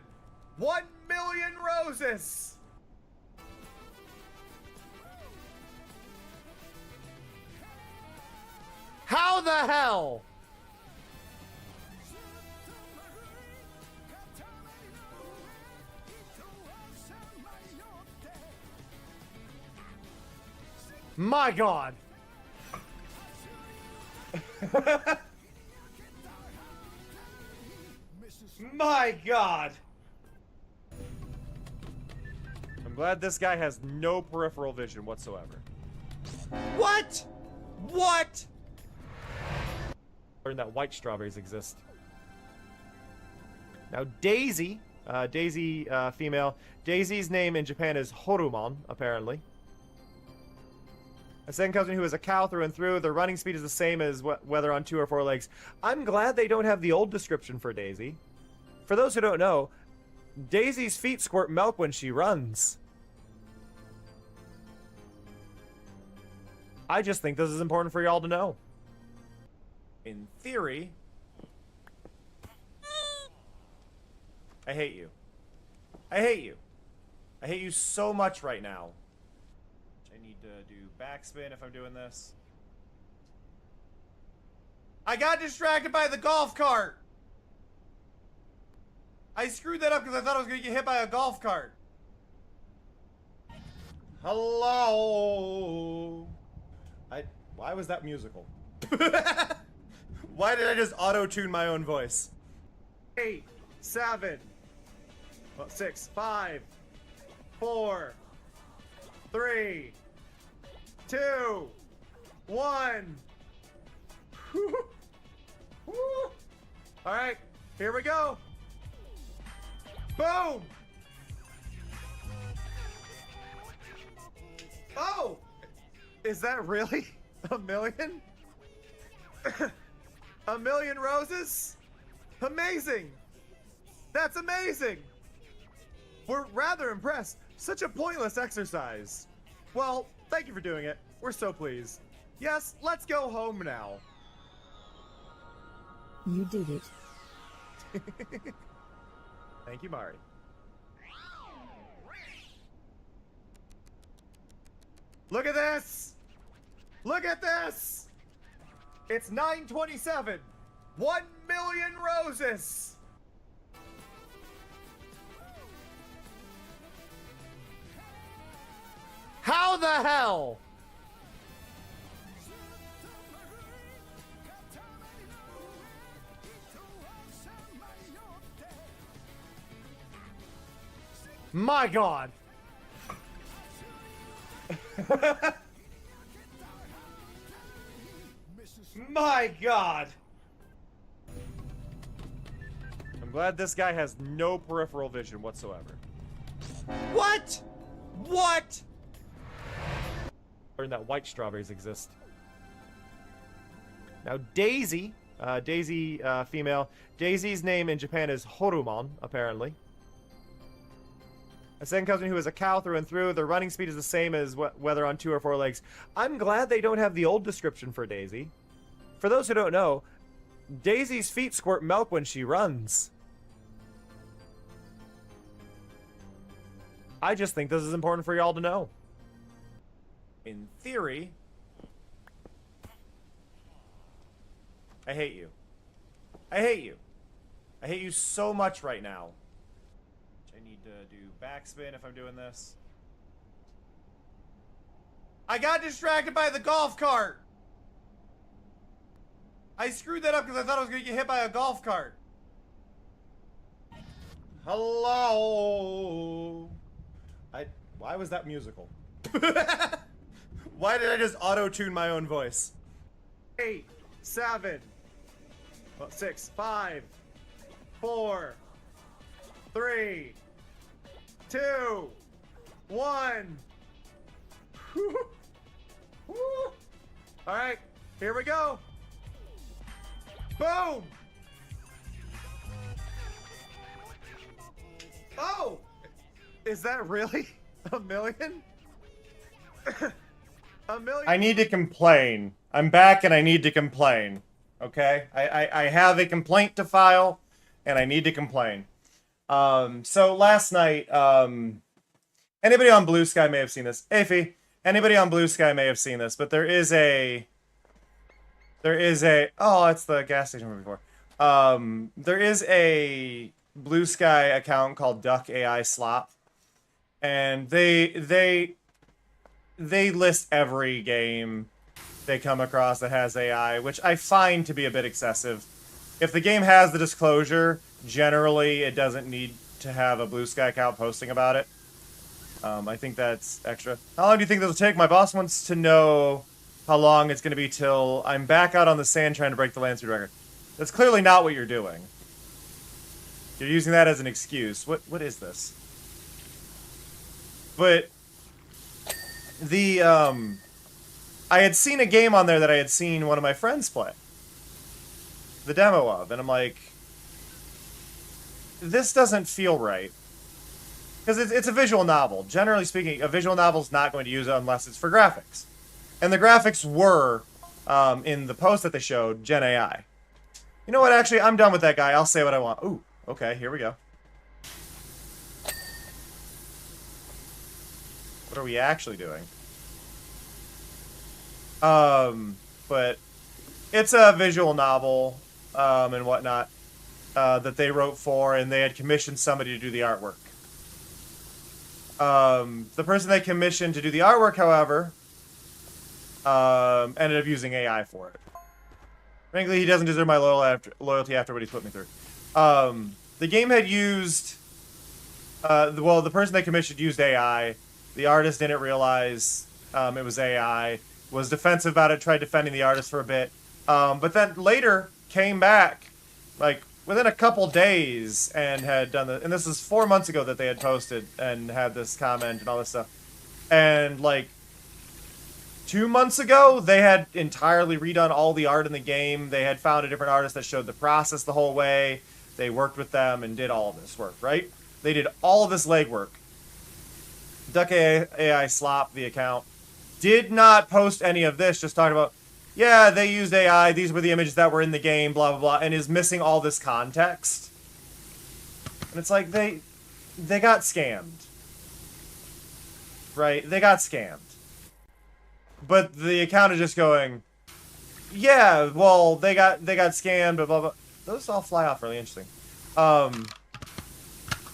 1 million roses! How the hell? My God. My God. I'm glad this guy has no peripheral vision whatsoever. What? What? Learned that white strawberries exist. Now Daisy, female. Daisy's name in Japan is Horumon, apparently. A second cousin who is a cow through and through. Their running speed is the same as whether on 2 or 4 legs. I'm glad they don't have the old description for Daisy. For those who don't know, Daisy's feet squirt milk when she runs. I just think this is important for y'all to know. In theory, I hate you. I hate you. I hate you so much right now. I need to do backspin if I'm doing this. I got distracted by the golf cart. I screwed that up because I thought I was going to get hit by a golf cart. Hello. Why was that musical? Why did I just auto-tune my own voice? 8, 7, 6, 5, 4, 3, 2, 1. Alright, here we go. Boom! Oh! Is that really a million? A million roses? Amazing! That's amazing! We're rather impressed. Such a pointless exercise. Well, thank you for doing it. We're so pleased. Yes, let's go home now. You did it. Thank you, Mari. Look at this! Look at this! It's 9:27. 1 million roses! How the hell? My God. My God. I'm glad this guy has no peripheral vision whatsoever. What? What? Learn that white strawberries exist. Now Daisy, female. Daisy's name in Japan is Horumon, apparently. A second cousin who is a cow through and through. Their running speed is the same as whether on 2 or 4 legs. I'm glad they don't have the old description for Daisy. For those who don't know, Daisy's feet squirt milk when she runs. I just think this is important for y'all to know. In theory, I hate you. I hate you. I hate you so much right now. I need to do backspin if I'm doing this. I got distracted by the golf cart. I screwed that up because I thought I was going to get hit by a golf cart. Hello. Why was that musical? Why did I just auto-tune my own voice? 8, 7, 6, 5, 4, 3, 2, 1. Alright, here we go. Boom! Oh! Is that really a million? A million? I need to complain. I'm back and I need to complain. Okay? I have a complaint to file and I need to complain. So last night, anybody on Blue Sky may have seen this. Afy, anybody on Blue Sky may have seen this, but there is a, oh, it's the gas station from before. There is a Blue Sky account called Duck AI Slop, and they list every game they come across that has AI, which I find to be a bit excessive. If the game has the disclosure, generally it doesn't need to have a Blue Sky account posting about it. I think that's extra. How long do you think this will take? My boss wants to know how long it's going to be till I'm back out on the sand trying to break the land speed record. That's clearly not what you're doing. You're using that as an excuse. What is this? But the I had seen a game on there that I had seen one of my friends play the demo of, and I'm like, this doesn't feel right. Because it's a visual novel. Generally speaking, a visual novel's not going to use it unless it's for graphics. And the graphics were, in the post that they showed, Gen AI. You know what, actually, I'm done with that guy. I'll say what I want. Ooh, okay, here we go. What are we actually doing? But it's a visual novel, and whatnot, that they wrote for, and they had commissioned somebody to do the artwork. The person they commissioned to do the artwork, however, ended up using AI for it. Frankly, he doesn't deserve my loyalty after what he's put me through. The game had used... well, the person they commissioned used AI. The artist didn't realize it was AI. Was defensive about it, tried defending the artist for a bit. But then later came back, like, within a couple days, and had done the... And this is 4 months ago that they had posted and had this comment and all this stuff. And, like, 2 months ago, they had entirely redone all the art in the game. They had found a different artist that showed the process the whole way. They worked with them and did all of this work, right? They did all of this legwork. Duck AI Slop, the account, did not post any of this, just talking about, yeah, they used AI, these were the images that were in the game, blah, blah, blah, and is missing all this context. And it's like, they got scammed. Right? They got scammed. But the account is just going, yeah, well, they got scammed, blah, blah, blah. Those all fly off really interesting. But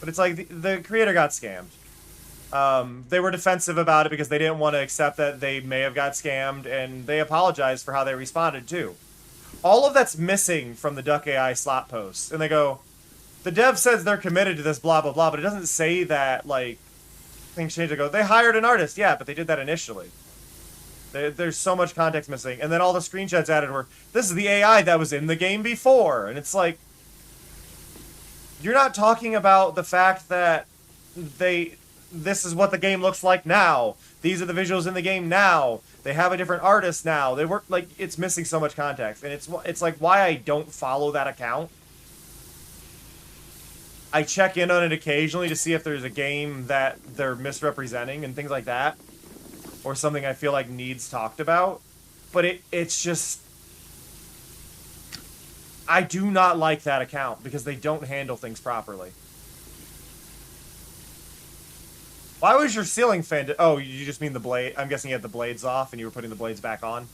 it's like, the creator got scammed. They were defensive about it because they didn't want to accept that they may have got scammed, and they apologized for how they responded too. All of that's missing from the Duck AI slot post. And they go, the dev says they're committed to this, blah, blah, blah, but it doesn't say that, like, things change. They go, they hired an artist. Yeah, but they did that initially. There's so much context missing. And then all the screenshots added were, this is the AI that was in the game before. And it's like, you're not talking about the fact that this is what the game looks like now. These are the visuals in the game now. They have a different artist now. They work, like, it's missing so much context. And it's like why I don't follow that account. I check in on it occasionally to see if there's a game that they're misrepresenting and things like that. Or something I feel like needs talked about. But it's just... I do not like that account because they don't handle things properly. Why was your ceiling fan... Oh, you just mean the blade... I'm guessing you had the blades off and you were putting the blades back on?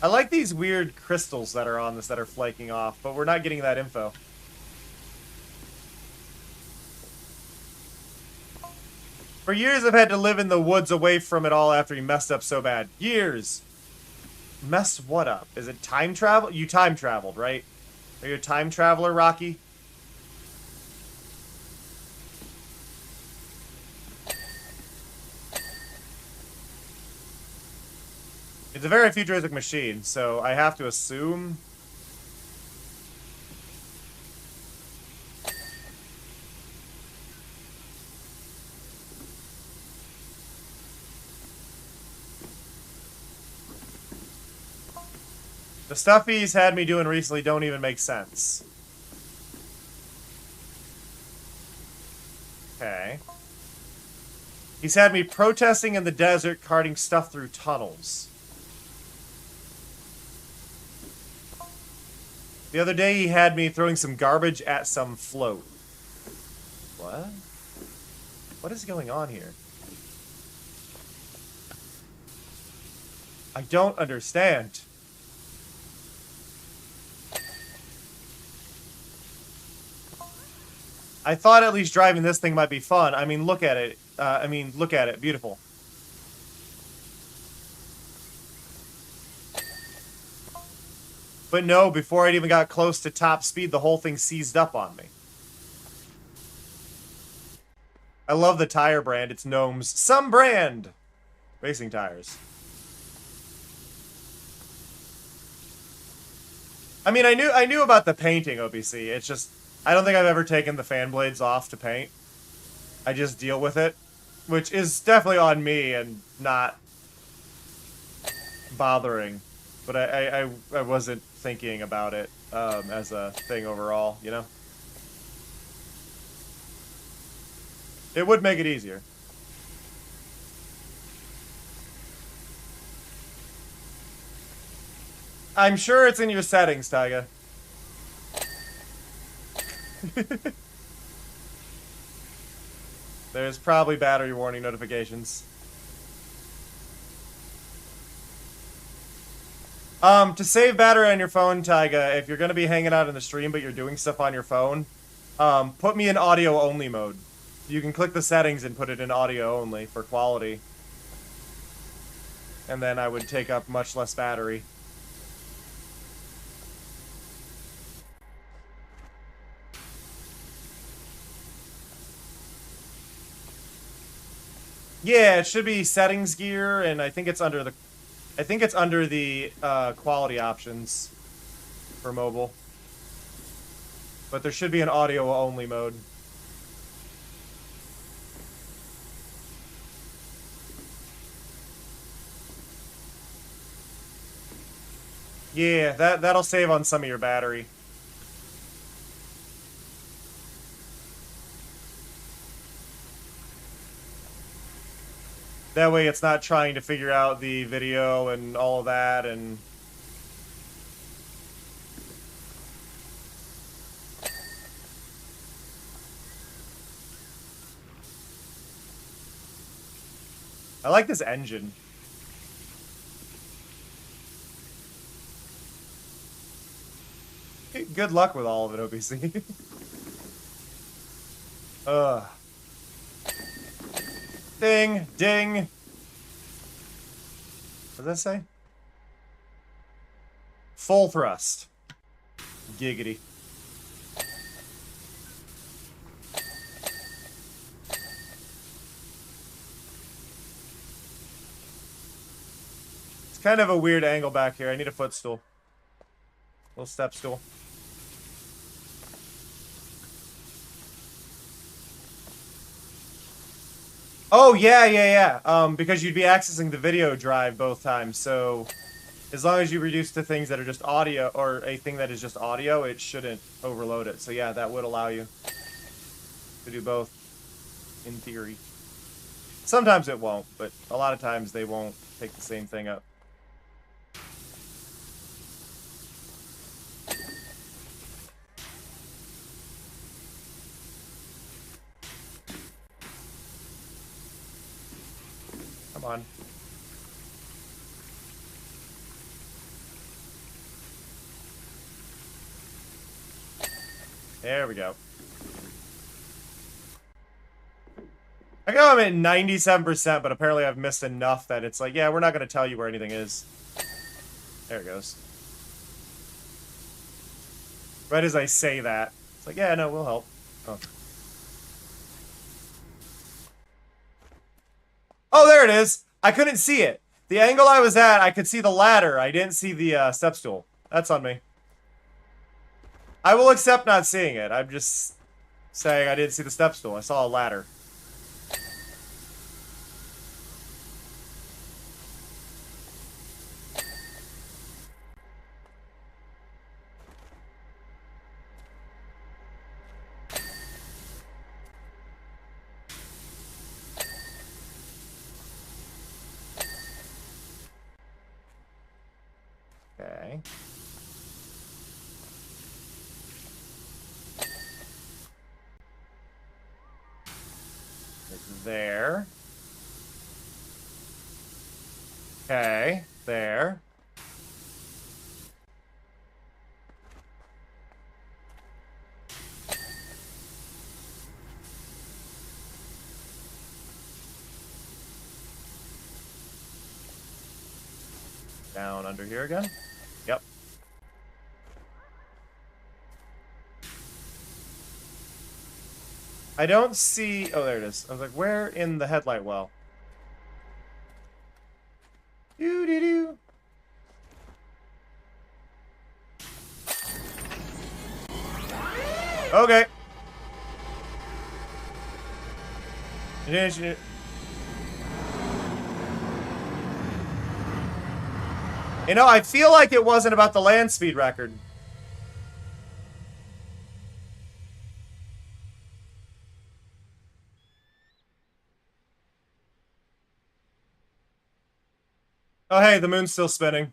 I like these weird crystals that are on this that are flaking off, but we're not getting that info. For years I've had to live in the woods away from it all after he messed up so bad. Years! Mess what up? Is it time travel? You time traveled, right? Are you a time traveler, Rocky? It's a very futuristic machine, so I have to assume... The stuff he's had me doing recently don't even make sense. Okay. He's had me protesting in the desert, carting stuff through tunnels. The other day he had me throwing some garbage at some float. What? What is going on here? I don't understand. I thought at least driving this thing might be fun. I mean, look at it. Look at it. Beautiful. But no, before I even got close to top speed, the whole thing seized up on me. I love the tire brand. It's Gnome's Some Brand racing tires. I mean, I knew about the painting, OBC. It's just... I don't think I've ever taken the fan blades off to paint. I just deal with it, which is definitely on me and not bothering. But I wasn't thinking about it as a thing overall, you know? It would make it easier. I'm sure it's in your settings, Taiga. There's probably battery warning notifications. To save battery on your phone, Taiga, if you're going to be hanging out in the stream but you're doing stuff on your phone, put me in audio only mode. You can click the settings and put it in audio only for quality. And then I would take up much less battery. Yeah, it should be settings gear, and I think it's under the quality options for mobile. But there should be an audio only mode. Yeah, that'll save on some of your battery. That way it's not trying to figure out the video and all of that, and... I like this engine. Good luck with all of it, OBC. Ugh. Ding, ding. What does that say? Full thrust. Giggity. It's kind of a weird angle back here. I need a footstool. Little step stool. Oh, yeah. Because you'd be accessing the video drive both times, so as long as you reduce to things that are just audio, or a thing that is just audio, it shouldn't overload it. So yeah, that would allow you to do both, in theory. Sometimes it won't, but a lot of times they won't take the same thing up. Come on. There we go. I know I'm at 97%, but apparently I've missed enough that it's like, yeah, we're not going to tell you where anything is. There it goes. Right as I say that, it's like, yeah, no, we'll help. Oh. Oh, there it is. I couldn't see it. The angle I was at, I could see the ladder. I didn't see the step stool. That's on me. I will accept not seeing it. I'm just saying I didn't see the step stool. I saw a ladder. Okay. It's there. Okay, there. Down under here again. Yep. I don't see... Oh, there it is. I was like, where in the headlight well? Doo-doo-doo. Okay. You know, I feel like it wasn't about the land speed record. Oh, hey, the moon's still spinning.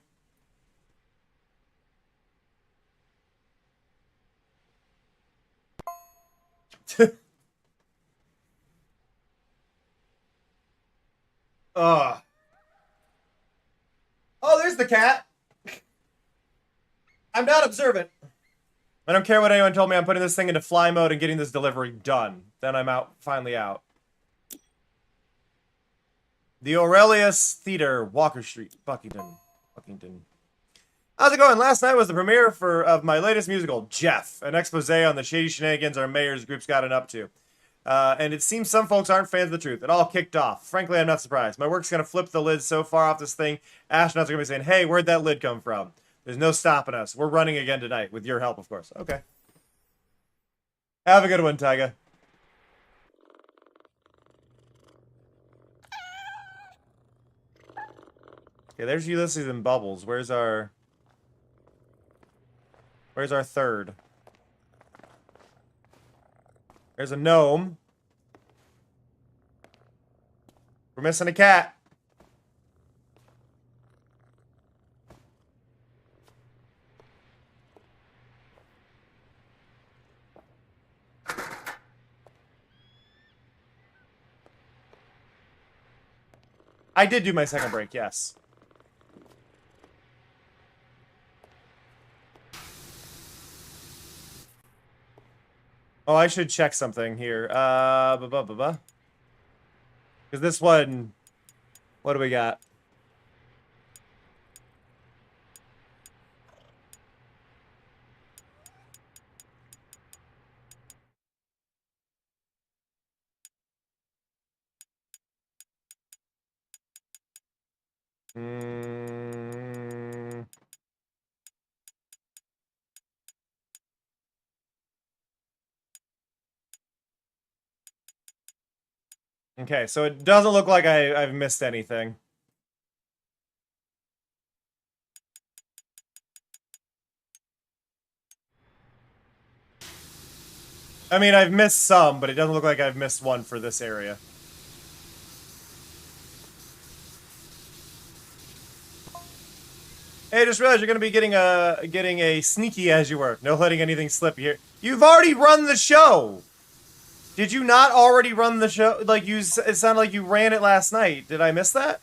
Ugh. Oh, there's the cat. I'm not observant. I don't care what anyone told me. I'm putting this thing into fly mode and getting this delivery done. Then I'm out, finally out. The Aurelius Theater, Walker Street, Buckington. How's it going? Last night was the premiere of my latest musical, Jeff, an expose on the shady shenanigans our mayor's group's gotten up to. And it seems some folks aren't fans of the truth. It all kicked off. Frankly, I'm not surprised. My work's going to flip the lid so far off this thing, astronauts are going to be saying, hey, where'd that lid come from? There's no stopping us. We're running again tonight, with your help, of course. Okay. Have a good one, Tyga. Okay, there's Ulysses and Bubbles. Where's our third? There's a gnome. We're missing a cat. I did do my second break, yes. Oh, I should check something here. Because this one, what do we got? Mm. Okay, so it doesn't look like I've missed anything. I mean, I've missed some, but it doesn't look like I've missed one for this area. Hey, just realized you're gonna be getting a sneaky as you work. No letting anything slip here. You've already run the show. Did you not already run the show? Like it sounded like you ran it last night. Did I miss that?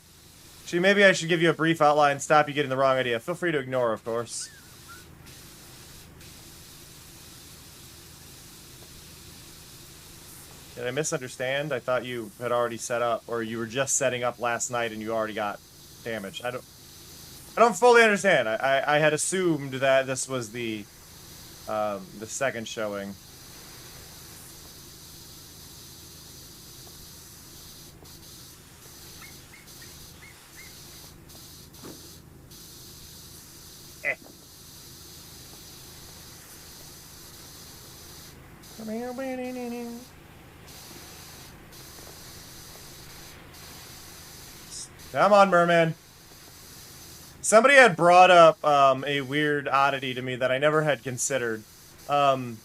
Actually, maybe I should give you a brief outline. Stop you getting the wrong idea. Feel free to ignore, of course. Did I misunderstand? I thought you had already set up, or you were just setting up last night and you already got damaged. I don't fully understand. I had assumed that this was the second showing. Come on, merman. Somebody had brought up a weird oddity to me that I never had considered. It's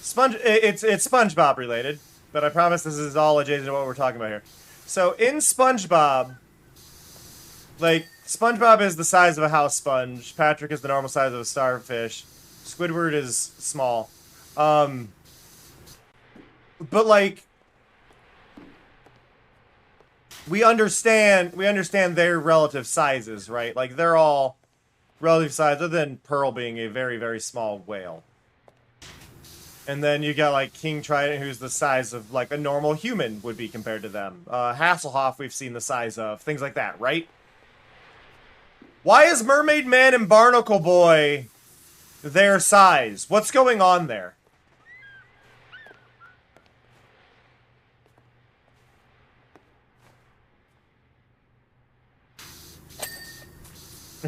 SpongeBob related, but I promise this is all adjacent to what we're talking about here. So in SpongeBob, like SpongeBob is the size of a house sponge. Patrick is the normal size of a starfish. Squidward is small. But like we understand their relative sizes, right? Like they're all relative size, other than Pearl being a very, very small whale. And then you got like King Trident, who's the size of like a normal human would be compared to them. Hasselhoff, we've seen the size of, things like that, right? Why is Mermaid Man and Barnacle Boy their size? What's going on there?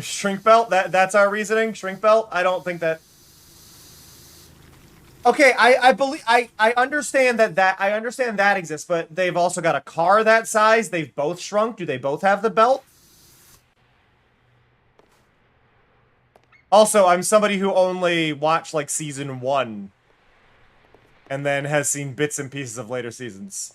Shrink belt? That's our reasoning? Shrink belt? I don't think that... Okay, I believe... I understand I understand that exists, but they've also got a car that size. They've both shrunk. Do they both have the belt? Also, I'm somebody who only watched, like, season 1. And then has seen bits and pieces of later seasons.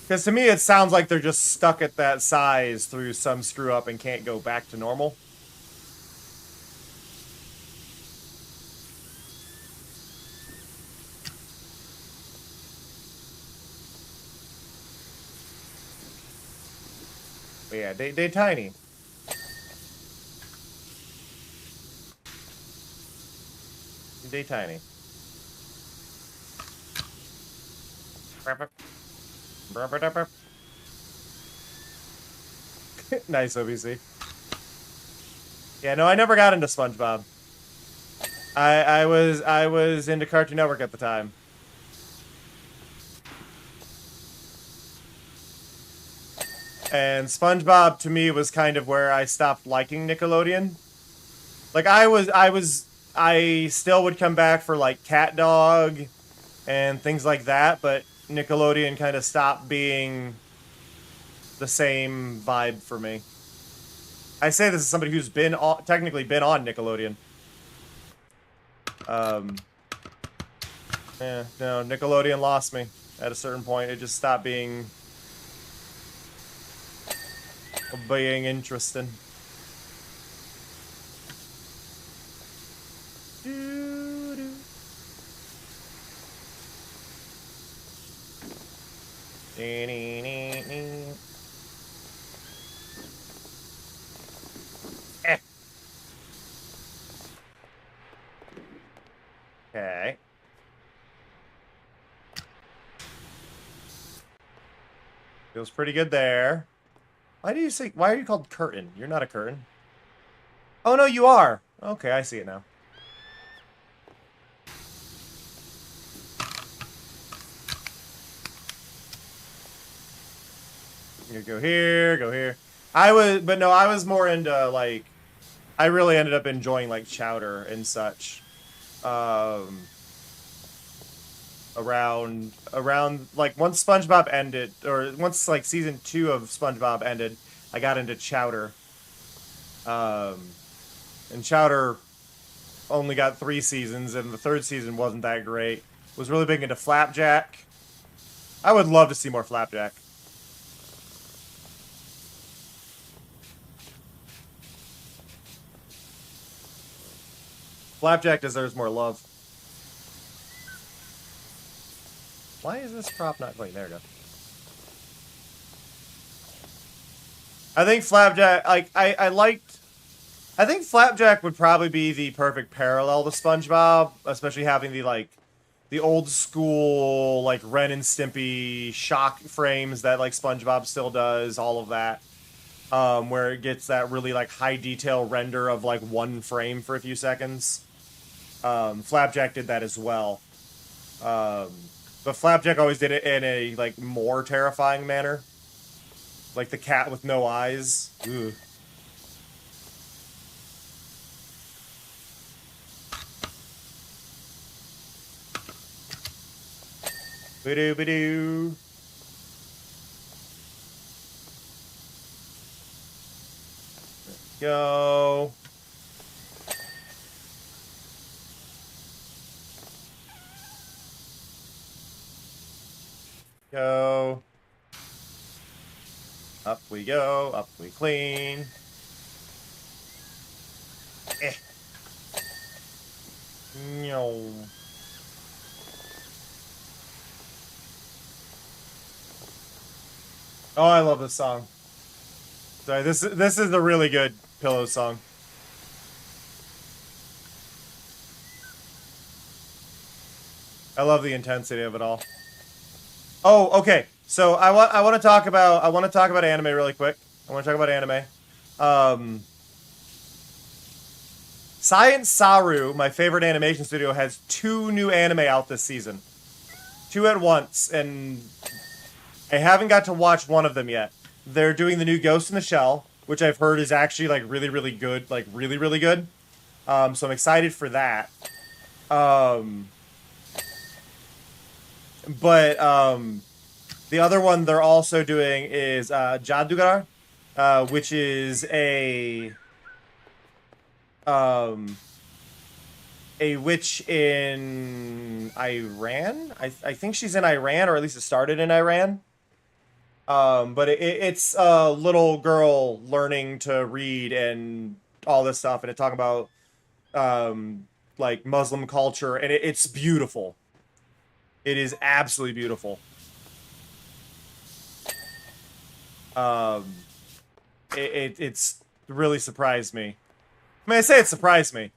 Because to me, it sounds like they're just stuck at that size through some screw-up and can't go back to normal. But yeah, they tiny. They tiny. Nice, OBC. Yeah, no, I never got into SpongeBob. I was into Cartoon Network at the time. And SpongeBob to me was kind of where I stopped liking Nickelodeon. Like I still would come back for like Cat Dog and things like that, but Nickelodeon kind of stopped being the same vibe for me. I say this as somebody who's technically been on Nickelodeon. Yeah, no, Nickelodeon lost me at a certain point. It just stopped being interesting. Eh. Okay. Feels pretty good there. Why do you say? Why are you called Curtain? You're not a curtain. Oh no, you are. Okay, I see it now. You go here, go here. But no, I was more into like, I really ended up enjoying like Chowder and such. Um, around like once SpongeBob ended, or once like season 2 of SpongeBob ended, I got into Chowder. And Chowder only got 3 seasons, and the 3rd season wasn't that great. Was really big into Flapjack. I would love to see more Flapjack. Flapjack deserves more love. Why is this prop not... Wait, there we go. I think Flapjack... Like, I liked... I think Flapjack would probably be the perfect parallel to SpongeBob, especially having the, like, the old school, like, Ren and Stimpy shock frames that, like, SpongeBob still does, all of that. Where it gets that really, like, high detail render of, like, 1 frame for a few seconds. Flapjack did that as well. But Flapjack always did it in a, like, more terrifying manner. Like the cat with no eyes. Ugh. Ba-doo, ba-doo. Go. Go. Up we go. Up we clean. Eh. No. Oh, I love this song. Sorry, this is a really good Pillow song. I love the intensity of it all. Oh, okay. So I want to talk about anime really quick. I want to talk about anime. Science Saru, my favorite animation studio, has 2 new anime out this season. 2 at once, and I haven't got to watch one of them yet. They're doing the new Ghost in the Shell, which I've heard is actually like really, really good, like really, really good. So I'm excited for that. But the other one they're also doing is Jadugar, which is a witch in Iran. I think she's in Iran, or at least it started in Iran. But it's a little girl learning to read and all this stuff, and it's talking about like Muslim culture, and it's beautiful. It is absolutely beautiful. It's really surprised me. I mean, I say it surprised me.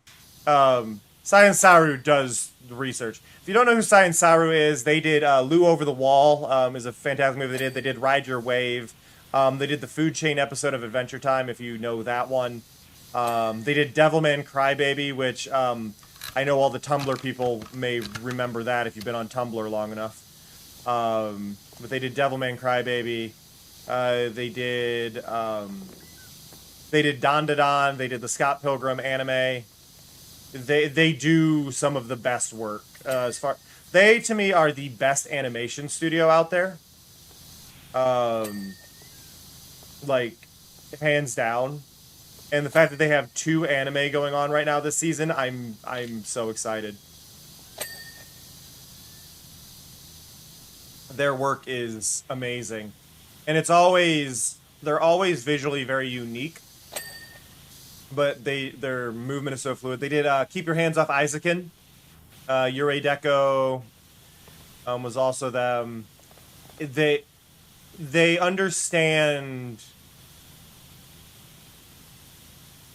Science Saru does the research. If you don't know who Science Saru is, they did Lou Over the Wall, is a fantastic movie they did. They did Ride Your Wave. They did the Food Chain episode of Adventure Time, if you know that one. They did Devilman Crybaby, which I know all the Tumblr people may remember that if you've been on Tumblr long enough. But they did Devilman Crybaby. They did Don Da Don. They did the Scott Pilgrim anime. They do some of the best work. They to me are the best animation studio out there. Like hands down. And the fact that they have 2 anime going on right now this season, I'm so excited. Their work is amazing. And they're always visually very unique. But their movement is so fluid. They did Keep Your Hands Off Isaacan. Yurei Deco was also them. they understand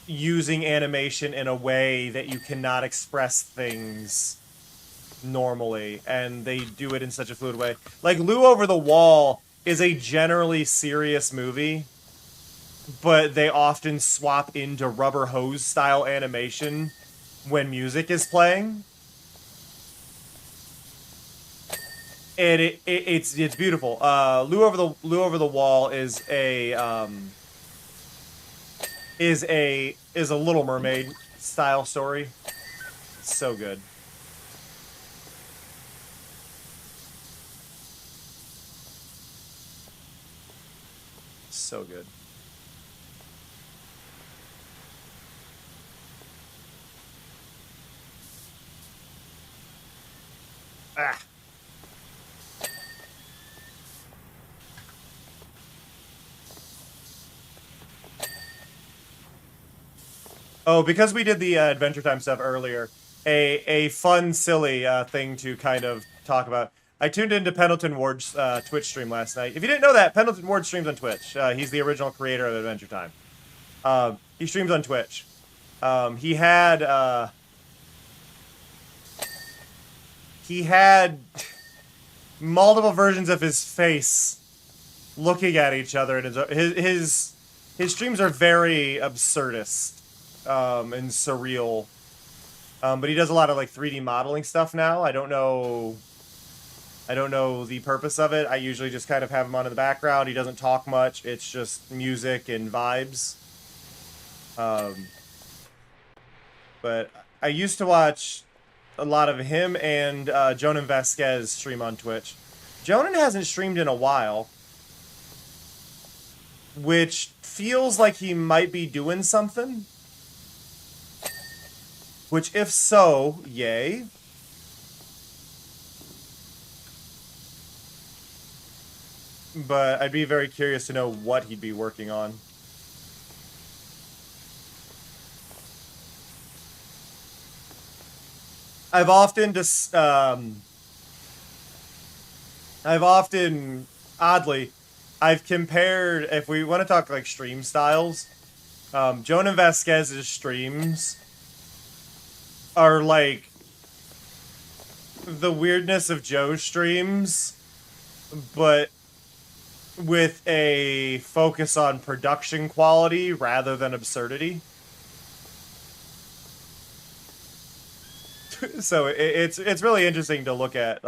using animation in a way that you cannot express things normally, and they do it in such a fluid way. Like, Lou Over the Wall is a generally serious movie, but they often swap into rubber hose style animation when music is playing. And it's beautiful. Lou Over the Wall is a Little Mermaid style story. So good. So good. Ah. Oh, because we did the Adventure Time stuff earlier, a fun, silly thing to kind of talk about. I tuned into Pendleton Ward's Twitch stream last night. If you didn't know that, Pendleton Ward streams on Twitch. He's the original creator of Adventure Time. He streams on Twitch. He had multiple versions of his face looking at each other, and his streams are very absurdist and surreal. But he does a lot of like 3D modeling stuff now. I don't know the purpose of it. I usually just kind of have him on in the background. He doesn't talk much. It's just music and vibes. But I used to watch a lot of him and Jonan Vasquez stream on Twitch. Jonan hasn't streamed in a while, which feels like he might be doing something. Which, if so, yay. But I'd be very curious to know what he'd be working on. I've often oddly, I've compared, if we want to talk like stream styles, Jonan Vasquez's streams are like the weirdness of Joe's streams, but with a focus on production quality rather than absurdity. So it's really interesting to look at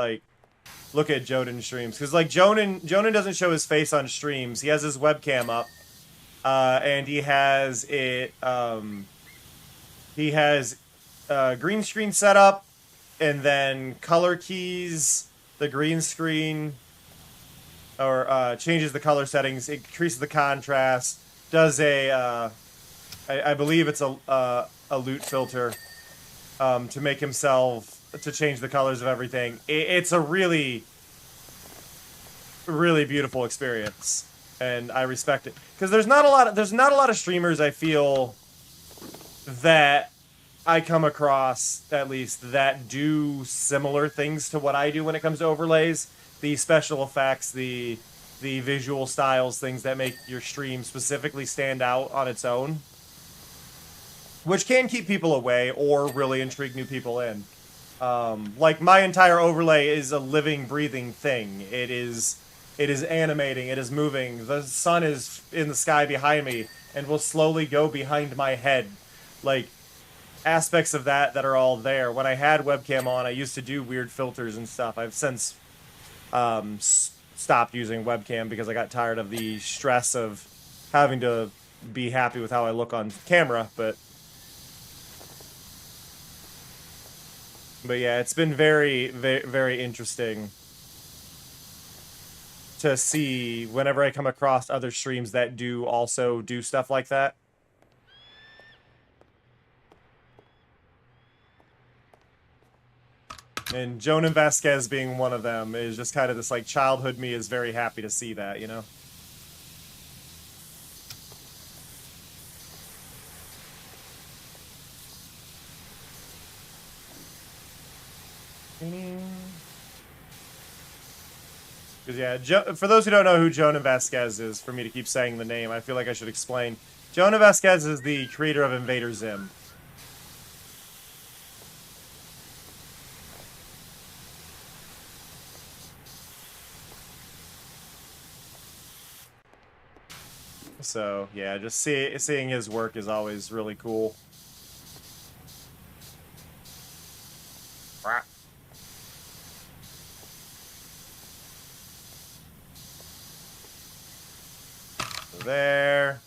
Jonan streams, because like Jonan doesn't show his face on streams. He has his webcam up, and he has green screen set up, and then color keys the green screen, or changes the color settings, increases the contrast, does I believe it's a loot filter to make himself, to change the colors of everything. It's a really, really beautiful experience, and I respect it, because there's not a lot of streamers I feel that I come across, at least, that do similar things to what I do when it comes to overlays, the special effects, the visual styles, things that make your stream specifically stand out on its own, which can keep people away or really intrigue new people in. Like, my entire overlay is a living, breathing thing. It is animating, it is moving. The sun is in the sky behind me and will slowly go behind my head. Like, aspects of that are all there. When I had webcam on, I used to do weird filters and stuff. I've since stopped using webcam because I got tired of the stress of having to be happy with how I look on camera, but yeah, it's been very, very, very interesting to see whenever I come across other streams that do also do stuff like that. And Jonan Vasquez being one of them is just kind of this, like, childhood me is very happy to see that, you know? Because, yeah, for those who don't know who Jonah Vasquez is, for me to keep saying the name, I feel like I should explain. Jonah Vasquez is the creator of Invader Zim. So, yeah, just seeing his work is always really cool. There.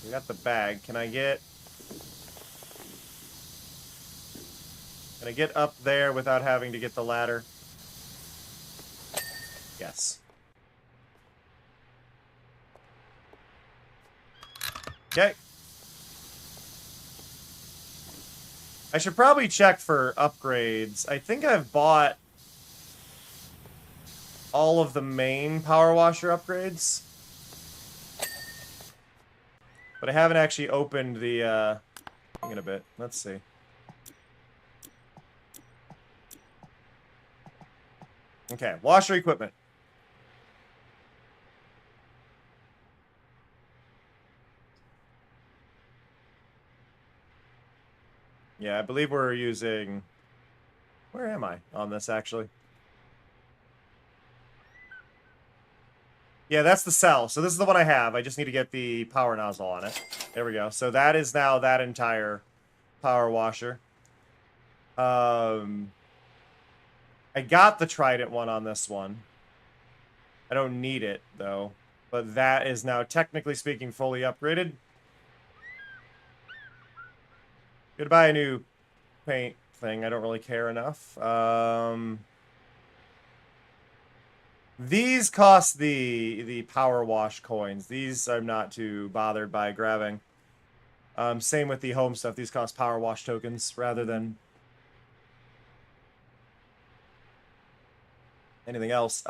We got the bag. Can I get up there without having to get the ladder? Yes. Okay. I should probably check for upgrades. I think I've bought all of the main power washer upgrades. But I haven't actually opened the thing in a bit. Let's see. Okay, washer equipment. Yeah, I believe we're using... Where am I on this, actually? Yeah, that's the cell. So this is the one I have. I just need to get the power nozzle on it. There we go. So that is now that entire power washer. I got the Trident one on this one. I don't need it, though. But that is now, technically speaking, fully upgraded. Goodbye, a new paint thing. I don't really care enough. These cost the power wash coins. These I'm not too bothered by grabbing. Same with the home stuff. These cost power wash tokens rather than anything else.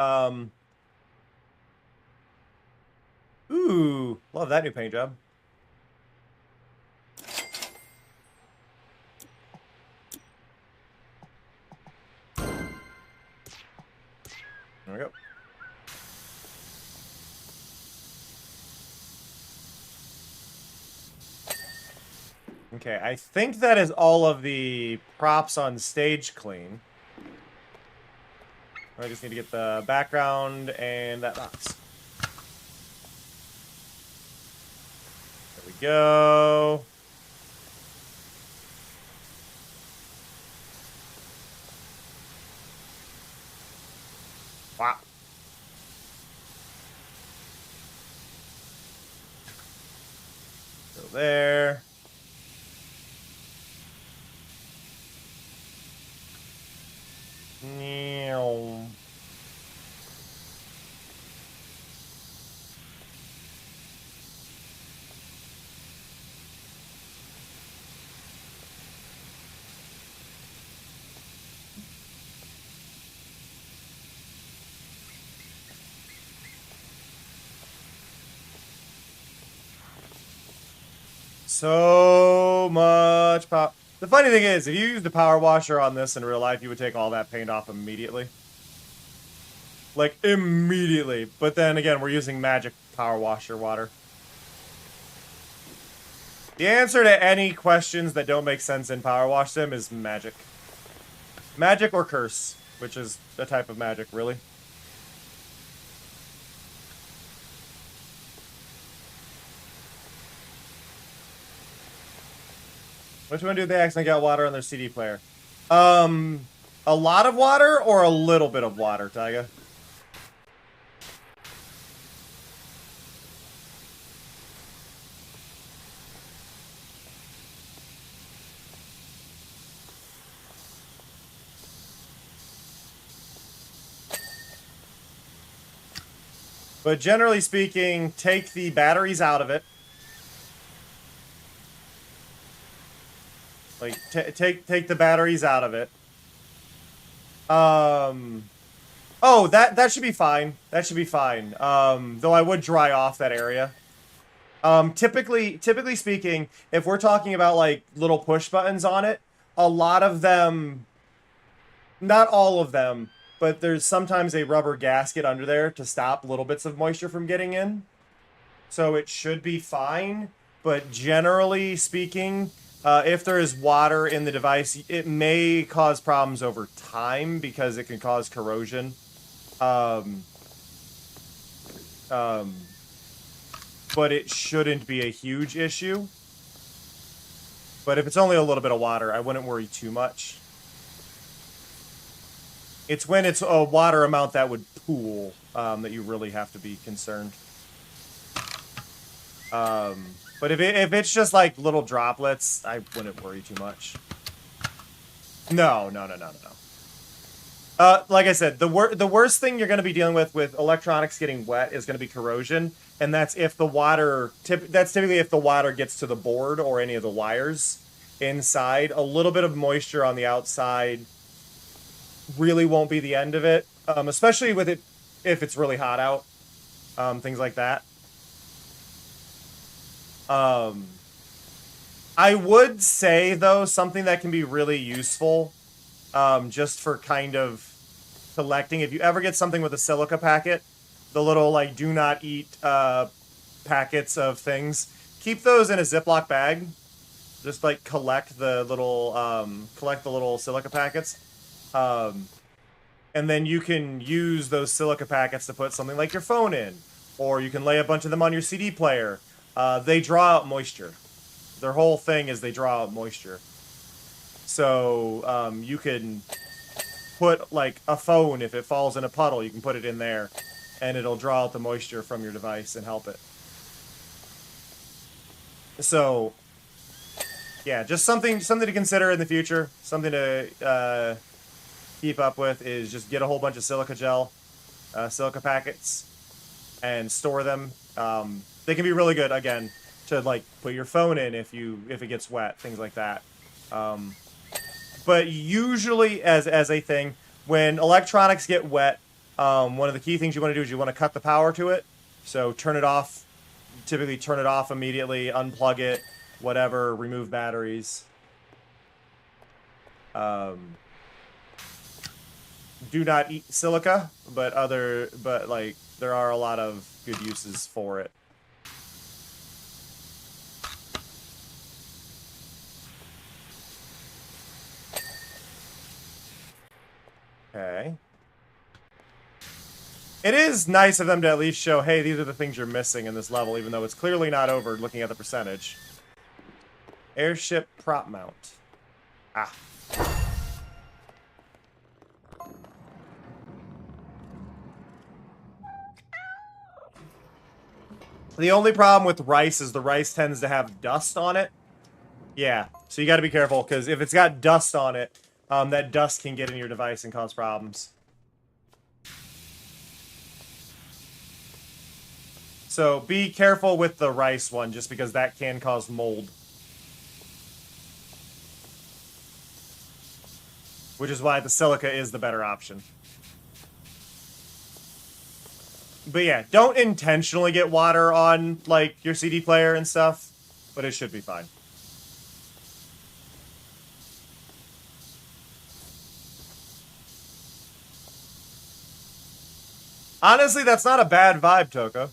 Ooh, love that new paint job. There we go. Okay, I think that is all of the props on stage clean. I just need to get the background and that box. There we go. Wow. Go there. Meow. So much power. The funny thing is, if you use the power washer on this in real life, you would take all that paint off immediately. Like, immediately. But then again, we're using magic power washer water. The answer to any questions that don't make sense in Power Wash Sim is magic. Magic or curse, which is a type of magic, really. Which one do they accidentally get water on their CD player? A lot of water or a little bit of water, Taiga? But generally speaking, take the batteries out of it. Like, take the batteries out of it. Oh, that should be fine. That should be fine. Though I would dry off that area. Typically speaking, if we're talking about like little push buttons on it, a lot of them, not all of them, but there's sometimes a rubber gasket under there to stop little bits of moisture from getting in. So it should be fine, but generally speaking, if there is water in the device, it may cause problems over time because it can cause corrosion. But it shouldn't be a huge issue. But if it's only a little bit of water, I wouldn't worry too much. It's when it's a water amount that would pool that you really have to be concerned. But if it's just like little droplets, I wouldn't worry too much. No. Like I said, the worst thing you're going to be dealing with electronics getting wet is going to be corrosion, and that's if the water that's typically if the water gets to the board or any of the wires inside. A little bit of moisture on the outside really won't be the end of it, especially with it if it's really hot out, things like that. I would say though something that can be really useful. Just for kind of collecting. If you ever get something with a silica packet, the little, like, do not eat packets of things, keep those in a Ziploc bag. Just, like, collect the little silica packets. And then you can use those silica packets to put something like your phone in. Or you can lay a bunch of them on your CD player. They draw out moisture. Their whole thing is they draw out moisture. So, you can put, like, a phone, if it falls in a puddle, you can put it in there, and it'll draw out the moisture from your device and help it. So, yeah, just something to consider in the future, something to keep up with is just get a whole bunch of silica gel, silica packets, and store them. They can be really good, again, to, like, put your phone in if it gets wet, things like that. But usually, as a thing, when electronics get wet, one of the key things you want to do is you want to cut the power to it. So turn it off. Typically turn it off immediately, unplug it, whatever, remove batteries. Do not eat silica, but like there are a lot of good uses for it. Okay. It is nice of them to at least show, hey, these are the things you're missing in this level, even though it's clearly not over looking at the percentage. Airship prop mount. Ah. The only problem with rice is the rice tends to have dust on it. Yeah, so you gotta be careful, because if it's got dust on it, that dust can get in your device and cause problems. So be careful with the rice one, just because that can cause mold. Which is why the silica is the better option. But yeah, don't intentionally get water on, like, your CD player and stuff, but it should be fine. Honestly, that's not a bad vibe, Toko.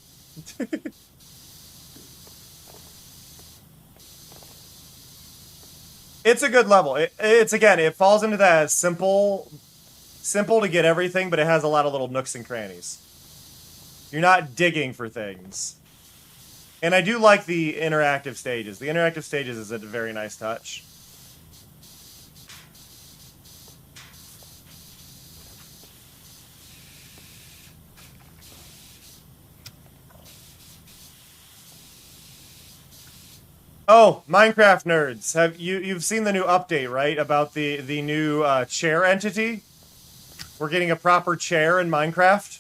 It's a good level. It's again, it falls into that simple to get everything, but it has a lot of little nooks and crannies. You're not digging for things. And I do like the interactive stages. The interactive stages is a very nice touch. Oh, Minecraft nerds, you've seen the new update, right? About the new chair entity? We're getting a proper chair in Minecraft.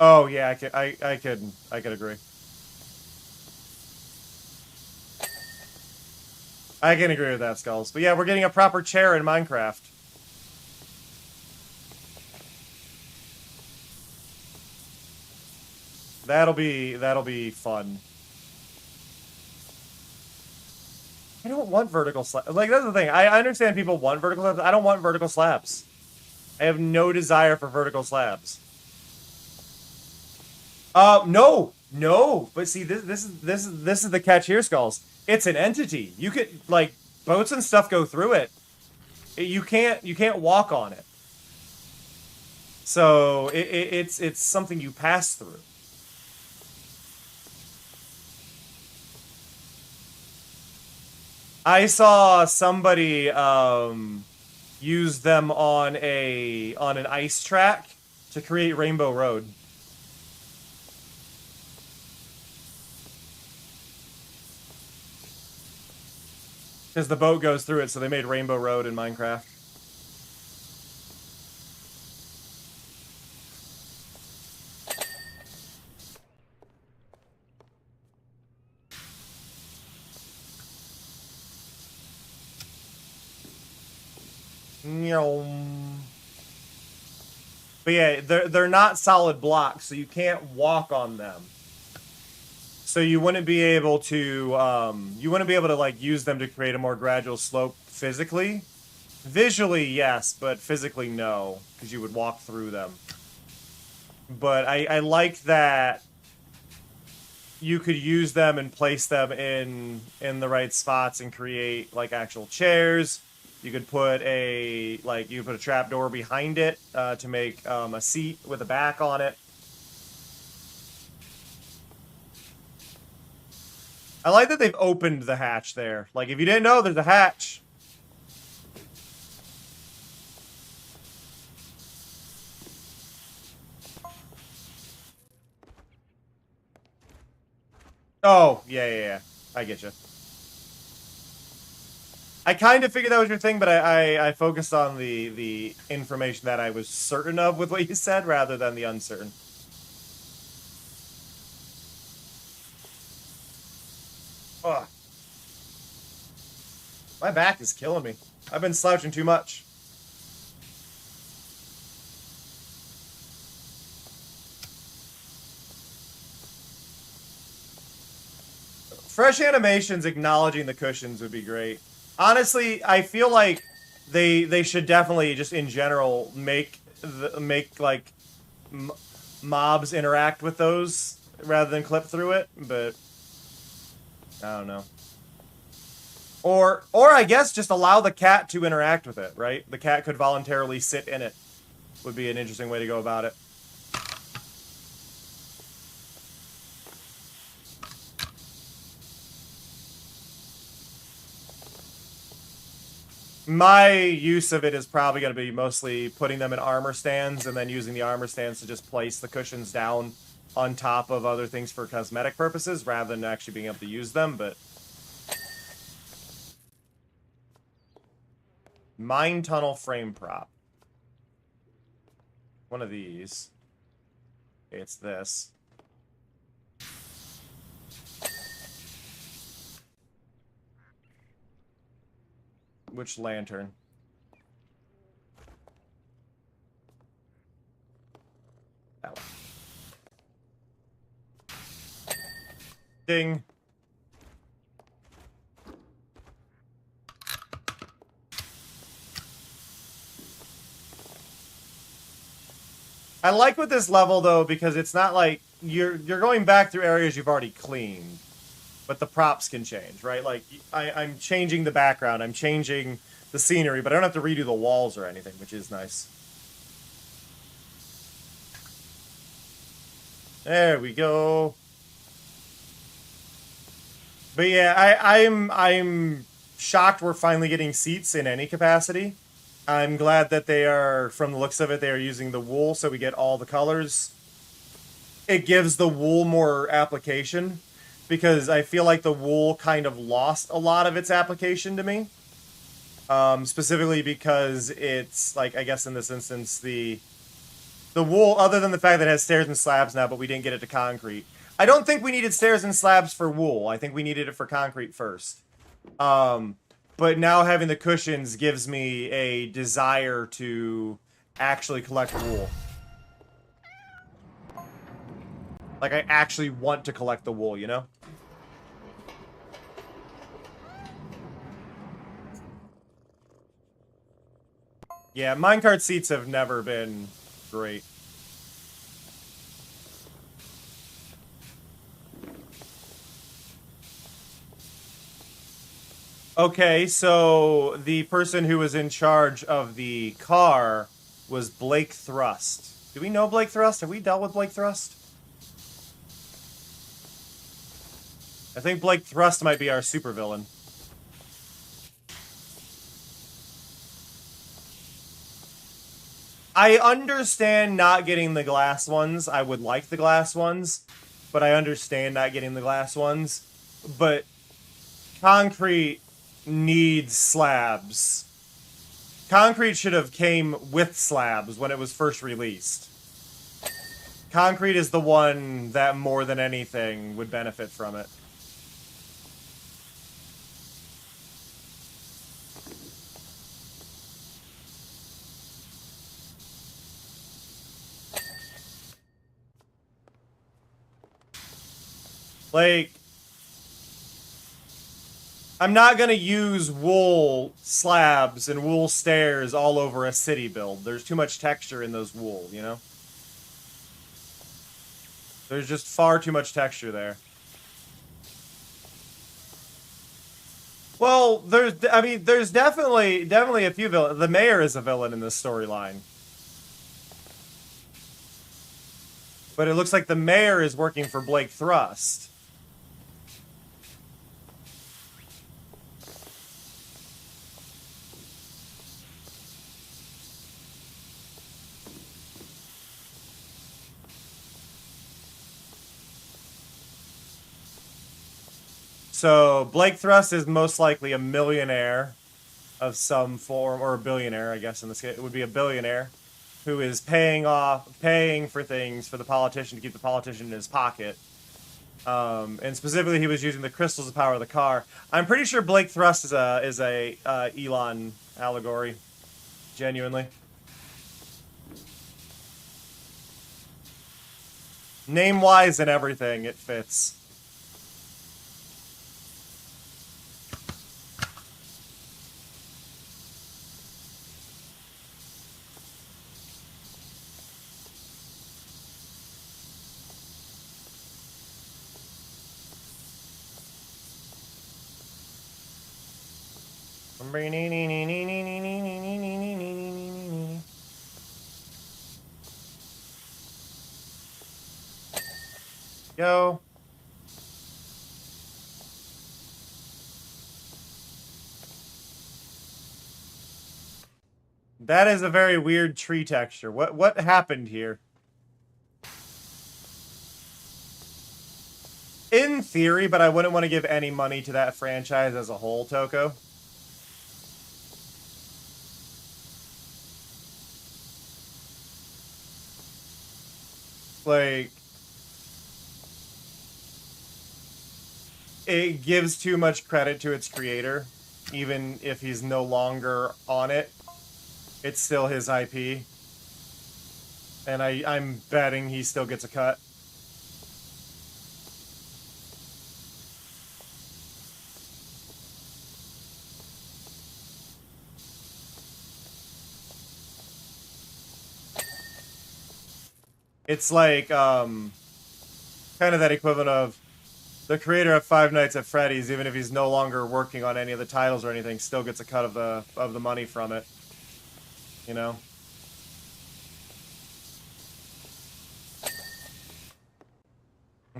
Oh yeah, I could agree. I can agree with that, Skulls. But yeah, we're getting a proper chair in Minecraft. That'll be fun. I don't want vertical slabs. Like, that's the thing. I understand people want vertical slabs. I don't want vertical slabs. I have no desire for vertical slabs. No. But see, this is the catch here, Skulls. It's an entity. You could, like, boats and stuff go through it. You can't walk on it. So it's something you pass through. I saw somebody use them on an ice track to create Rainbow Road. Because the boat goes through it, so they made Rainbow Road in Minecraft. But yeah, they're not solid blocks, so you can't walk on them. So you wouldn't be able to like use them to create a more gradual slope physically. Visually, yes, but physically, no, because you would walk through them. But I like that you could use them and place them in the right spots and create like actual chairs. You could put a trapdoor behind it to make a seat with a back on it. I like that they've opened the hatch there. Like, if you didn't know, there's a hatch. Oh, yeah. I get you. I kind of figured that was your thing, but I focused on the information that I was certain of with what you said rather than the uncertain. Ugh. My back is killing me. I've been slouching too much. Fresh animations acknowledging the cushions would be great. Honestly, I feel like they should definitely just in general make like mobs interact with those rather than clip through it, but I don't know. Or I guess just allow the cat to interact with it, right? The cat could voluntarily sit in it. Would be an interesting way to go about it. My use of it is probably going to be mostly putting them in armor stands and then using the armor stands to just place the cushions down on top of other things for cosmetic purposes rather than actually being able to use them, but... Mine tunnel frame prop. One of these. It's this. Which lantern? That one. Ding. I like with this level though because it's not like you're going back through areas you've already cleaned. But the props can change, right? Like, I'm changing the background, I'm changing the scenery, but I don't have to redo the walls or anything, which is nice. There we go. But yeah, I'm shocked we're finally getting seats in any capacity. I'm glad that they are, from the looks of it, they are using the wool, so we get all the colors. It gives the wool more application. Because I feel like the wool kind of lost a lot of its application to me. Specifically because it's, like, I guess in this instance, the wool, other than the fact that it has stairs and slabs now, but we didn't get it to concrete. I don't think we needed stairs and slabs for wool. I think we needed it for concrete first. But now having the cushions gives me a desire to actually collect wool. Like, I actually want to collect the wool, you know? Yeah, minecart seats have never been great. Okay, so the person who was in charge of the car was Blake Thrust. Do we know Blake Thrust? Have we dealt with Blake Thrust? I think Blake Thrust might be our supervillain. I understand not getting the glass ones. I would like the glass ones, but I understand not getting the glass ones. But concrete needs slabs. Concrete should have came with slabs when it was first released. Concrete is the one that more than anything would benefit from it. Like, I'm not gonna use wool slabs and wool stairs all over a city build. There's too much texture in those wool, you know? There's just far too much texture there. Well, there's definitely a few villains. The mayor is a villain in this storyline. But it looks like the mayor is working for Blake Thrust. So, Blake Thrust is most likely a millionaire of some form, or a billionaire, I guess in this case. It would be a billionaire who is paying for things for the politician to keep the politician in his pocket. And specifically, he was using the crystals to power the car. I'm pretty sure Blake Thrust is a Elon allegory, genuinely. Name-wise and everything, it fits. Go. That is a very weird tree texture. What happened here? In theory, but I wouldn't want to give any money to that franchise as a whole, Toko. Like, it gives too much credit to its creator, even if he's no longer on it. It's still his IP. And I'm betting he still gets a cut. It's like, kind of that equivalent of the creator of Five Nights at Freddy's, even if he's no longer working on any of the titles or anything, still gets a cut of the money from it. You know?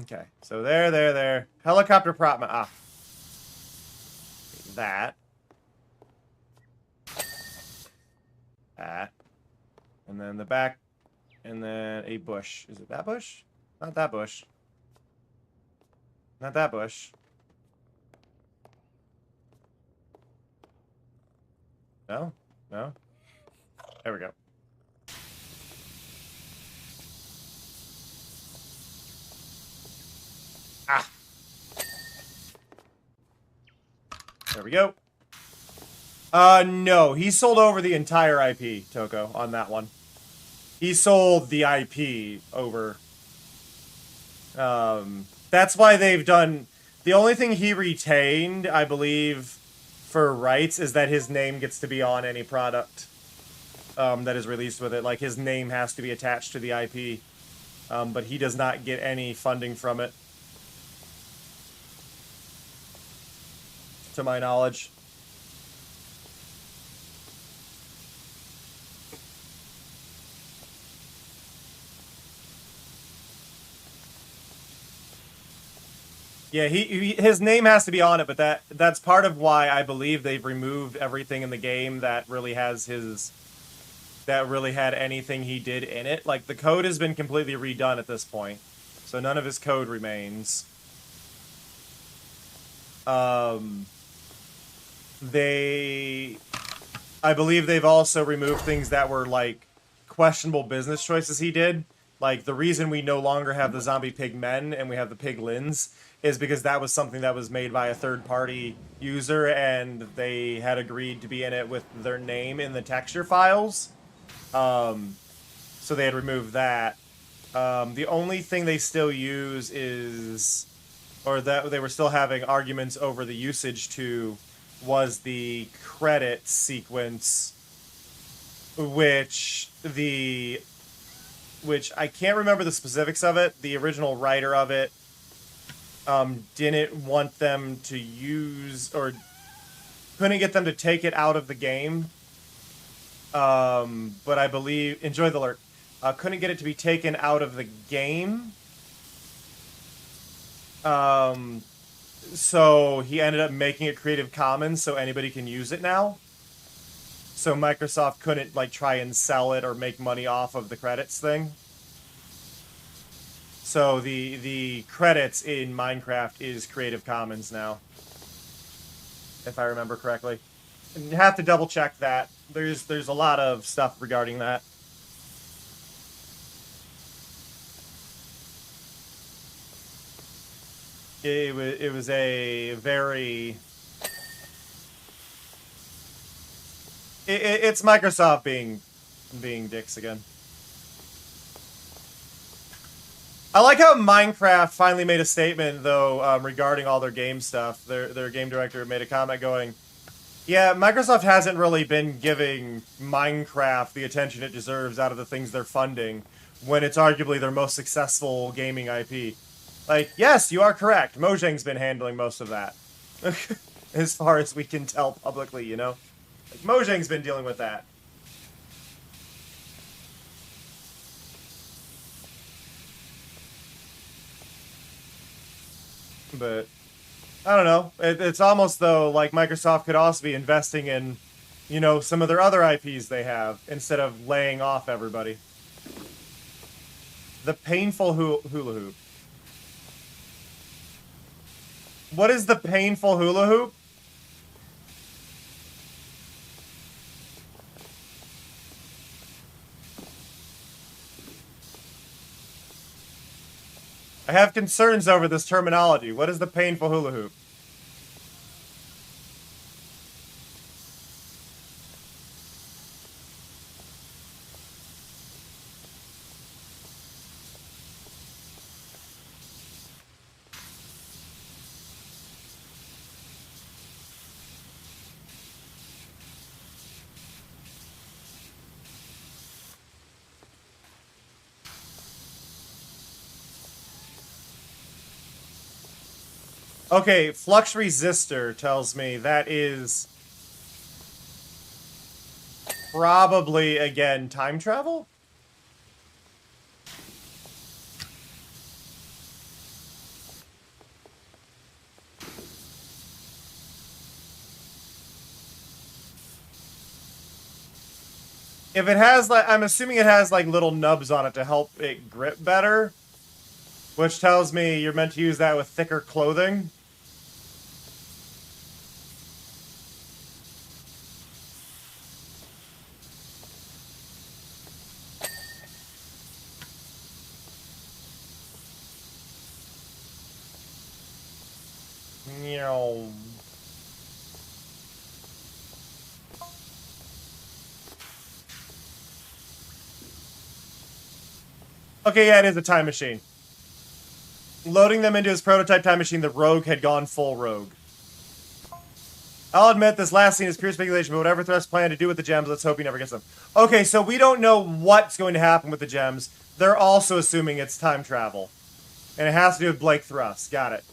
Okay, so there. Helicopter prop. That. That. And then the back. And then a bush. Is it that bush? Not that bush. Not that bush. No? No? There we go. Ah! There we go. No. He sold over the entire IP, Toko, on that one. He sold the IP over. That's why they've done... The only thing he retained, I believe, for rights is that his name gets to be on any product that is released with it. Like, his name has to be attached to the IP. But he does not get any funding from it. To my knowledge. Yeah, his name has to be on it, but that's part of why I believe they've removed everything in the game that really has that really had anything he did in it. Like, the code has been completely redone at this point, so none of his code remains. I believe they've also removed things that were, like, questionable business choices he did. Like, the reason we no longer have the zombie pig men and we have the piglins is because that was something that was made by a third-party user, and they had agreed to be in it with their name in the texture files. So they had removed that. The only thing they still use is... or that they were still having arguments over the usage to... was the credit sequence, which I can't remember the specifics of it. The original writer of it didn't want them to use, or couldn't get them to take it out of the game. But I believe, enjoy the alert, couldn't get it to be taken out of the game. So he ended up making it Creative Commons so anybody can use it now. So Microsoft couldn't, like, try and sell it or make money off of the credits thing. So the credits in Minecraft is Creative Commons now, if I remember correctly. And you have to double check that. There's a lot of stuff regarding that. It was a very... It's Microsoft being dicks again. I like how Minecraft finally made a statement, though, regarding all their game stuff. Their game director made a comment going, yeah, Microsoft hasn't really been giving Minecraft the attention it deserves out of the things they're funding, when it's arguably their most successful gaming IP. Like, yes, you are correct. Mojang's been handling most of that. As far as we can tell publicly, you know? Like, Mojang's been dealing with that. But, I don't know. It's almost, though, like Microsoft could also be investing in, you know, some of their other IPs they have, instead of laying off everybody. The painful hula hoop. What is the painful hula hoop? I have concerns over this terminology. What is the painful hula hoop? Okay, Flux Resistor tells me that is probably, again, time travel? If it has, like, I'm assuming it has, like, little nubs on it to help it grip better, which tells me you're meant to use that with thicker clothing. Okay, yeah, it is a time machine. Loading them into his prototype time machine, the rogue had gone full rogue. I'll admit this last scene is pure speculation, but whatever Thrust plan to do with the gems, let's hope he never gets them. Okay, so we don't know what's going to happen with the gems. They're also assuming it's time travel. And it has to do with Blake Thrust. Got it.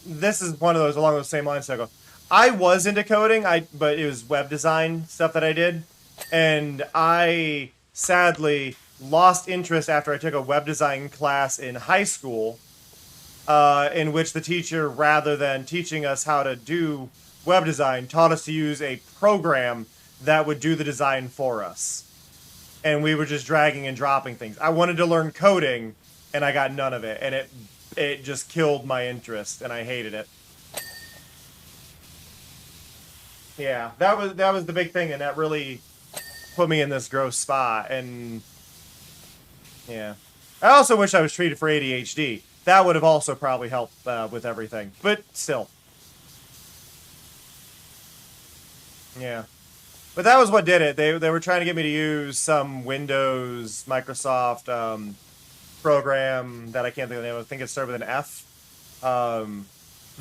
This is one of those along those same lines, Cycle. I was into coding, but it was web design stuff that I did. And I sadly lost interest after I took a web design class in high school, in which the teacher, rather than teaching us how to do web design, taught us to use a program that would do the design for us. And we were just dragging and dropping things. I wanted to learn coding, and I got none of it. And it just killed my interest, and I hated it. Yeah, that was the big thing, and that really put me in this gross spot. And yeah, I also wish I was treated for ADHD. That would have also probably helped with everything. But still, yeah. But that was what did it. They were trying to get me to use some Windows, Microsoft program that I can't think of the name of. I think it started with an F.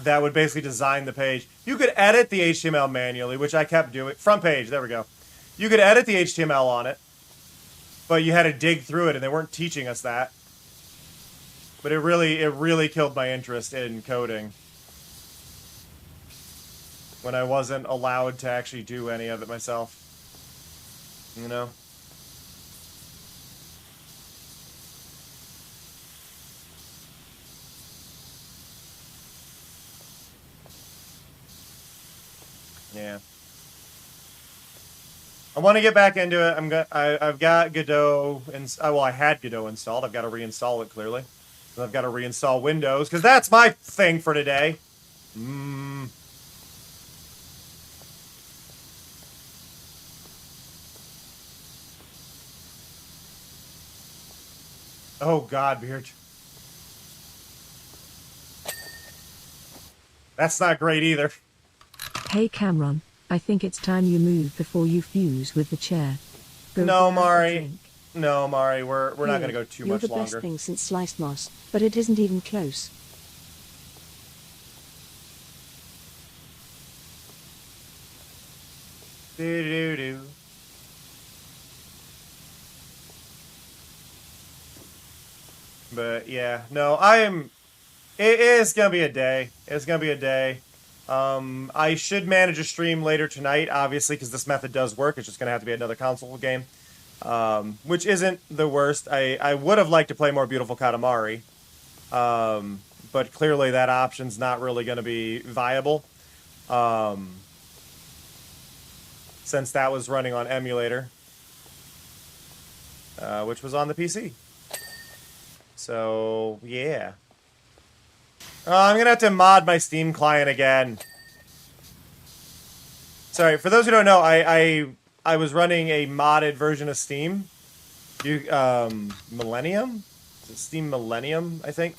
That would basically design the page. You could edit the HTML manually, which I kept doing. Front page, there we go. You could edit the HTML on it, but you had to dig through it, and they weren't teaching us that. But it really killed my interest in coding when I wasn't allowed to actually do any of it myself. You know? Yeah. I want to get back into it. I've got Godot, and well, I had Godot installed. I've got to reinstall it clearly. And I've got to reinstall Windows because that's my thing for today. Oh God, Beard. That's not great either. Hey Cameron, I think it's time you move before you fuse with the chair. Go No, grab a Mari. drink. No, Mari, we're not going to go too You're much the longer. best thing since sliced moss, but it isn't even close. Do-do-do. But yeah, no, it is gonna be a day. It's gonna be a day. I should manage a stream later tonight, obviously, because this method does work. It's just gonna have to be another console game, which isn't the worst. I would have liked to play more Beautiful Katamari, but clearly that option's not really gonna be viable, since that was running on emulator, which was on the PC. So, yeah. I'm going to have to mod my Steam client again. Sorry, for those who don't know, I was running a modded version of Steam. Millennium? Steam Millennium, I think.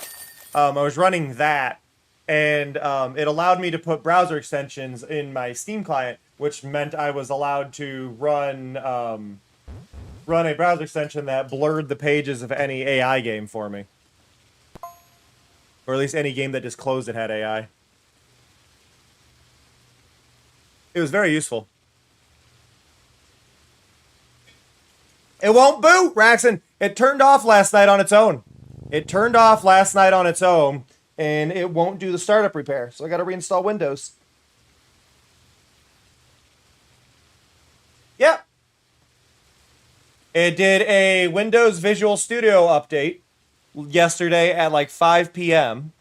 I was running that, and it allowed me to put browser extensions in my Steam client, which meant I was allowed to run a browser extension that blurred the pages of any AI game for me. Or at least any game that just closed it had AI. It was very useful. It won't boot, Raxon! It turned off last night on its own. It turned off last night on its own, and it won't do the startup repair, so I gotta reinstall Windows. Yep. It did a Windows Visual Studio update yesterday at like 5 p.m.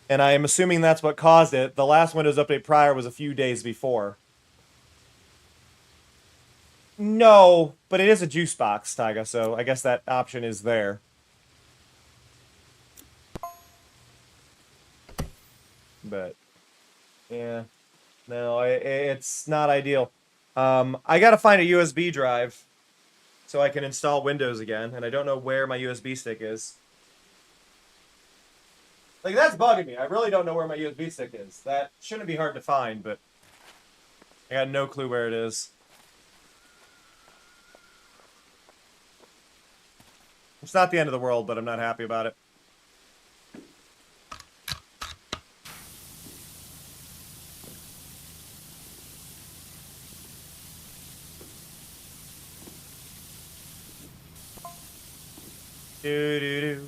And I am assuming that's what caused it. The last Windows update prior was a few days before. No, but it is a juice box, Taiga, so I guess that option is there. But, yeah. No, it's not ideal. I gotta find a USB drive so I can install Windows again, and I don't know where my USB stick is. Like, that's bugging me. I really don't know where my USB stick is. That shouldn't be hard to find, but I got no clue where it is. It's not the end of the world, but I'm not happy about it. Do do do.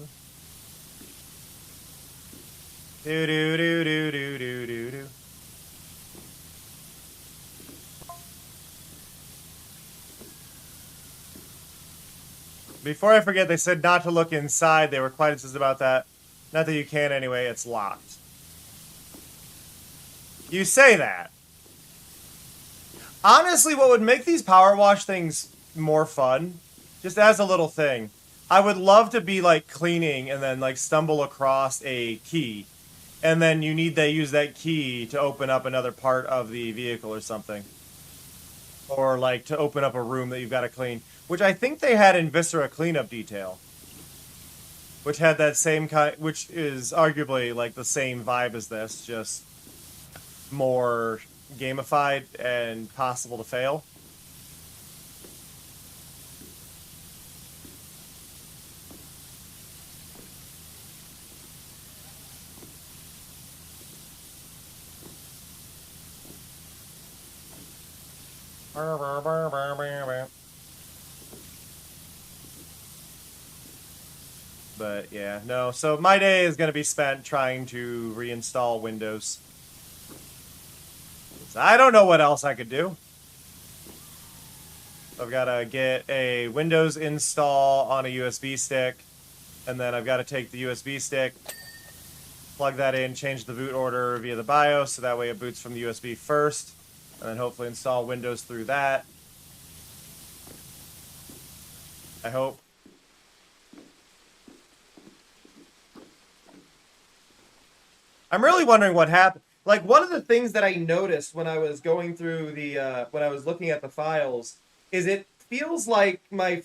Do do do do do do do do. Before I forget, they said not to look inside. They were quite insistent about that. Not that you can anyway, it's locked. You say that. Honestly, what would make these power wash things more fun, just as a little thing, I would love to be like cleaning and then like stumble across a key. And then you need to use that key to open up another part of the vehicle or something. Or like to open up a room that you've got to clean. Which I think they had in Viscera Cleanup Detail. Which had that same kind, which is arguably like the same vibe as this, just more gamified and possible to fail. But yeah, no. So my day is going to be spent trying to reinstall Windows. I don't know what else I could do. I've got to get a Windows install on a USB stick, and then I've got to take the USB stick, plug that in, change the boot order via the BIOS, so that way it boots from the USB first, and then hopefully install Windows through that. I hope. I'm really wondering what happened. Like, one of the things that I noticed when I was going through the, when I was looking at the files, is it feels like my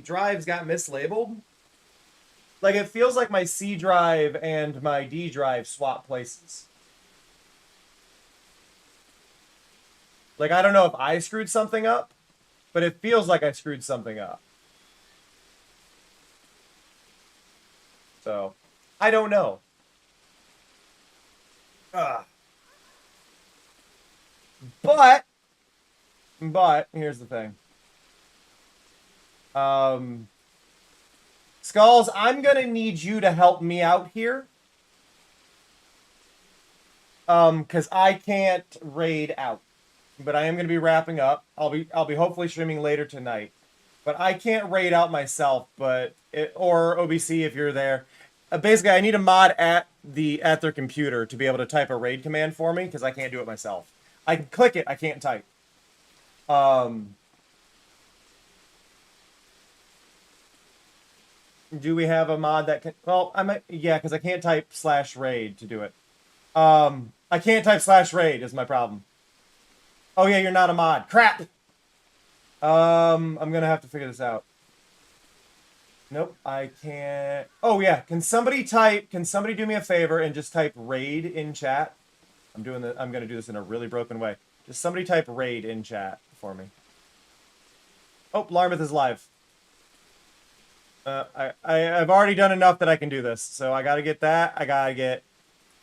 drives got mislabeled. Like, it feels like my C drive and my D drive swap places. Like, I don't know if I screwed something up, but it feels like I screwed something up. So, I don't know. But here's the thing. Skulls, I'm gonna need you to help me out here. Because I can't raid out. But I am gonna be wrapping up. I'll be hopefully streaming later tonight. But I can't raid out myself, or OBC if you're there. Basically, I need a mod at their computer to be able to type a raid command for me, because I can't do it myself. I can click it, I can't type. Do we have a mod that can... Well, I might... Yeah, because I can't type /raid to do it. I can't type /raid is my problem. Oh yeah, you're not a mod. Crap! I'm gonna have to figure this out. Nope, I can't... Oh yeah, can somebody do me a favor and just type raid in chat? I'm gonna do this in a really broken way. Just somebody type raid in chat for me. Oh, Larmouth is live. I've already done enough that I can do this. So I gotta get that. I gotta get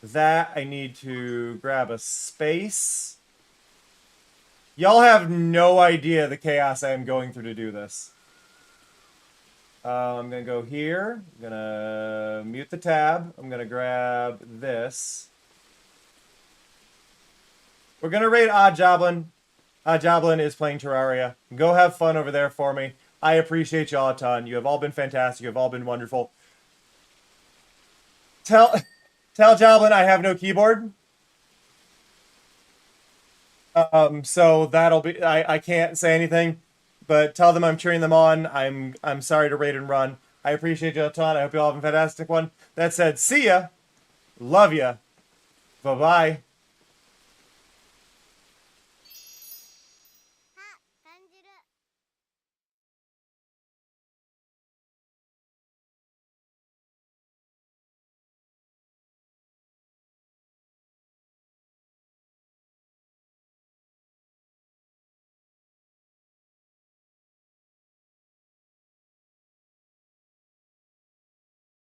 that. I need to grab a space. Y'all have no idea the chaos I am going through to do this. I'm going to go here. I'm going to mute the tab. I'm going to grab this. We're going to raid Odd Joblin. Odd Joblin is playing Terraria. Go have fun over there for me. I appreciate y'all a ton. You have all been fantastic. You have all been wonderful. Tell Joblin I have no keyboard. So that'll be... I can't say anything. But tell them I'm cheering them on. I'm sorry to raid and run. I appreciate you a ton. I hope you all have a fantastic one. That said, see ya. Love ya. Bye-bye.